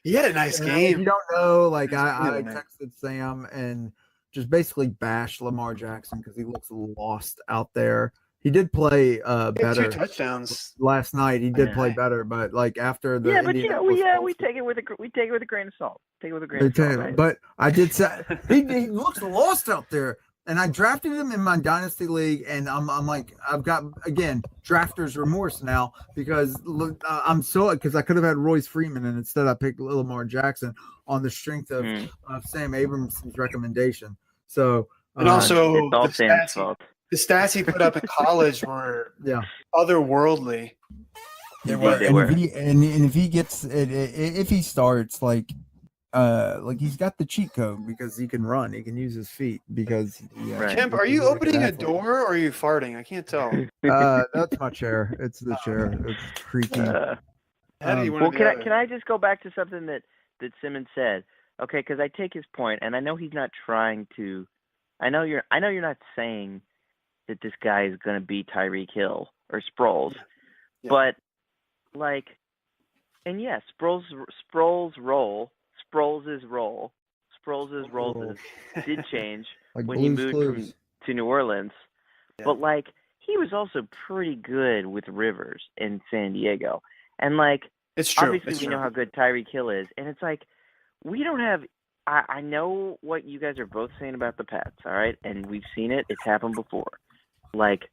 He had a nice game. You don't know. Like I texted Sam and just basically bashed Lamar Jackson because he looks lost out there. He did play better. 2 touchdowns last night. He did play better, but like after the we take it with a grain of salt. Take it with a grain of salt. Right? But I did say he looks lost out there, and I drafted him in my dynasty league, and I'm like I've got again drafter's remorse now because I'm so because I could have had Royce Freeman, and instead I picked Lamar Jackson on the strength of Sam Abramson's recommendation. So and also it's all Sam's fault. The stats he put up in college were otherworldly. They were. And if he gets, if he starts, like like he's got the cheat code because he can run. He can use his feet because Right. Kemp, are you opening a door or are you farting? I can't tell. That's my chair. It's the chair. It's creaking. Heavy one Well, or the can other. I just go back to something that Simmons said? Okay, because I take his point, and I know he's not trying to. I know you're not saying that this guy is going to be Tyreek Hill or Sproles, Yeah. but like, and yes, Sproles' role did change Like when he Blue's moved Clues. to New Orleans, Yeah. but like he was also pretty good with Rivers in San Diego, and like It's true. obviously It's we true. know how good Tyreek Hill is, and it's like we don't have. I know what you guys are both saying about the Pats, all right, and we've seen it. It's happened before, like,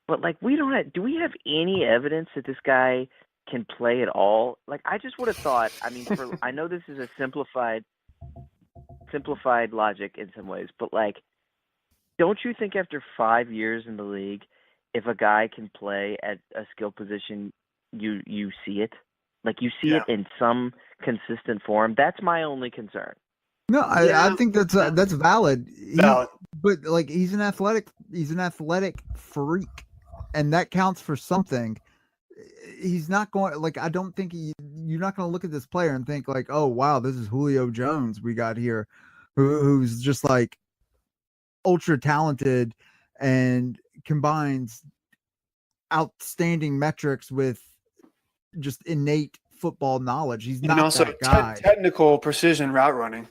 but like we don't have. Do we have any evidence that this guy can play at all? Like, I just would have thought. I mean, I know this is a simplified logic in some ways, but like, don't you think after 5 years in the league, if a guy can play at a skill position, you see it? Like, you see it in some consistent form. That's my only concern. No, Yeah. I think that's valid. Valid. But like he's an athletic freak, and that counts for something. He's not going like I don't think you're not going to look at this player and think like, oh wow, this is Julio Jones we got here, who's just like ultra talented and combines outstanding metrics with just innate football knowledge. He's not And also that guy. technical precision route running.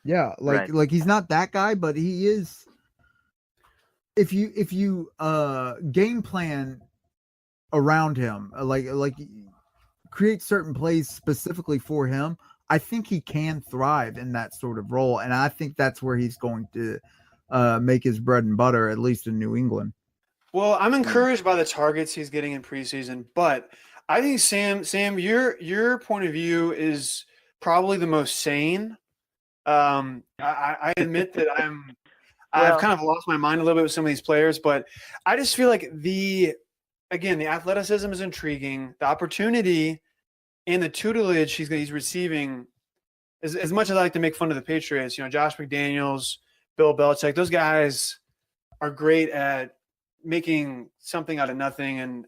Yeah, like he's not that guy, but he is. If you game plan around him, like create certain plays specifically for him, I think he can thrive in that sort of role, and I think that's where he's going to make his bread and butter, at least in New England. Well, I'm encouraged by the targets he's getting in preseason, but I think Sam, your point of view is probably the most sane. I admit that I've kind of lost my mind a little bit with some of these players, but I just feel like the athleticism is intriguing. The opportunity and the tutelage he's receiving, as much as I like to make fun of the Patriots, Josh McDaniels, Bill Belichick, those guys are great at making something out of nothing. And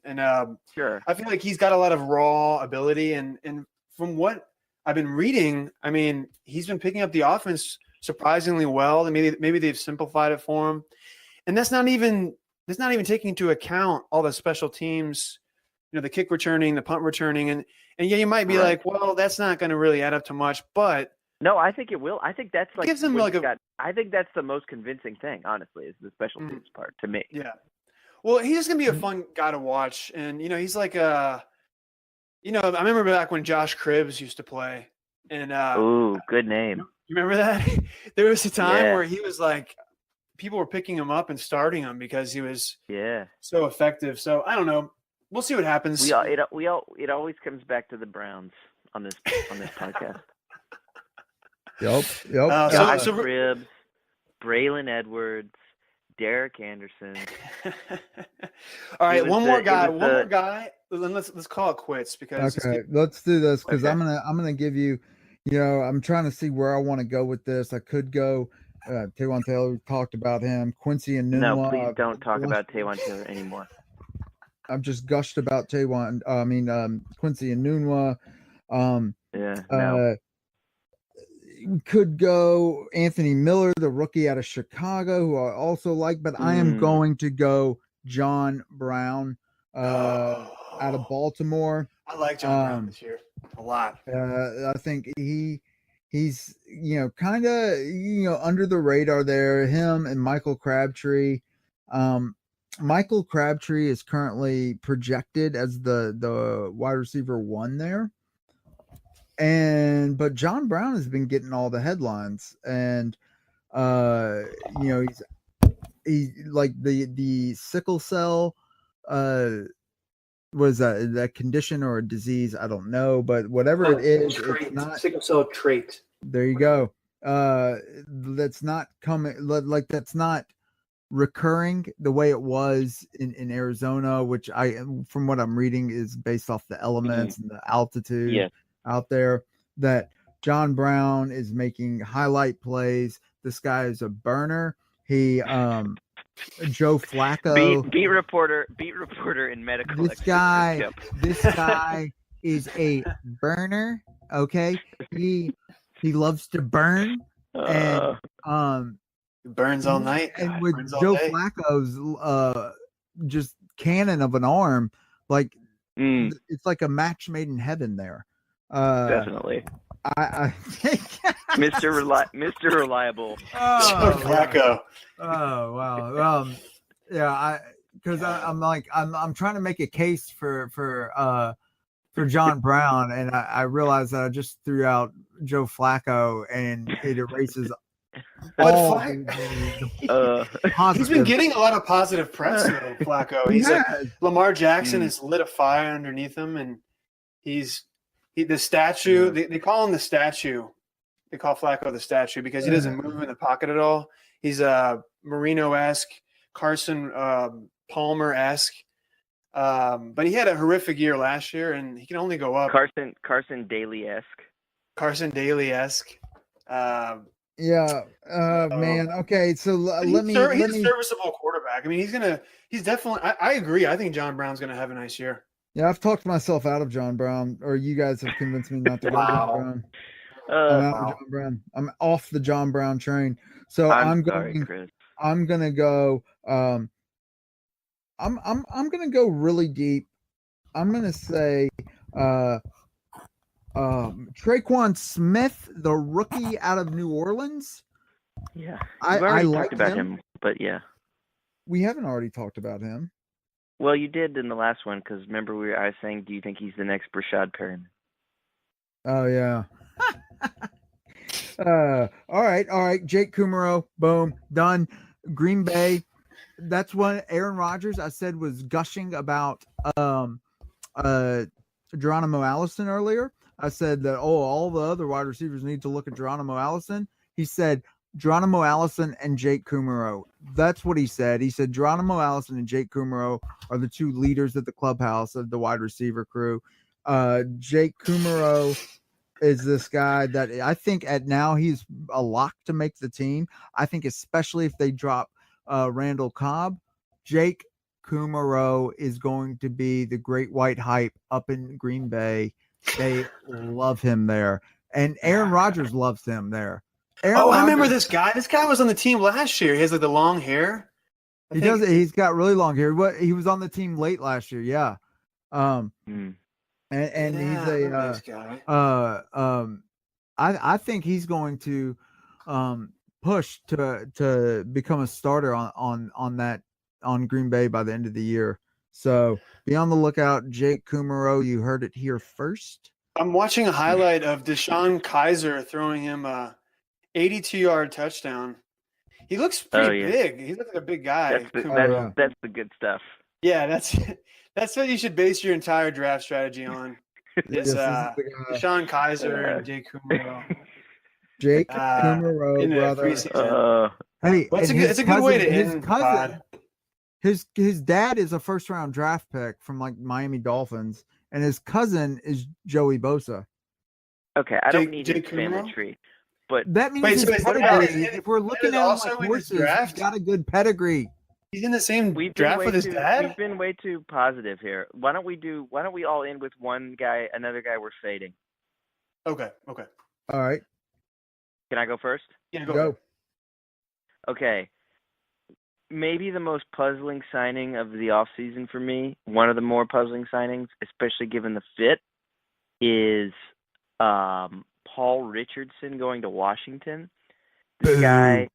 Sure. I feel like he's got a lot of raw ability. And from what I've been reading, I mean, he's been picking up the offense surprisingly well. And maybe they've simplified it for him. And that's not even taking into account all the special teams, the kick returning, the punt returning. And yeah, you might be like, well, that's not going to really add up to much, but no, I think it will. I think that's like gives him like I think that's the most convincing thing, honestly, is the special teams part to me. Yeah. Well, he's just gonna be a fun guy to watch, and he's like I remember back when Josh Cribbs used to play, and ooh, good name. You remember that? There was a time where he was like, people were picking him up and starting him because he was so effective. So I don't know. We'll see what happens. It always comes back to the Browns on this podcast. Yep. Josh Cribbs, Braylon Edwards, Derek Anderson. All right, one more guy. Then let's call it quits because let's do this because I'm gonna give you. I'm trying to see where I want to go with this. I could go. Taywan Taylor, we talked about him. Quincy and Nunwa. No, please don't talk about Taywan Taylor anymore. I've just gushed about Quincy and Nunwa. No. We could go Anthony Miller, the rookie out of Chicago, who I also like, but I am going to go John Brown out of Baltimore. I like John Brown this year a lot. I think he's kind of under the radar there. Him and Michael Crabtree. Michael Crabtree is currently projected as the wide receiver 1 there. But John Brown has been getting all the headlines, and he's like the sickle cell what is that condition or a disease? I don't know, but whatever it is, it's not sickle cell trait. There you go. That's not coming like that's not recurring the way it was in Arizona, which from what I'm reading is based off the elements and the altitude out there, that John Brown is making highlight plays. This guy is a burner. He Joe Flacco. Beat reporter in medical. This guy is a burner. Okay, he loves to burn, and Burns all night. and God, with burns all Joe day. Flacco's just cannon of an arm, like it's like a match made in heaven there. Definitely. I think Mr. Reliable. Joe Flacco. Oh wow. Yeah, I'm trying to make a case for John Brown, and I realized that I just threw out Joe Flacco, and it erases But all he's been getting a lot of positive press though, Flacco. He's like Lamar Jackson has lit a fire underneath him, and the statue. They call him the statue. They call Flacco the statue because he doesn't move in the pocket at all. He's Marino-esque, Carson Palmer-esque. But he had a horrific year last year, and he can only go up. Carson Daly-esque. Carson Daly-esque. Man. Okay, so let me. He's a serviceable quarterback. I mean, he's definitely. I agree. I think John Brown's going to have a nice year. Yeah, I've talked myself out of John Brown, or you guys have convinced me not to go John Brown. I'm out with John Brown. I'm off the John Brown train. So I'm going to go. I'm going to go really deep. I'm going to say Traquan Smith, the rookie out of New Orleans. Yeah, I like talked about him, but yeah, we haven't already talked about him. Well, you did in the last one because remember I was saying, do you think he's the next Brashad Perriman? Oh yeah. All right. Jake Kumaro, boom, done. Green Bay. That's what Aaron Rodgers I said was gushing about Geronimo Allison earlier. I said that all the other wide receivers need to look at Geronimo Allison. He said Geronimo Allison and Jake Kumaro. That's what he said. He said Geronimo Allison and Jake Kumaro are the two leaders at the clubhouse of the wide receiver crew. Jake Kumaro is this guy that I think at now he's a lock to make the team. I think especially if they drop Randall Cobb, Jake Kumaro is going to be the great white hype up in Green Bay. They love him there. And Aaron Rodgers loves him there. I remember this guy. This guy was on the team last year. He has like the long hair. He's got really long hair. He was on the team late last year. Yeah. And he's a nice guy. I think he's going to push to become a starter on Green Bay by the end of the year. So be on the lookout. Jake Kumaro, you heard it here first. I'm watching a highlight of Deshaun Kaiser throwing him a 82-yard touchdown. He looks pretty big. He looks like a big guy. That's the good stuff. Yeah, that's what you should base your entire draft strategy on. Is Deshaun Kaiser and Jake Kumaro. Jake Kumaro, brother. Hey, it's a good way to end pod. His dad is a first-round draft pick from like Miami Dolphins, and his cousin is Joey Bosa. Okay, I don't need his family tree, but that means his pedigree. If we're looking at him like horses, he's got a good pedigree. He's in the same draft with his dad. We've been way too positive here. Why don't we all end with one guy, another guy we're fading? Okay. All right. Can I go first? Yeah, go. Okay. Maybe the most puzzling signing of the offseason for me, one of the more puzzling signings, especially given the fit, is Paul Richardson going to Washington. This guy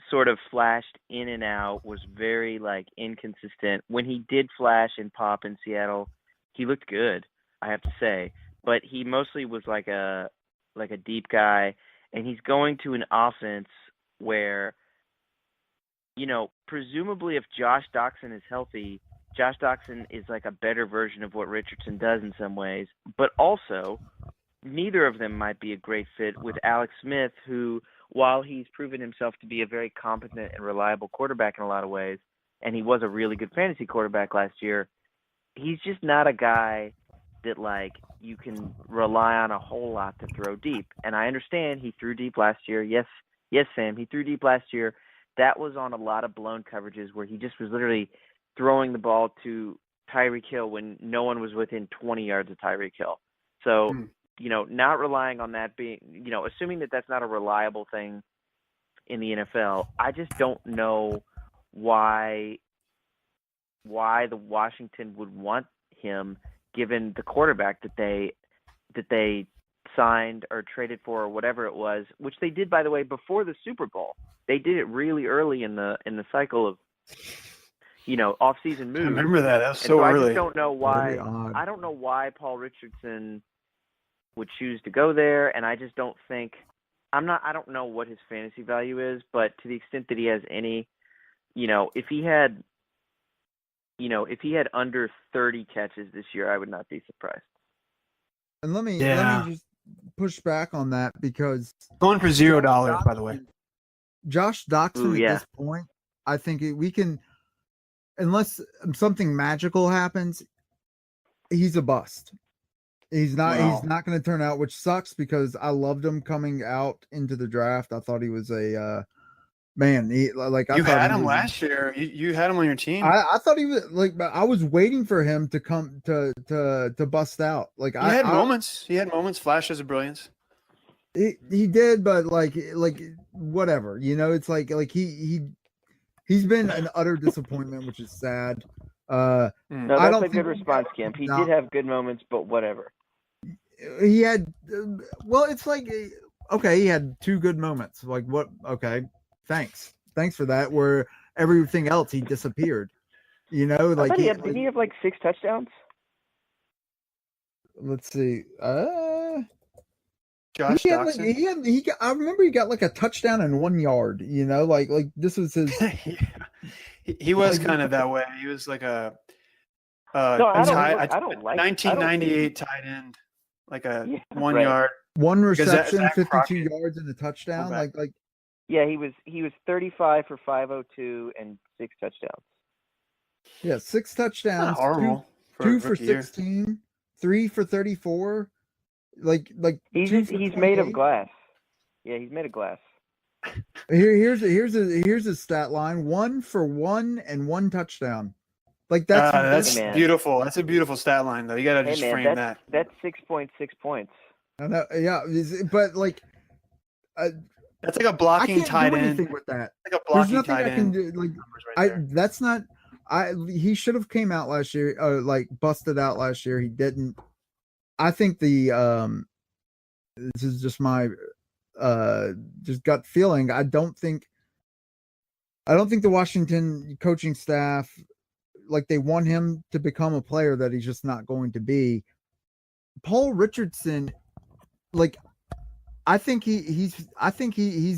sort of flashed in and out, was very inconsistent. When he did flash and pop in Seattle, he looked good, I have to say. But he mostly was like a deep guy, and he's going to an offense where, presumably if Josh Doxson is healthy, Josh Doxson is like a better version of what Richardson does in some ways. But also, neither of them might be a great fit with Alex Smith, who, while he's proven himself to be a very competent and reliable quarterback in a lot of ways, and he was a really good fantasy quarterback last year, he's just not a guy that like you can rely on a whole lot to throw deep. And I understand he threw deep last year. Yes, Sam, he threw deep last year. That was on a lot of blown coverages where he just was literally throwing the ball to Tyreek Hill when no one was within 20 yards of Tyreek Hill. So, not relying on that being, assuming that that's not a reliable thing in the NFL, I just don't know why the Washington would want him given the quarterback that they signed or traded for or whatever it was, which they did, by the way, before the Super Bowl. They did it really early in the cycle of off-season moves. I remember that. That was so early. I just don't know why. Very odd. I don't know why Paul Richardson would choose to go there, and I just don't think. I don't know what his fantasy value is, but to the extent that he has any, if he had under 30 catches this year, I would not be surprised. And let me just push back on that because Going for $0, by the way. Josh Doxson Ooh, yeah. at this point, I think we can, unless something magical happens, he's a bust. He's not. Wow. He's not going to turn out, which sucks because I loved him coming out into the draft. I thought he was a man. I You thought had he him was- last year. You had him on your team. I thought he was but I was waiting for him to come to bust out. He He had moments. He had moments, flashes of brilliance. He did, but like whatever, it's like he's been an utter disappointment, which is sad. No, I that's don't a good think- response, Kemp. He No. did have good moments, but whatever. He had it's like okay, he had 2 good moments. Like what? Okay, thanks for that. Where everything else he disappeared. I thought didn't he have like 6 touchdowns? Let's see. Josh Doxson. I remember he got like a touchdown in 1 yard. Like this was his. He was kind of that way. He was like a No, I tight- don't like 1998 tight end, like a 1 right. yard. One Because reception, Zach 52 Crockett- yards and a touchdown. Fullback. Like Yeah, he was 35 for 502 and 6 touchdowns. yeah, 6 touchdowns, Not horrible. two a for rookie year. 16, 3 for 34. Like He's 2 for made of 28. glass. Yeah, he's made of glass. Here's his stat line: 1 for 1 and 1 touchdown. Like That's man. beautiful. That's a beautiful stat line, though. You got to Hey just man, frame that. that's 6.6 points. I know, yeah, but like That's like a I blocking can't tight do end. anything with that. Like a There's blocking nothing tight I end. can do. Like numbers right there. that's not. He should have came out last year. Like busted out last year. He didn't. I think this is just my just gut feeling. I don't think the Washington coaching staff like they want him to become a player that he's just not going to be. Paul Richardson, like I think he's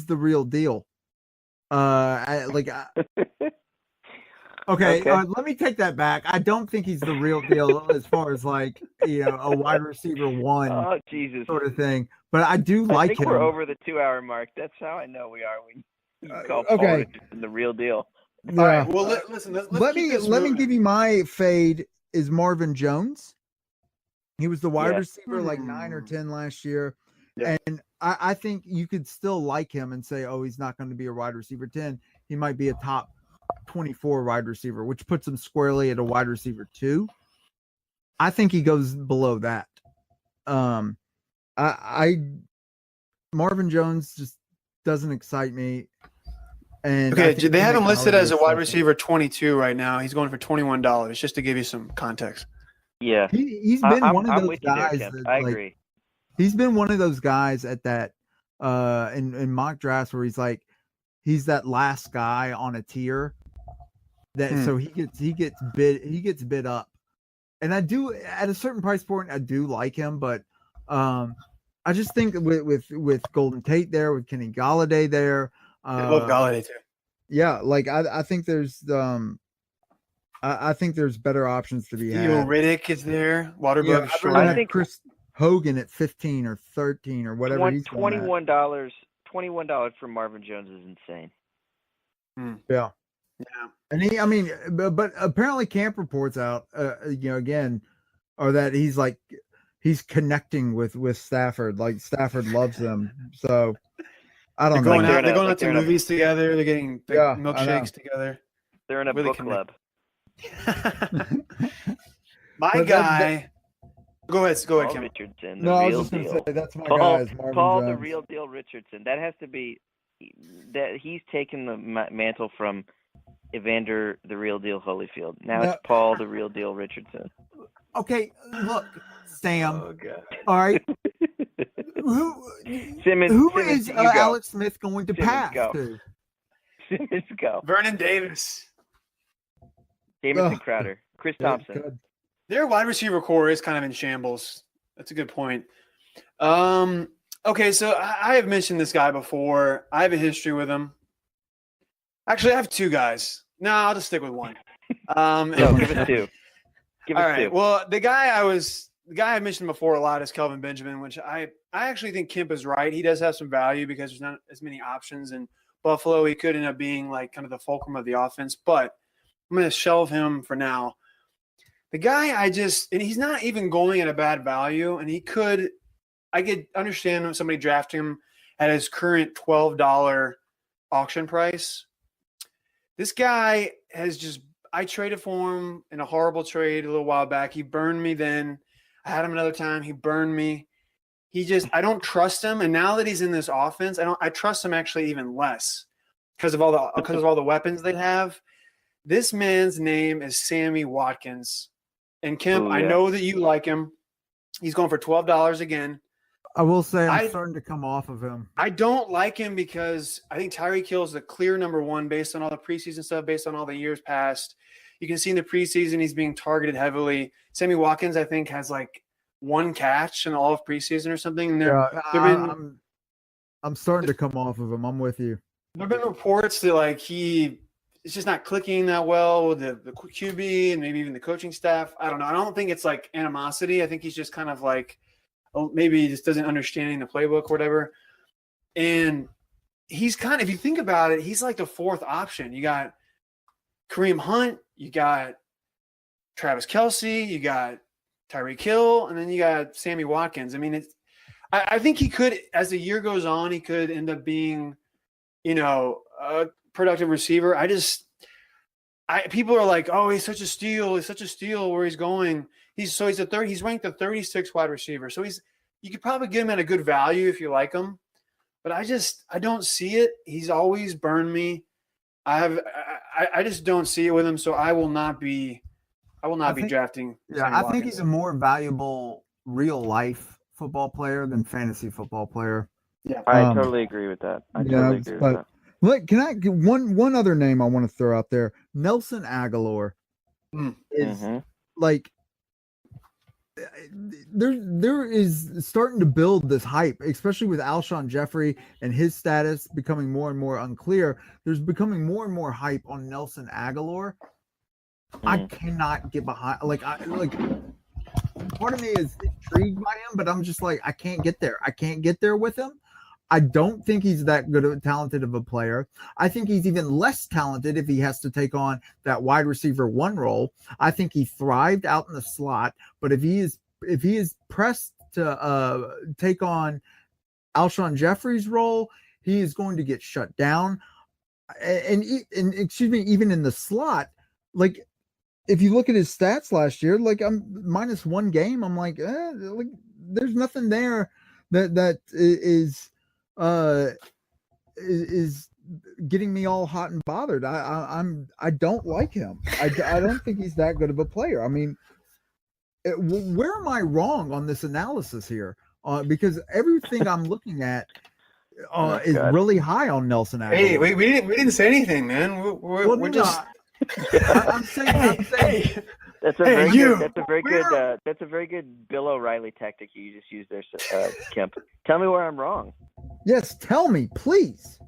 the real deal. Okay. Let me take that back. I don't think he's the real deal as far as like a wide receiver 1 Oh Jesus! sort of thing. But I do I like think him. we're over the 2-hour mark. That's how I know we are. We call okay. Paul Richardson the real deal. Yeah. All right. Well, listen. Let's let keep me this let me moving. give you my fade is Marvin Jones. He was the wide Yeah. receiver like 9 or 10 last year. Yeah. And I think you could still like him and say, oh, he's not going to be a wide receiver 10. He might be a top 24 wide receiver, which puts him squarely at a wide receiver 2. I think he goes below that. Marvin Jones just doesn't excite me. And I Okay, think they have him Nick listed as a Holliday wide second. receiver 22 right now. He's going for $21, just to give you some context. Yeah, He's been one of I'm those with you there, guys. Kemp. That, I like, agree. he's been one of those guys at that in mock drafts where he's that last guy on a tier that so he gets bid up. And I do at a certain price point I do like him, but I just think with Golden Tate there, with Kenny Galladay there, I love Galladay too. yeah, like I think there's I think there's better options to be Theo had. Riddick is there. Yeah, Waterberg I'd short. rather I have think- Chris Hogan at 15 or 13 or whatever he's going at. $21 for Marvin Jones is insane. Yeah. Yeah. And but apparently camp reports out, again, or that he's connecting with Stafford. Like Stafford loves him. So I They're don't going know. they're out. in They're a- going like out to they're in a- movies together. They're getting Yeah, I know. milkshakes together. They're in a Really book connect. club. My But guy. Go ahead, Paul Kim. Richardson, the No, I was real just gonna deal. say that's my Paul, guy is Marvin Paul the Jones. real deal Richardson. That has to be that he's taken the mantle from Evander the real deal Holyfield. Now No. it's Paul the real deal Richardson. Okay, look, Sam. Oh god. All right, who Simmons, is you go. Alex Smith going to Simmons, pass go. to? Simmons, go. Vernon Davis. Jamison Ugh. Crowder, Chris Yeah, Thompson. good. Their wide receiver core is kind of in shambles. That's a good point. Okay, so I have mentioned this guy before. I have a history with him. Actually, I have two guys. No, I'll just stick with one. No, give us two. Give All us right. two. Well, the guy I mentioned before a lot is Kelvin Benjamin, which I actually think Kemp is right. He does have some value because there's not as many options in Buffalo. He could end up being like kind of the fulcrum of the offense, but I'm going to shelve him for now. The guy and he's not even going at a bad value, and I could understand when somebody drafting him at his current $12 auction price. This guy I traded for him in a horrible trade a little while back. He burned me then. I had him another time. He burned me. I don't trust him. And now that he's in this offense, I trust him actually even less because of all the weapons they have. This man's name is Sammy Watkins. And Kemp, Oh, yeah. I know that you like him. He's going for $12 again. I will say I'm starting to come off of him. I don't like him because I think Tyreek Hill is the clear number one based on all the preseason stuff, based on all the years past. You can see in the preseason he's being targeted heavily. Sammy Watkins, I think, has like one catch in all of preseason or something. And I'm starting to come off of him. I'm with you. there have been reports that like it's just not clicking that well with the QB and maybe even the coaching staff. I don't know. I don't think it's like animosity. I think he's just kind of like, maybe he just doesn't understand the playbook or whatever. And he's kind of, if you think about it, he's like the fourth option. You got Kareem Hunt, you got Travis Kelce, you got Tyreek Hill, and then you got Sammy Watkins. I mean, I think he could, as the year goes on, he could end up being, a productive receiver. People are like, oh, he's such a steal. He's such a steal where he's going. He's ranked the 36th wide receiver. So you could probably get him at a good value if you like him. But I don't see it. He's always burned me. I just don't see it with him. So I will not be drafting. Yeah, I think he's a more valuable real life football player than fantasy football player. Yeah, I totally agree with that. I totally agree with that. Look, can I get one other name I want to throw out there? Nelson Aguilar is like there is starting to build this hype, especially with Alshon Jeffrey and his status becoming more and more unclear. There's becoming more and more hype on Nelson Aguilar. I cannot get behind. Part of me is intrigued by him, but I'm just like, I can't get there. I can't get there with him. I don't think he's that talented of a player. I think he's even less talented if he has to take on that wide receiver one role. I think he thrived out in the slot, but if he is pressed to take on Alshon Jeffrey's role, he is going to get shut down. And excuse me, even in the slot, like if you look at his stats last year, like I'm minus one game, I'm like there's nothing there that is getting me all hot and bothered. I don't like him. I don't think he's that good of a player. I mean, where am I wrong on this analysis here? Because everything I'm looking at is really high on Nelson Aguilar. Hey, we didn't say anything, man. We're just. I'm saying. That's a very good Bill O'Reilly tactic you just used there, Kemp. Tell me where I'm wrong. Yes, tell me, please.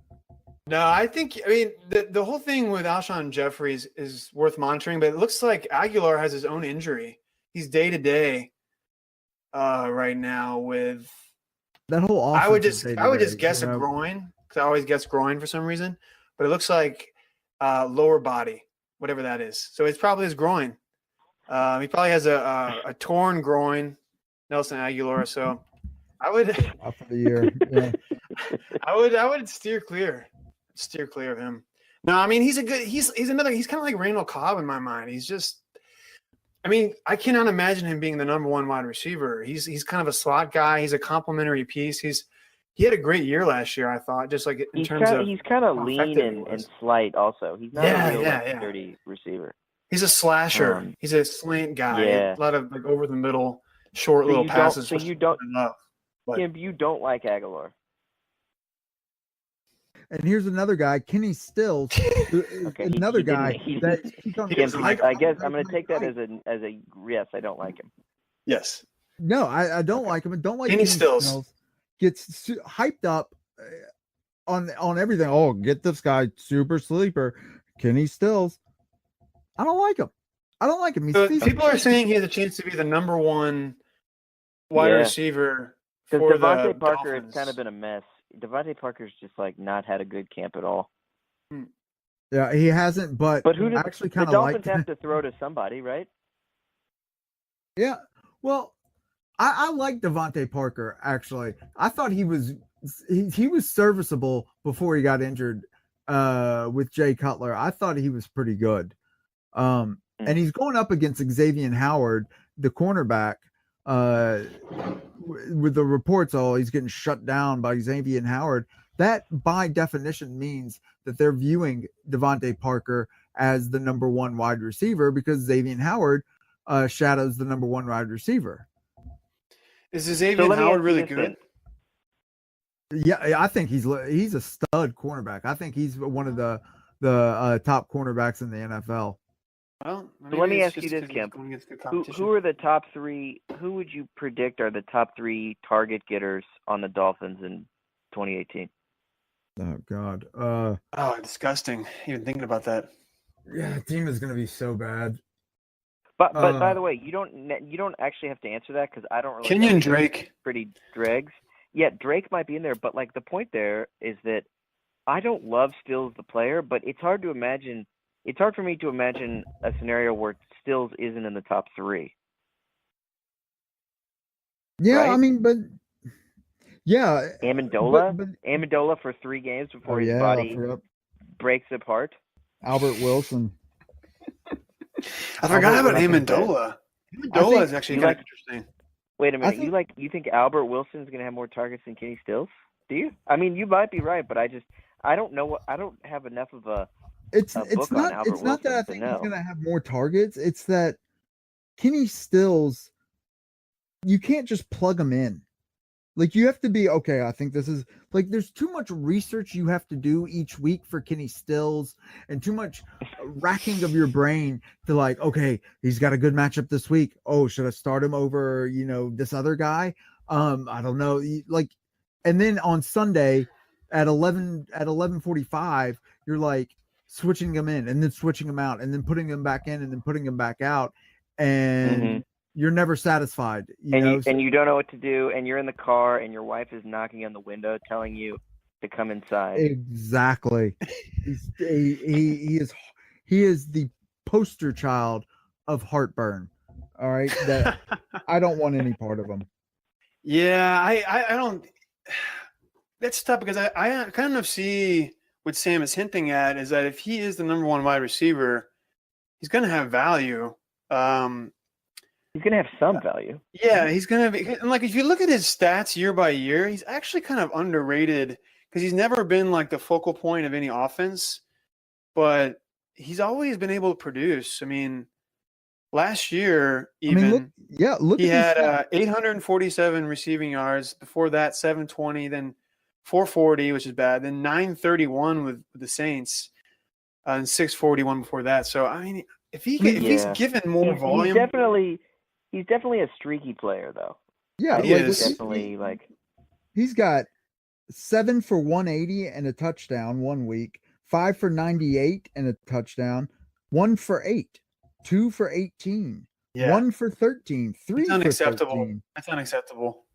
No, I mean, the whole thing with Alshon Jeffries is worth monitoring, but it looks like Aguilar has his own injury. He's day to day right now with that whole offense. I would just guess a groin, because I always guess groin for some reason, but it looks like lower body, whatever that is. So it's probably his groin. He probably has a torn groin, Nelson Aguilar. So I would Out for the year. Yeah. I would steer clear of him. No, I mean he's kind of like Randall Cobb in my mind. He's just, I mean, I cannot imagine him being the number one wide receiver. He's kind of a slot guy. He's a complimentary piece. He had a great year last year, I thought, just like in terms of he's kind of how lean effective he and was. slight also. He's not a real Yeah. sturdy receiver. He's a slasher. He's a slant guy. Yeah. A lot of like over the middle, short So little you passes. don't- so you don't- I love. But Kemp, you don't like Aguilar. And here's another guy, Kenny Stills, Okay, another guy he that didn't- he's on- doesn't like I guess I'm going to take that as a yes. I don't like him. yes. No, I don't like him. I don't like Kenny Stills. Gets hyped up on everything. Oh, get this guy, super sleeper, Kenny Stills. I don't like him. So people are saying he has a chance to be the number one wide Yeah. receiver Because for the Devontae Parker Dolphins. has kind of been a mess. Devontae Parker's just like not had a good camp at all. Yeah, he hasn't. But who does actually the kind of Dolphins like have to throw to somebody, right? Yeah. Well, I like Devontae Parker, actually. I thought he was serviceable before he got injured with Jay Cutler. I thought he was pretty good. And he's going up against Xavier Howard, the cornerback, with the reports, he's getting shut down by Xavier Howard. That by definition means that they're viewing Devontae Parker as the number one wide receiver because Xavier Howard shadows the number one wide receiver. Is Xavier Howard really good? Yeah, I think he's a stud cornerback. I think he's one of the top cornerbacks in the NFL. Well, So let me ask you this, Kemp. Who are the top three? Who would you predict are the top three target getters on the Dolphins in 2018? Oh God. Oh, disgusting. Even thinking about that. Yeah, the team is going to be so bad. But by the way, you don't actually have to answer that because I don't really. Kenyon Drake. Pretty dregs. Yeah, Drake might be in there, but like the point there is that I don't love Stills the player, but it's hard to imagine. It's hard for me to imagine a scenario where Stills isn't in the top three. Yeah, right? I mean, but yeah, Amendola for 3 games before his body breaks apart. Albert Wilson. I forgot about Amendola. Amendola is actually kind of interesting. Wait a minute, you think Albert Wilson's going to have more targets than Kenny Stills? Do you? I mean, you might be right, but I don't know. I don't have enough of a. It's not that I think he's going to have more targets. It's that Kenny Stills, you can't just plug him in. Like, you have to be, okay, I think this is, like, there's too much research you have to do each week for Kenny Stills and too much racking of your brain to, like, okay, he's got a good matchup this week. Oh, should I start him over, this other guy? I don't know. Like, and then on Sunday at 11:45, you're like switching him in and then switching him out and then putting him back in and then putting him back out. And you're never satisfied. And you don't know what to do, and you're in the car, and your wife is knocking on the window telling you to come inside. Exactly. He is the poster child of heartburn. All right. That I don't want any part of him. Yeah, I don't. That's tough because I kind of see what Sam is hinting at is that if he is the number one wide receiver, he's going to have value. He's going to have some value. Yeah, he's going to be. And like, if you look at his stats year by year, he's actually kind of underrated because he's never been like the focal point of any offense, but he's always been able to produce. I mean, last year, even he had 847 receiving yards. Before that, 720, then 440, which is bad, then 931 with the Saints, and 641 before that. So, I mean, if he's given more volume. He's definitely a streaky player, though. Yeah, he is. Definitely he's got 7 for 180 and a touchdown one week, 5 for 98 and a touchdown, 1 for 8, 2 for 18, 1 for 13, 3 for 13. That's unacceptable.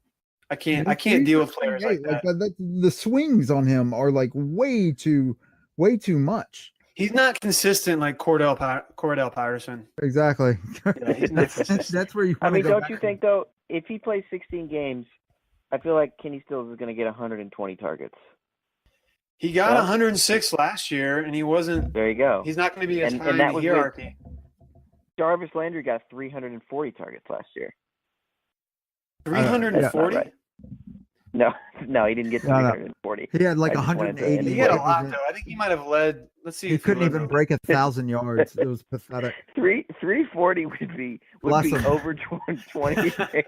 I can't deal with players like that. The swings on him are like way too much. He's not consistent like Cordell Patterson. Exactly. Yeah, he's not consistent. That's where you I want mean, to go don't back you to. think though, if he plays 16 games, I feel like Kenny Stills is going to get 120 targets. He got No? 106 last year, and he wasn't. There you go. He's not going to be as And high in that the was hierarchy. Jarvis Landry got 340 targets last year. 340. Right. No, he didn't get No, no. 340. He had like I just wanted to 180. He had a anyway. lot though. I think he might have led. Let's see. He if couldn't led even the- break 1,000 yards. It was pathetic. 340 would be Bless him. over 20 for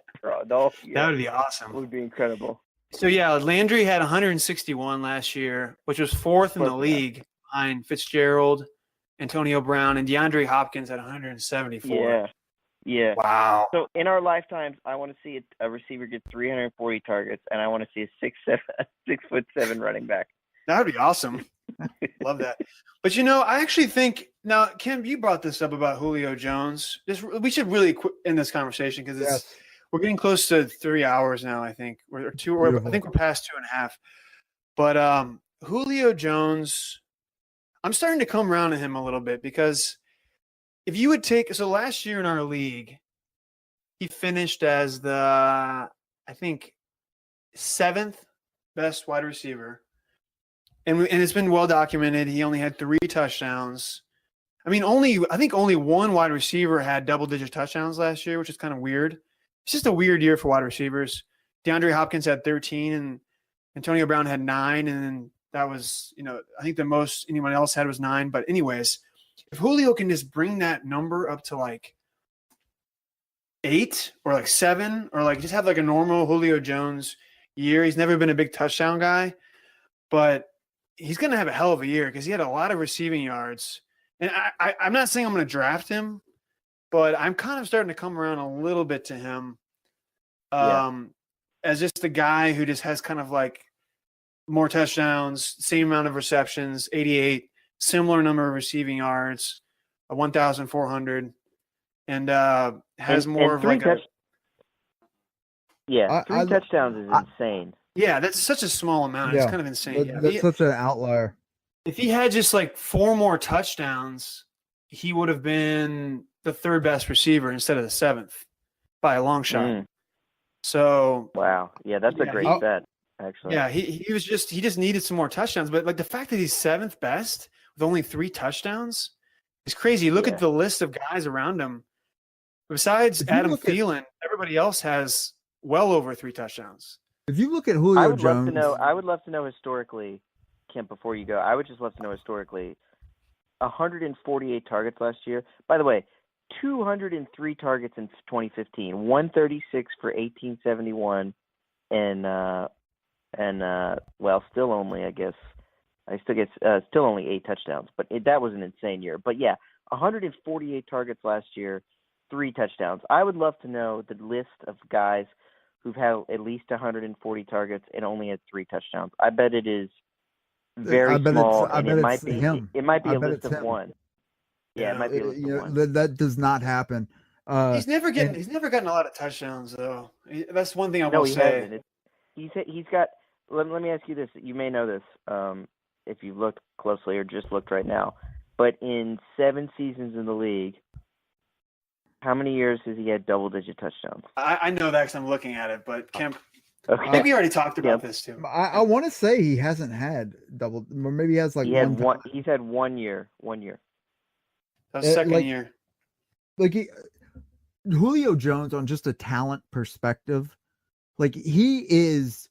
the whole year. That would be awesome. Would be incredible. So yeah, Landry had 161 last year, which was fourth in the Fourth, league behind Fitzgerald, Antonio Brown, and DeAndre Hopkins at 174. Yeah. Wow. So in our lifetimes, I want to see a receiver get 340 targets, and I want to see a 6'7" running back. That would be awesome. Love that. But I actually think now, Kemp, you brought this up about Julio Jones. We should really end this conversation because we're getting close to 3 hours now. I think I think we're past 2.5. But Julio Jones, I'm starting to come around to him a little bit because if you would so last year in our league, he finished as the, I think, 7th best wide receiver. And it's been well documented. He only had 3 touchdowns. I mean, I think only one wide receiver had double-digit touchdowns last year, which is kind of weird. It's just a weird year for wide receivers. DeAndre Hopkins had 13, and Antonio Brown had 9, and then that was, I think the most anyone else had was 9. But anyways, if Julio can just bring that number up to like 8 or like 7, or like just have like a normal Julio Jones year. He's never been a big touchdown guy, but he's going to have a hell of a year because he had a lot of receiving yards. And I'm not saying I'm going to draft him, but I'm kind of starting to come around a little bit to him as just a guy who just has kind of like more touchdowns, same amount of receptions, 88, similar number of receiving yards, 1,400, and has more of like three touchdowns is insane. Yeah, that's such a small amount. It's kind of insane. That's such an outlier. If he had just like 4 more touchdowns, he would have been the 3rd best receiver instead of the 7th by a long shot. So wow, yeah, that's a great bet. Actually, yeah, he just needed some more touchdowns. But like the fact that he's 7th best with only 3 touchdowns is crazy. Look at the list of guys around him. Besides Adam Thielen, everybody else has well over 3 touchdowns. If you look at Julio Jones, I would love to know historically, Kemp. Before you go, I would just love to know historically. 148 targets last year. By the way, 203 targets in 2015. 136 for 1871, and still only, I guess, still only 8 touchdowns. But that was an insane year. But yeah, 148 targets last year, 3 touchdowns. I would love to know the list of guys who've had at least 140 targets and only had 3 touchdowns. I bet it is very small. It might be him. It might be a list of 1. Yeah, it might be a list of 1. That does not happen. He's never gotten a lot of touchdowns though. That's one thing I will he say. Hasn't. He's got. Let me ask you this. You may know this if you've looked closely or just looked right now. But in 7 seasons in the league, how many years has he had double-digit touchdowns? I know that because I'm looking at it, but Kemp, okay. maybe you already talked about this too. I want to say he hasn't had double, or maybe he has like one. He's had 1 year. 1 year. That's second year. Like Julio Jones, on just a talent perspective, like he is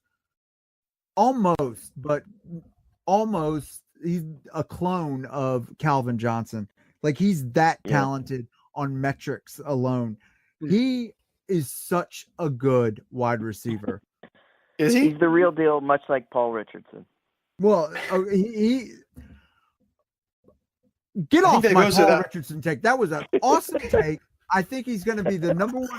almost he's a clone of Calvin Johnson. Like he's that talented on metrics alone. He is such a good wide receiver. Is he? He's the real deal, much like Paul Richardson. Well, he get off my Paul Richardson take. That was an awesome take. I think he's going to be the number 1.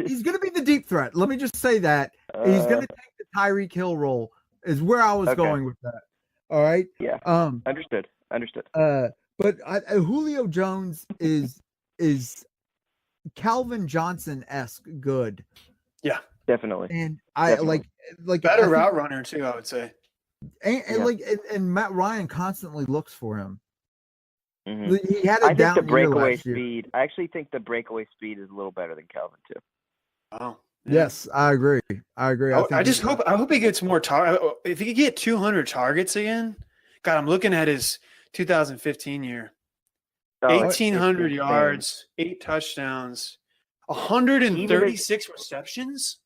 He's going to be the deep threat. Let me just say that. He's going to take the Tyreek Hill role is where I was going with that. All right? Yeah. Understood. But Julio Jones is Calvin Johnson-esque good. Yeah, definitely. And I like better route runner too, I would say. And Yeah. and Matt Ryan constantly looks for him. Mhm. He had a I think the down year breakaway last year. speed. I actually think the breakaway speed is a little better than Calvin too. Oh, yeah. Yes, I agree. I hope he gets more if he could get 200 targets again. God, I'm looking at his 2015 year. Oh, it's 1,800 insane. yards, 8 touchdowns, Even 136 receptions.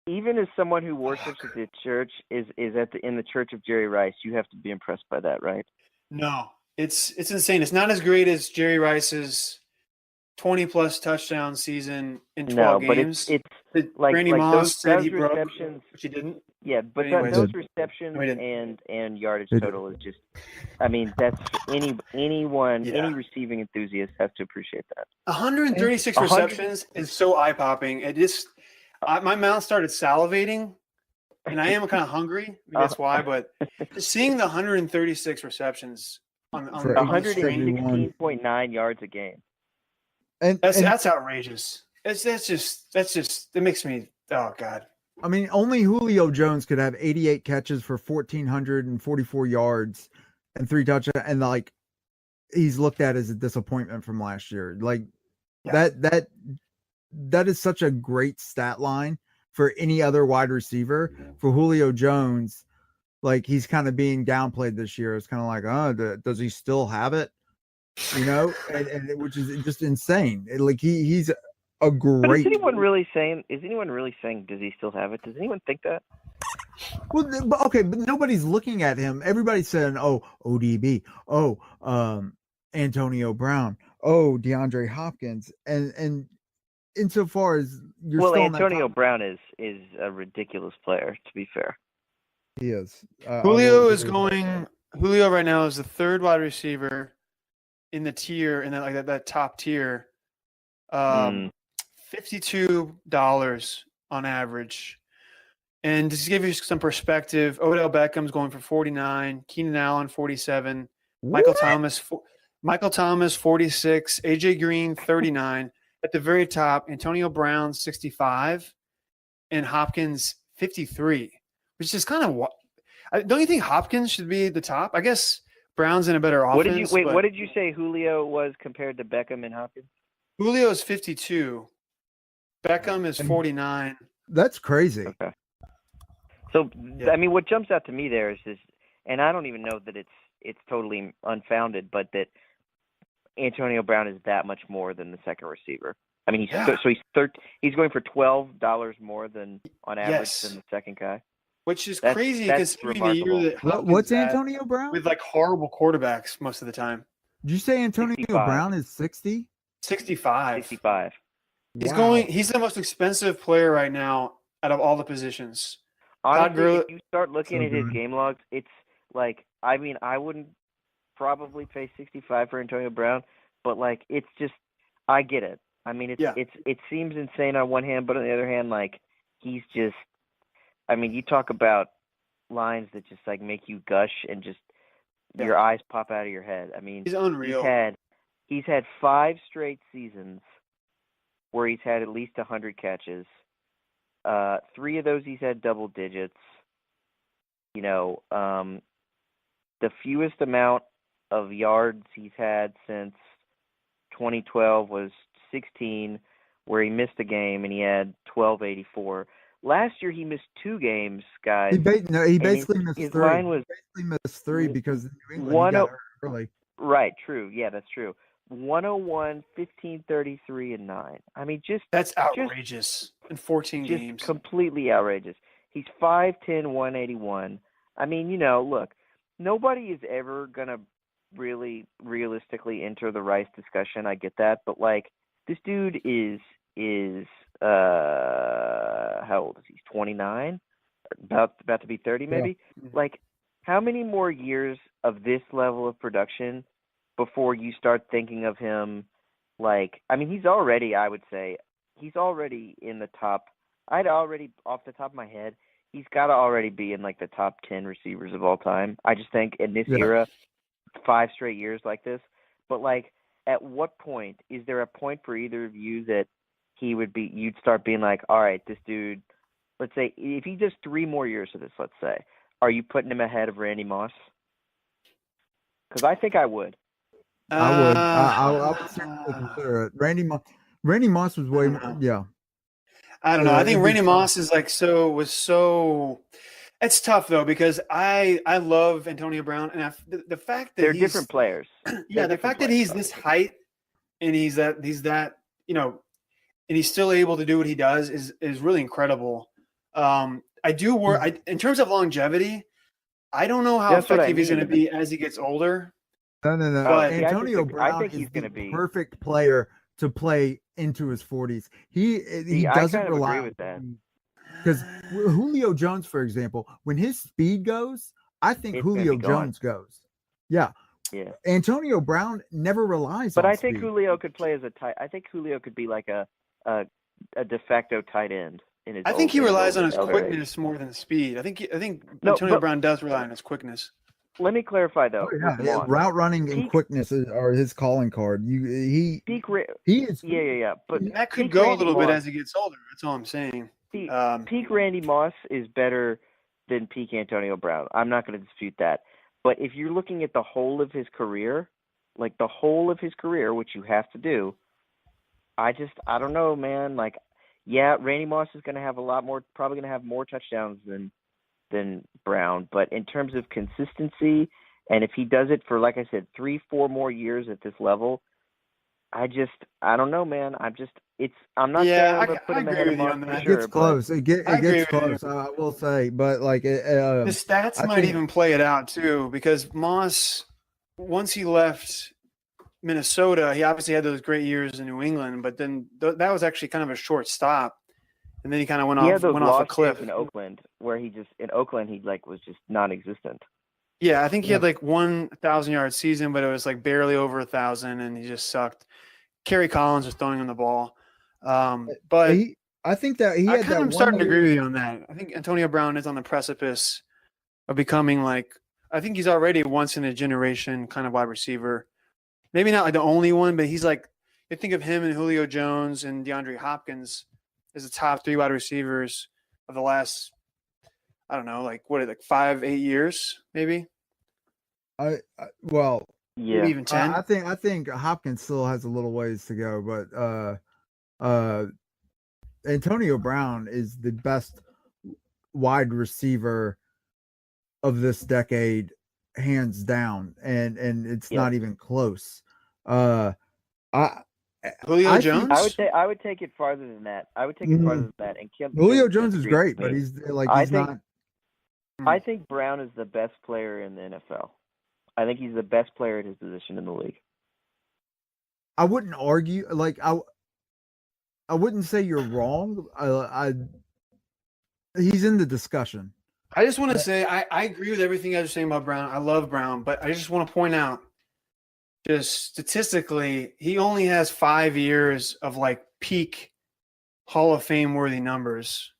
even as someone who worships at the church is in the church of Jerry Rice, you have to be impressed by that, right? No, it's insane. It's not as great as Jerry Rice's 20-plus touchdown season in 12 No, but games. it's That like Randy like Moss said those he broke, receptions. which he didn't. Yeah, but Anyways. those receptions No, he didn't. and yardage He total is just. I mean, that's anyone, Yeah. any receiving enthusiast has to appreciate that. 136 100 receptions is so eye-popping. My mouth started salivating, and I am kind of hungry. Maybe that's why, but just seeing the 136 receptions on For the screen, 116.9 yards a game. And that's outrageous. That's just it makes me, oh God. I mean, only Julio Jones could have 88 catches for 1,444 yards and 3 touchdowns, and like he's looked at as a disappointment from last year. Like Yeah. that is such a great stat line for any other wide receiver. For Julio Jones, like he's kind of being downplayed this year. It's kind of like, oh, does he still have it? You know, and which is just insane. Like he's a But great. is anyone really saying? Does he still have it? Does anyone think that? Well, but nobody's looking at him. Everybody's saying, "Oh, ODB, oh, Antonio Brown, oh, DeAndre Hopkins," and insofar as you're Well, still in that Antonio top, Brown is a ridiculous player. To be fair, he is. Julio right now is the third wide receiver in the tier, in that top tier. $52 on average. And just to give you some perspective, Odell Beckham's going for 49, Keenan Allen 47, Michael Thomas 46, AJ Green 39. At the very top, Antonio Brown 65, and Hopkins 53, which is kind of don't you think Hopkins should be at the top? I guess Brown's in a better offense. What did you say Julio was compared to Beckham and Hopkins? Julio is 52. Beckham is 49. That's crazy. Okay. So, I mean, what jumps out to me there is this, and I don't even know that it's totally unfounded, but that Antonio Brown is that much more than the second receiver. I mean, he's going for $12 more than on average than the second guy. Which is crazy considering the year that Hopkins What's had Antonio Brown? with like horrible quarterbacks most of the time. Did you say Antonio 65. Brown is 60? 65. 65. He's the most expensive player right now out of all the positions. Honestly, if you start looking at his game logs, it's like, I mean, I wouldn't probably pay 65 for Antonio Brown, but like, it's just, I get it. I mean, it seems insane on one hand, but on the other hand, like, he's just, I mean, you talk about lines that just like make you gush and just your eyes pop out of your head. I mean, he's unreal. He's had 5 straight seasons where he's had at least 100 catches. 3 of those he's had double digits. You know, the fewest amount of yards he's had since 2012 was 16, where he missed a game and he had 1284. Last year he missed 2 games, guys. He basically missed 3. Line was he basically missed 3 because in New England he got hurt early. Right, true. Yeah, that's true. 101, 15, 33, and 9. I mean, that's outrageous in 14 games. Completely outrageous. He's 5'10", 181. I mean, you know, look, nobody is ever gonna really realistically enter the Rice discussion. I get that, but like, this dude is how old is he? 29, about to be 30, maybe. Yeah. Like, how many more years of this level of production before you start thinking of him? Like, I mean, I would say he's already in the top. I'd already, off the top of my head, he's got to already be in like the top 10 receivers of all time. I just think in this era, 5 straight years like this. But like, at what point is there a point for either of you that you'd start being like, all right, this dude, let's say if he does 3 more years of this, let's say, are you putting him ahead of Randy Moss? Because I think I would. I would. I would seriously consider it. Randy Moss was way more. Yeah. I don't know. I think it'd be Randy tough. Moss is like so. It's tough though because I love Antonio Brown and the fact that They're he's different players. Yeah, the fact that he's this height and he's that and he's still able to do what he does is really incredible. I do work in terms of longevity. I don't know how That's what I effective he's going to mean. be as he gets older. No. But- See, I Antonio disagree. I Brown think is he's the gonna be- perfect player to play into his 40s. He I doesn't kind of rely agree with that. because Julio Jones, for example, when his speed goes, I think It's gonna Julio be gone. Jones goes. Yeah. Yeah. Antonio Brown never relies But on I think speed. Julio could play as a tight. I think Julio could be like a de facto tight end in his. I think he in his relies on his older age. quickness more than speed. I think No, Antonio but- Brown does rely on his quickness. Let me clarify though. Oh, yeah, with yeah, Moss. route running and Peak- quickness are his calling card. He is Yeah. But That could peak go a Randy little bit Moss- as he gets older. That's all I'm saying. peak, Um, peak Randy Moss is better than peak Antonio Brown. I'm not going to dispute that. But if you're looking at the whole of his career, like the whole of his career, which you have to do, I don't know, man. Like, yeah, Randy Moss is going to have probably going to have more touchdowns than Brown. But in terms of consistency, and if he does it for, like I said, 3-4 more years at this level, I don't know, man. I'm not saying I'm going to put I him agree ahead of with you Moss on for that. it sure. gets but- close. It I agree gets with you. close. I will say, but like the stats I might think- even play it out too, because Moss, once he left Minnesota, he obviously had those great years in New England, but then that was actually kind of a short stop, and then he kind of went He off had those went off a lost cliff. years in Oakland where he was just non-existent. Yeah, I think he had like 1,000-yard season, but it was like barely over 1,000, and he just sucked. Kerry Collins was throwing him the ball, but I think that he I had kind that of starting to one agree year- with you on that. I think Antonio Brown is on the precipice of becoming like, I think he's already a once in a generation kind of wide receiver. Maybe not like the only one, but he's like, you think of him and Julio Jones and DeAndre Hopkins as the top 3 wide receivers of the last, I don't know, like 5-8 years, maybe, well, Yeah. maybe even 10. I think Hopkins still has a little ways to go, but Antonio Brown is the best wide receiver of this decade, hands down, and it's Yeah. not even close. Julio I Jones? I would take it farther than that. I would take it farther than that. And Kemp Julio can Jones is disagree great, with but me. he's like I he's think- not. I think Brown is the best player in the NFL. I think he's the best player at his position in the league. I wouldn't argue. Like I wouldn't say you're wrong. He's in the discussion. I just want to say I agree with everything you guys are saying about Brown. I love Brown, but I just want to point out, just statistically, he only has 5 years of like peak Hall of Fame worthy numbers,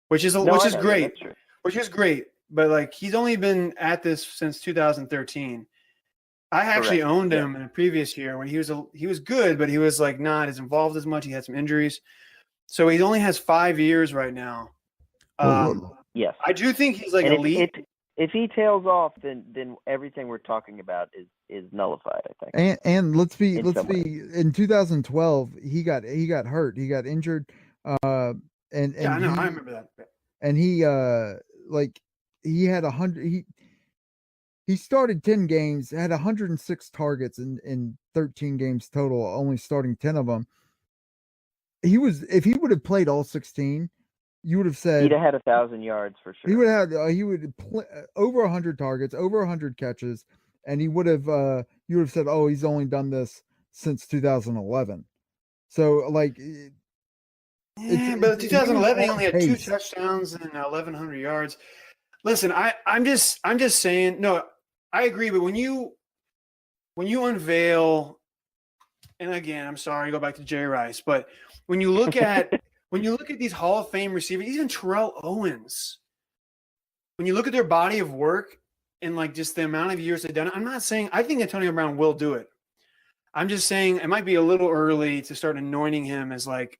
which is great. That's true. Which is great, but like he's only been at this since 2013. I actually Correct. owned him in a previous year when he was good, but he was like not as involved as much. He had some injuries, so he only has 5 years right now. Yes. I do think he's like And elite. if he tails off, then everything we're talking about is nullified, I think. And let's be In some in 2012 he got hurt. He got injured. And Yeah, I know. I remember that. and he he had 100 he started 10 games, had 106 targets in 13 games total, only starting 10 of them. If he would have played all 16, you would have said He'd have had 1,000 yards for sure. he would have over 100 targets, over 100 catches, and he would have you would have said, oh, he's only done this since 2011. So like Yeah, but 2011 he on only had 2 pace. touchdowns and 1,100 yards. Listen, I'm just saying. No, I agree. But when you unveil, and again, I'm sorry, go back to Jerry Rice, but when you look at these Hall of Fame receivers, even Terrell Owens, when you look at their body of work and like just the amount of years they've done it, I'm not saying I think Antonio Brown will do it. I'm just saying it might be a little early to start anointing him as like,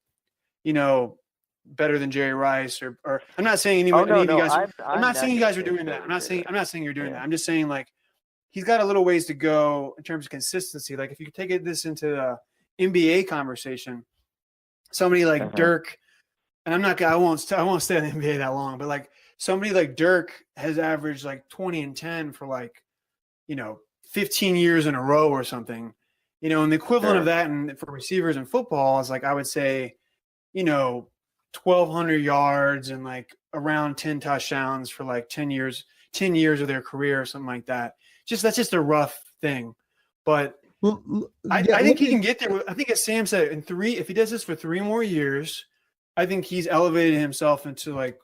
you know, better than Jerry Rice, or I'm not saying any of you guys. I'm not saying you guys are doing that. I'm not saying you're doing that. I'm just saying like he's got a little ways to go in terms of consistency. Like if you take this into the NBA conversation, somebody like Dirk, and I won't stay in the NBA that long, but like somebody like Dirk has averaged like 20 and 10 for like, 15 years in a row or something, and the equivalent of that and for receivers in football is like, I would say, 1,200 yards and like around 10 touchdowns for like 10 years of their career or something like that. That's just a rough thing. But I think he can get there. I think as Sam said, if he does this for 3 more years, I think he's elevated himself into like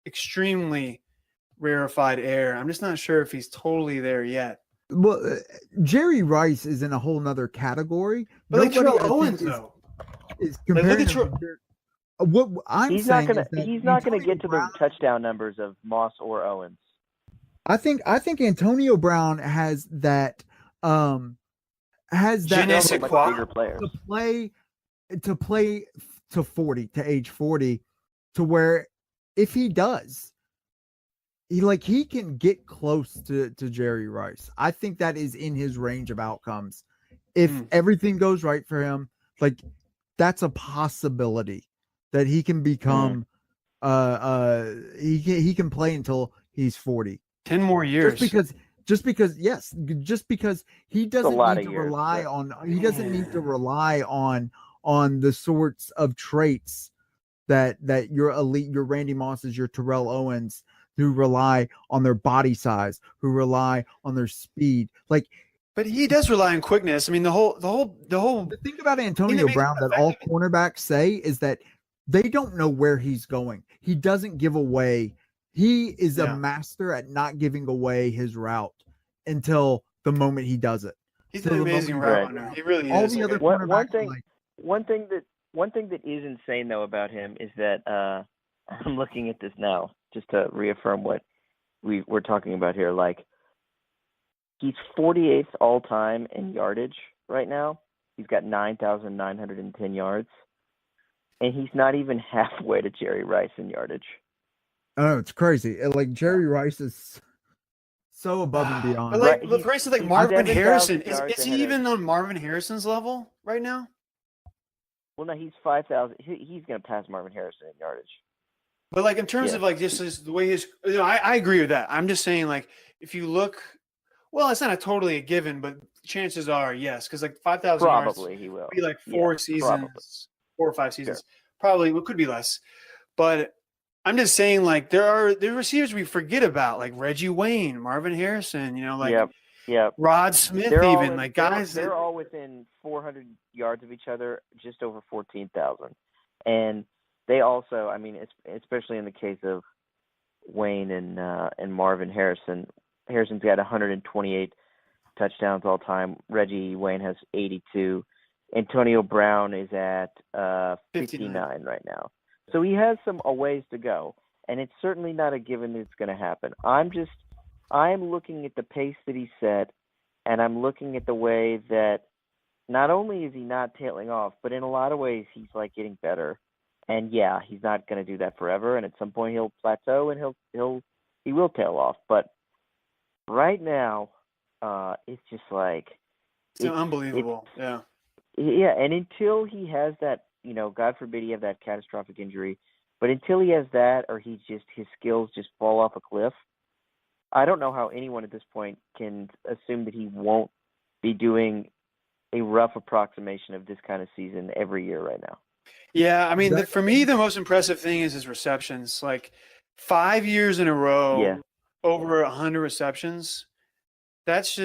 extremely rarefied air. I'm just not sure if he's totally there yet. Well, Jerry Rice is in a whole nother category. But like Terrell Owens, though, is comparing. What I'm saying is that he's not going to get to the touchdown numbers of Moss or Owens. I think Antonio Brown has that bigger players to play to age 40, to where if he does, he can get close to Jerry Rice. I think that is in his range of outcomes. If everything goes right for him, like that's a possibility that he can become he can play until he's 40. 10 more years. Just because he doesn't need to rely on the sorts of traits that your elite, your Randy Mosses, your Terrell Owens, who rely on their body size, who rely on their speed. But he does rely on quickness. I mean, the thing about Antonio Brown that all cornerbacks say is that they don't know where he's going. He doesn't give away. He is a master at not giving away his route until the moment he does it. He's an amazing route runner. He really all is. The other one thing that is insane though about him is that I'm looking at this now just to reaffirm what we're talking about here. Like, he's 48th all time in yardage right now. He's got 9,910 yards, and he's not even halfway to Jerry Rice in yardage. Oh, it's crazy. Like Jerry Rice is so above and beyond. But for instance, like Marvin Harrison, is he even on Marvin Harrison's level right now? Well, no, he's 5,000. He's going to pass Marvin Harrison in yardage. But like in terms of like just the way his, I agree with that. I'm just saying like if you look, well, it's not totally a given, but chances are yes, because like 5,000 yards, probably he will be like 4 seasons, 4 or 5 seasons, probably. It could be less, but I'm just saying like there are receivers we forget about, like Reggie Wayne, Marvin Harrison, Rod Smith, they're all within 400 yards of each other, just over 14,000, and they also, I mean, especially in the case of Wayne and Marvin Harrison. Harrison's got 128 touchdowns all time. Reggie Wayne has 82. Antonio Brown is at 59 right now. So he has a ways to go, and it's certainly not a given that it's going to happen. I'm looking at the pace that he set, and I'm looking at the way that not only is he not tailing off, but in a lot of ways he's like getting better. And yeah, he's not going to do that forever, and at some point he'll plateau and he will tail off. But right now, it's just like it's unbelievable. Yeah, and until he has that, God forbid he have that catastrophic injury, but until he has that, or his skills just fall off a cliff, I don't know how anyone at this point can assume that he won't be doing a rough approximation of this kind of season every year right now. Yeah, I mean, for me, the most impressive thing is his receptions. Like 5 years in a row, over 100 receptions. That's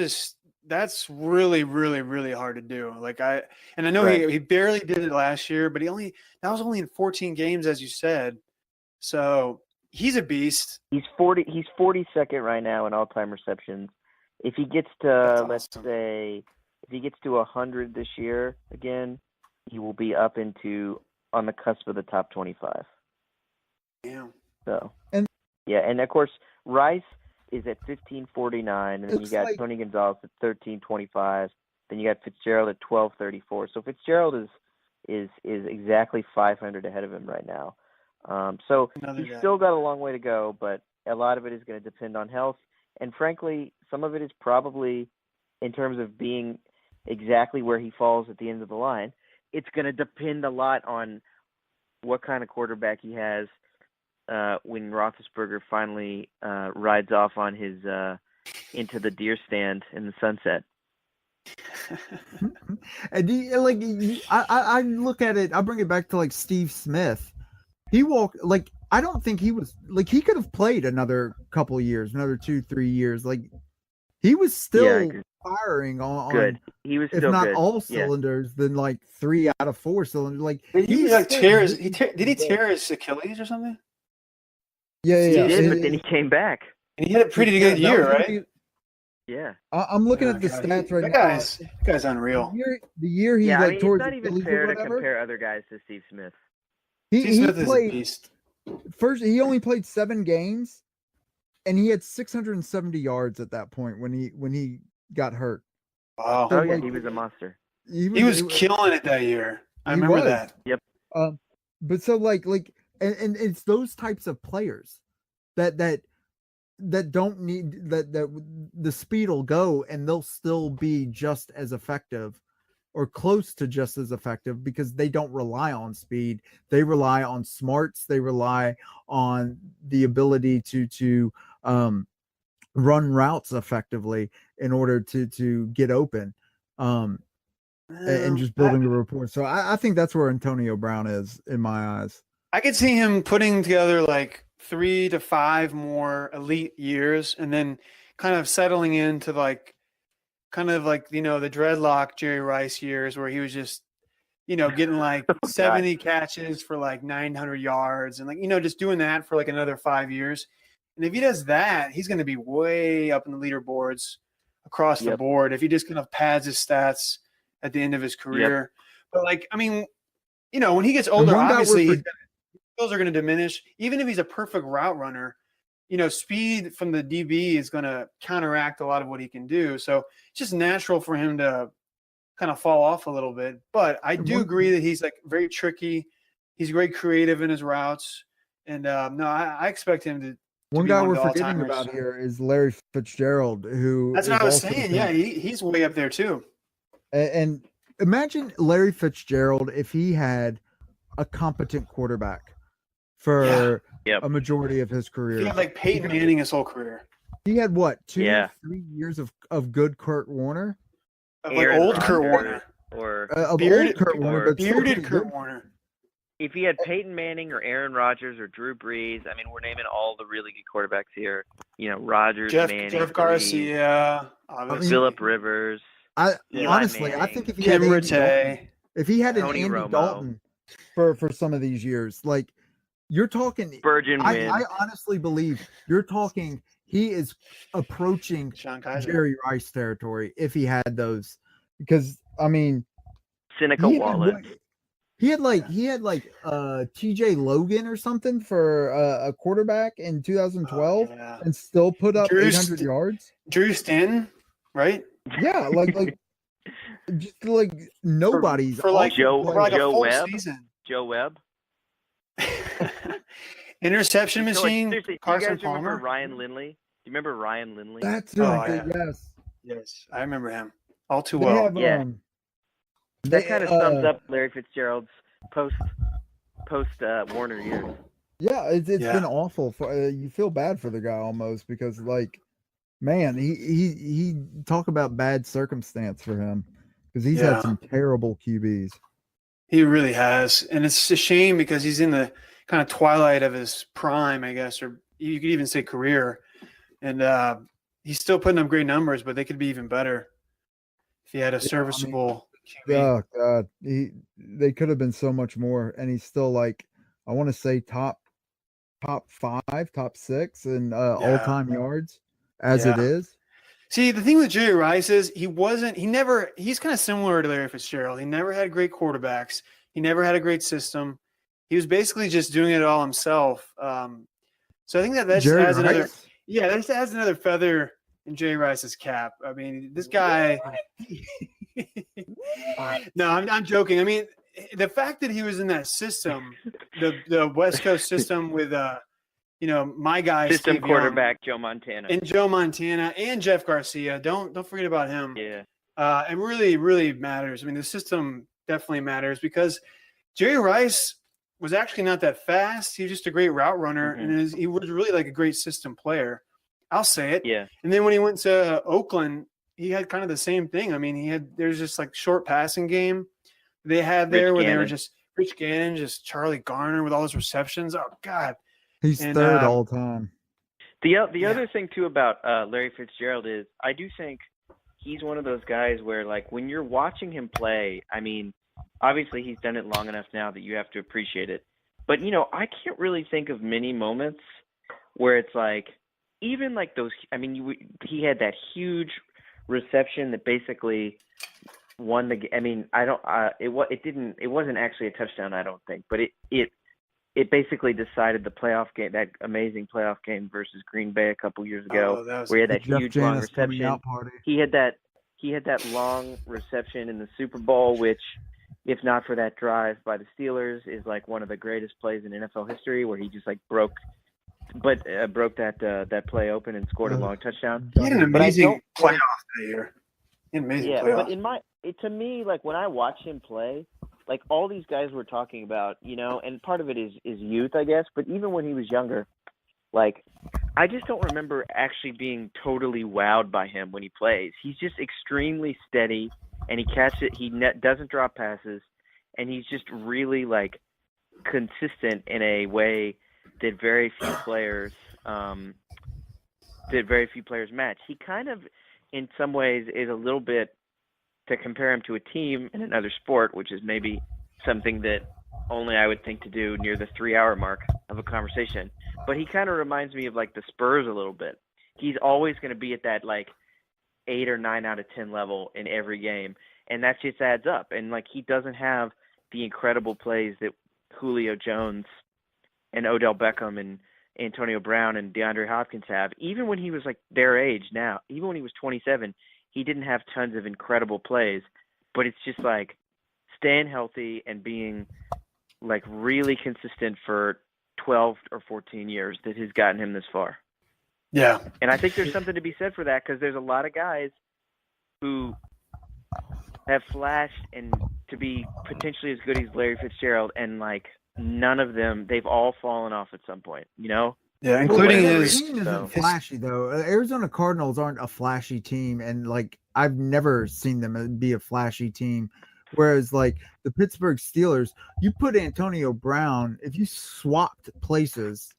really, really, really hard to do. I know he barely did it last year, but that was only in 14 games, as you said. So he's a beast. He's 42nd right now in all-time receptions. If he gets to, let's say, if he gets to 100 this year again, he will be up on the cusp of the top 25. Yeah. So, and of course, Rice is at 1549, and then you got Tony Gonzalez at 1325. Then you got Fitzgerald at 1234. So Fitzgerald is exactly 500 ahead of him right now. So Another he's guy. still got a long way to go, but a lot of it is going to depend on health. And frankly, some of it is probably in terms of being exactly where he falls at the end of the line. It's going to depend a lot on what kind of quarterback he has when Roethlisberger finally rides off on his into the deer stand in the sunset. And I look at it. I bring it back to like Steve Smith. He walked like I don't think he was like he could have played another couple of years, another 2-3 years. Like he was still firing on good. He was if still not good. all cylinders, then like 3 out of 4 cylinders. Like Did he was like still tear his? really Did he good. tear his Achilles or something? Yeah, He yeah. did, yeah. but then he came back. And he had a pretty good that year, was gonna right? be- Yeah. I'm looking Oh, at the God, stats right that now. guy's unreal. The year he Yeah, like I mean, tore it's his not even Achilles or fair to whatever, compare other guys to Steve Smith. Steve he Smith is a played beast. first. He only played 7 games, and he had 670 yards at that point when he got hurt. Wow. So, Oh, yeah, like, he was a monster. He was killing it that year. I remember was. that. But so like and it's those types of players that don't need that the speed will go and they'll still be just as effective or close to just as effective because they don't rely on speed. They rely on smarts. They rely on the ability to run routes effectively in order to get open. And just building a rapport. So I think that's where Antonio Brown is in my eyes. I could see him putting together like 3 to 5 more elite years and then kind of settling into like the dreadlock Jerry Rice years where he was just, getting like 70 catches for like 900 yards and like, just doing that for like another 5 years. And if he does that, he's going to be way up in the leaderboards across the board if he just kind of pads his stats at the end of his career. But like, I mean, when he gets older, obviously his skills are going to diminish. Even if he's a perfect route runner, speed from the DB is going to counteract a lot of what he can do. So it's just natural for him to kind of fall off a little bit. But I do agree that he's like very tricky. He's very creative in his routes. And no, I expect him to one be guy one we're of the forgetting all-timers. about here is Larry Fitzgerald, who That's is what I was also saying. the Yeah, same. he's way up there too. And imagine Larry Fitzgerald if he had a competent quarterback for a majority of his career. He had like Peyton Manning his whole career. He had what, 2-3 years of good Kurt Warner? Of like old Kurt Warner. Or bearded Kurt Warner, but bearded Kurt Warner. If he had Peyton Manning or Aaron Rodgers or Drew Brees, I mean, we're naming all the really good quarterbacks here. Rodgers, Manning, Jeff Garcia, obviously. Phillip Rivers. Honestly, I think if he Tim had Rattay, if he had an Tony Andy Romo. Dalton for some of these years, like you're talking Spurgeon win. I honestly believe you're talking he is approaching Jerry Rice territory if he had those, because I mean Seneca Wallace. He had like TJ Logan or something for a quarterback in 2012 and still put up 800 yards. Drew Stanton, right? Yeah, like just like nobody's for like Joe a full Webb. season. Joe Webb. Interception machine. Carson you guys Palmer. remember Ryan Lindley? Do you remember Ryan Lindley? That's right. Yes, I remember him all too well. That kind of sums up Larry Fitzgerald's post Warner years. Yeah, it's been awful. You feel bad for the guy almost because, like, man, he talk about bad circumstance for him because he's had some terrible QBs. He really has, and it's a shame because he's in the kind of twilight of his prime, I guess, or you could even say career, and he's still putting up great numbers, but they could be even better if he had a serviceable. Oh God, they could have been so much more, and he's still like, I want to say top 5, top 6 in all-time yards as it is. See, the thing with Jerry Rice is he's kind of similar to Larry Fitzgerald. He never had great quarterbacks. He never had a great system. He was basically just doing it all himself. So I think that just adds another feather in Jerry Rice's cap. I mean, this guy. No, I'm joking. I mean, the fact that he was in that system the West Coast system with my guy System Steve Young, quarterback Joe Montana. and Joe Montana and Jeff Garcia. Don't forget about him. Yeah. It really, really matters. I mean, the system definitely matters because Jerry Rice was actually not that fast. He was just a great route runner, and he was really like a great system player. I'll say it. Yeah. And then when he went to Oakland, he had kind of the same thing. I mean, there's just like short passing game they had there where they were just Rich Gannon, just Charlie Garner with all his receptions. Oh God, he's third all time. The other thing too about Larry Fitzgerald is I do think he's one of those guys where like when you're watching him play, I mean, obviously he's done it long enough now that you have to appreciate it. But I can't really think of many moments where it's like even like those. I mean, he had that huge reception that basically won the. I mean, I don't. It wasn't actually a touchdown, I don't think, but it basically decided the playoff game, that amazing playoff game versus Green Bay a couple years ago, where he had that huge long reception. He had that long reception in the Super Bowl, which, if not for that drive by the Steelers, is like one of the greatest plays in NFL history, where he just like broke that play open and scored a long touchdown. He had an amazing playoff that year. But to me, like when I watch him play, like all these guys we're talking about, and part of it is youth, I guess. But even when he was younger, like I just don't remember actually being totally wowed by him when he plays. He's just extremely steady, and he catches it. He doesn't drop passes, and he's just really like consistent in a way that very few players match. He kind of, in some ways, is a little bit, to compare him to a team in another sport, which is maybe something that only I would think to do near the 3-hour mark of a conversation. But he kind of reminds me of like the Spurs a little bit. He's always going to be at that like 8 or 9 out of 10 level in every game. And that just adds up. And like, he doesn't have the incredible plays that Julio Jones and Odell Beckham and Antonio Brown and DeAndre Hopkins have. Even when he was like their age now, even when he was 27, he didn't have tons of incredible plays, but it's just like staying healthy and being like really consistent for 12 or 14 years that has gotten him this far. Yeah. And I think there's something to be said for that, because there's a lot of guys who have flashed and to be potentially as good as Larry Fitzgerald, and like none of them, they've all fallen off at some point, Yeah, including his. Team isn't flashy though. Arizona Cardinals aren't a flashy team, and like I've never seen them be a flashy team. Whereas like the Pittsburgh Steelers, you put Antonio Brown, if you swapped places,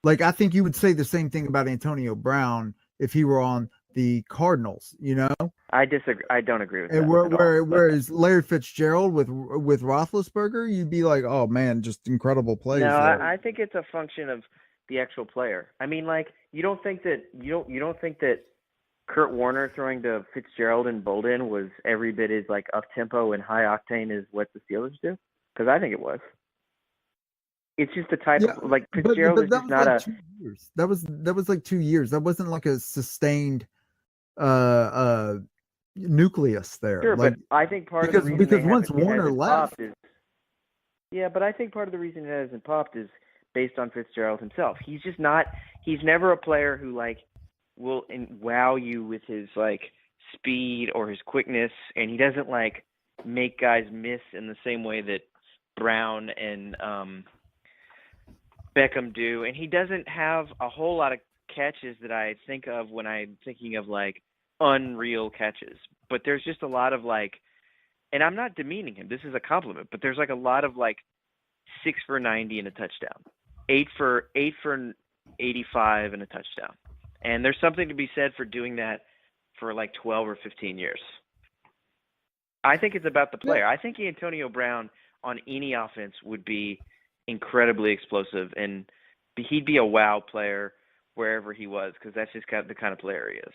like I think you would say the same thing about Antonio Brown if he were on the Cardinals. I disagree. I don't agree with that. And whereas Larry Fitzgerald with Roethlisberger, you'd be like, oh man, just incredible plays. No, I think it's a function of the actual player. I mean, like you don't think that Kurt Warner throwing to Fitzgerald and Bolden was every bit as like up tempo and high octane as what the Steelers do? Because I think it was. It's just the type of like Fitzgerald is just not like 2 years. That was like 2 years. That wasn't like a sustained nucleus there. Sure, like, but I think part of the reason because once Warner left, but I think part of the reason it hasn't popped is based on Fitzgerald himself. He's just not. He's never a player who like will wow you with his like speed or his quickness, and he doesn't like make guys miss in the same way that Brown and Beckham do, and he doesn't have a whole lot of catches that I think of when I'm thinking of like unreal catches. But there's just a lot of like, and I'm not demeaning him, this is a compliment, but there's like a lot of like 6 for 90 and a touchdown, 8 for 85 and a touchdown. And there's something to be said for doing that for like 12 or 15 years. I think it's about the player. I think Antonio Brown on any offense would be incredibly explosive, and he'd be a wow player wherever he was, because that's just kind of the kind of player he is.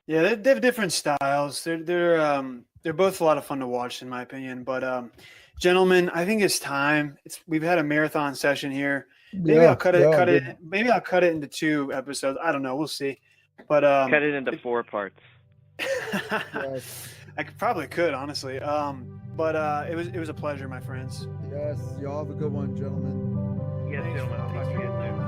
Yeah, they have different styles. They're both a lot of fun to watch, in my opinion. But gentlemen, I think it's time. We've had a marathon session here. Maybe I'll cut it. Maybe I'll cut it into 2 episodes. I don't know. We'll see. But cut it into 4 parts. Yes. I probably could, honestly. But it was a pleasure, my friends. Yes, y'all have a good one, gentlemen. Yes, gentlemen. I'll talk to you guys later.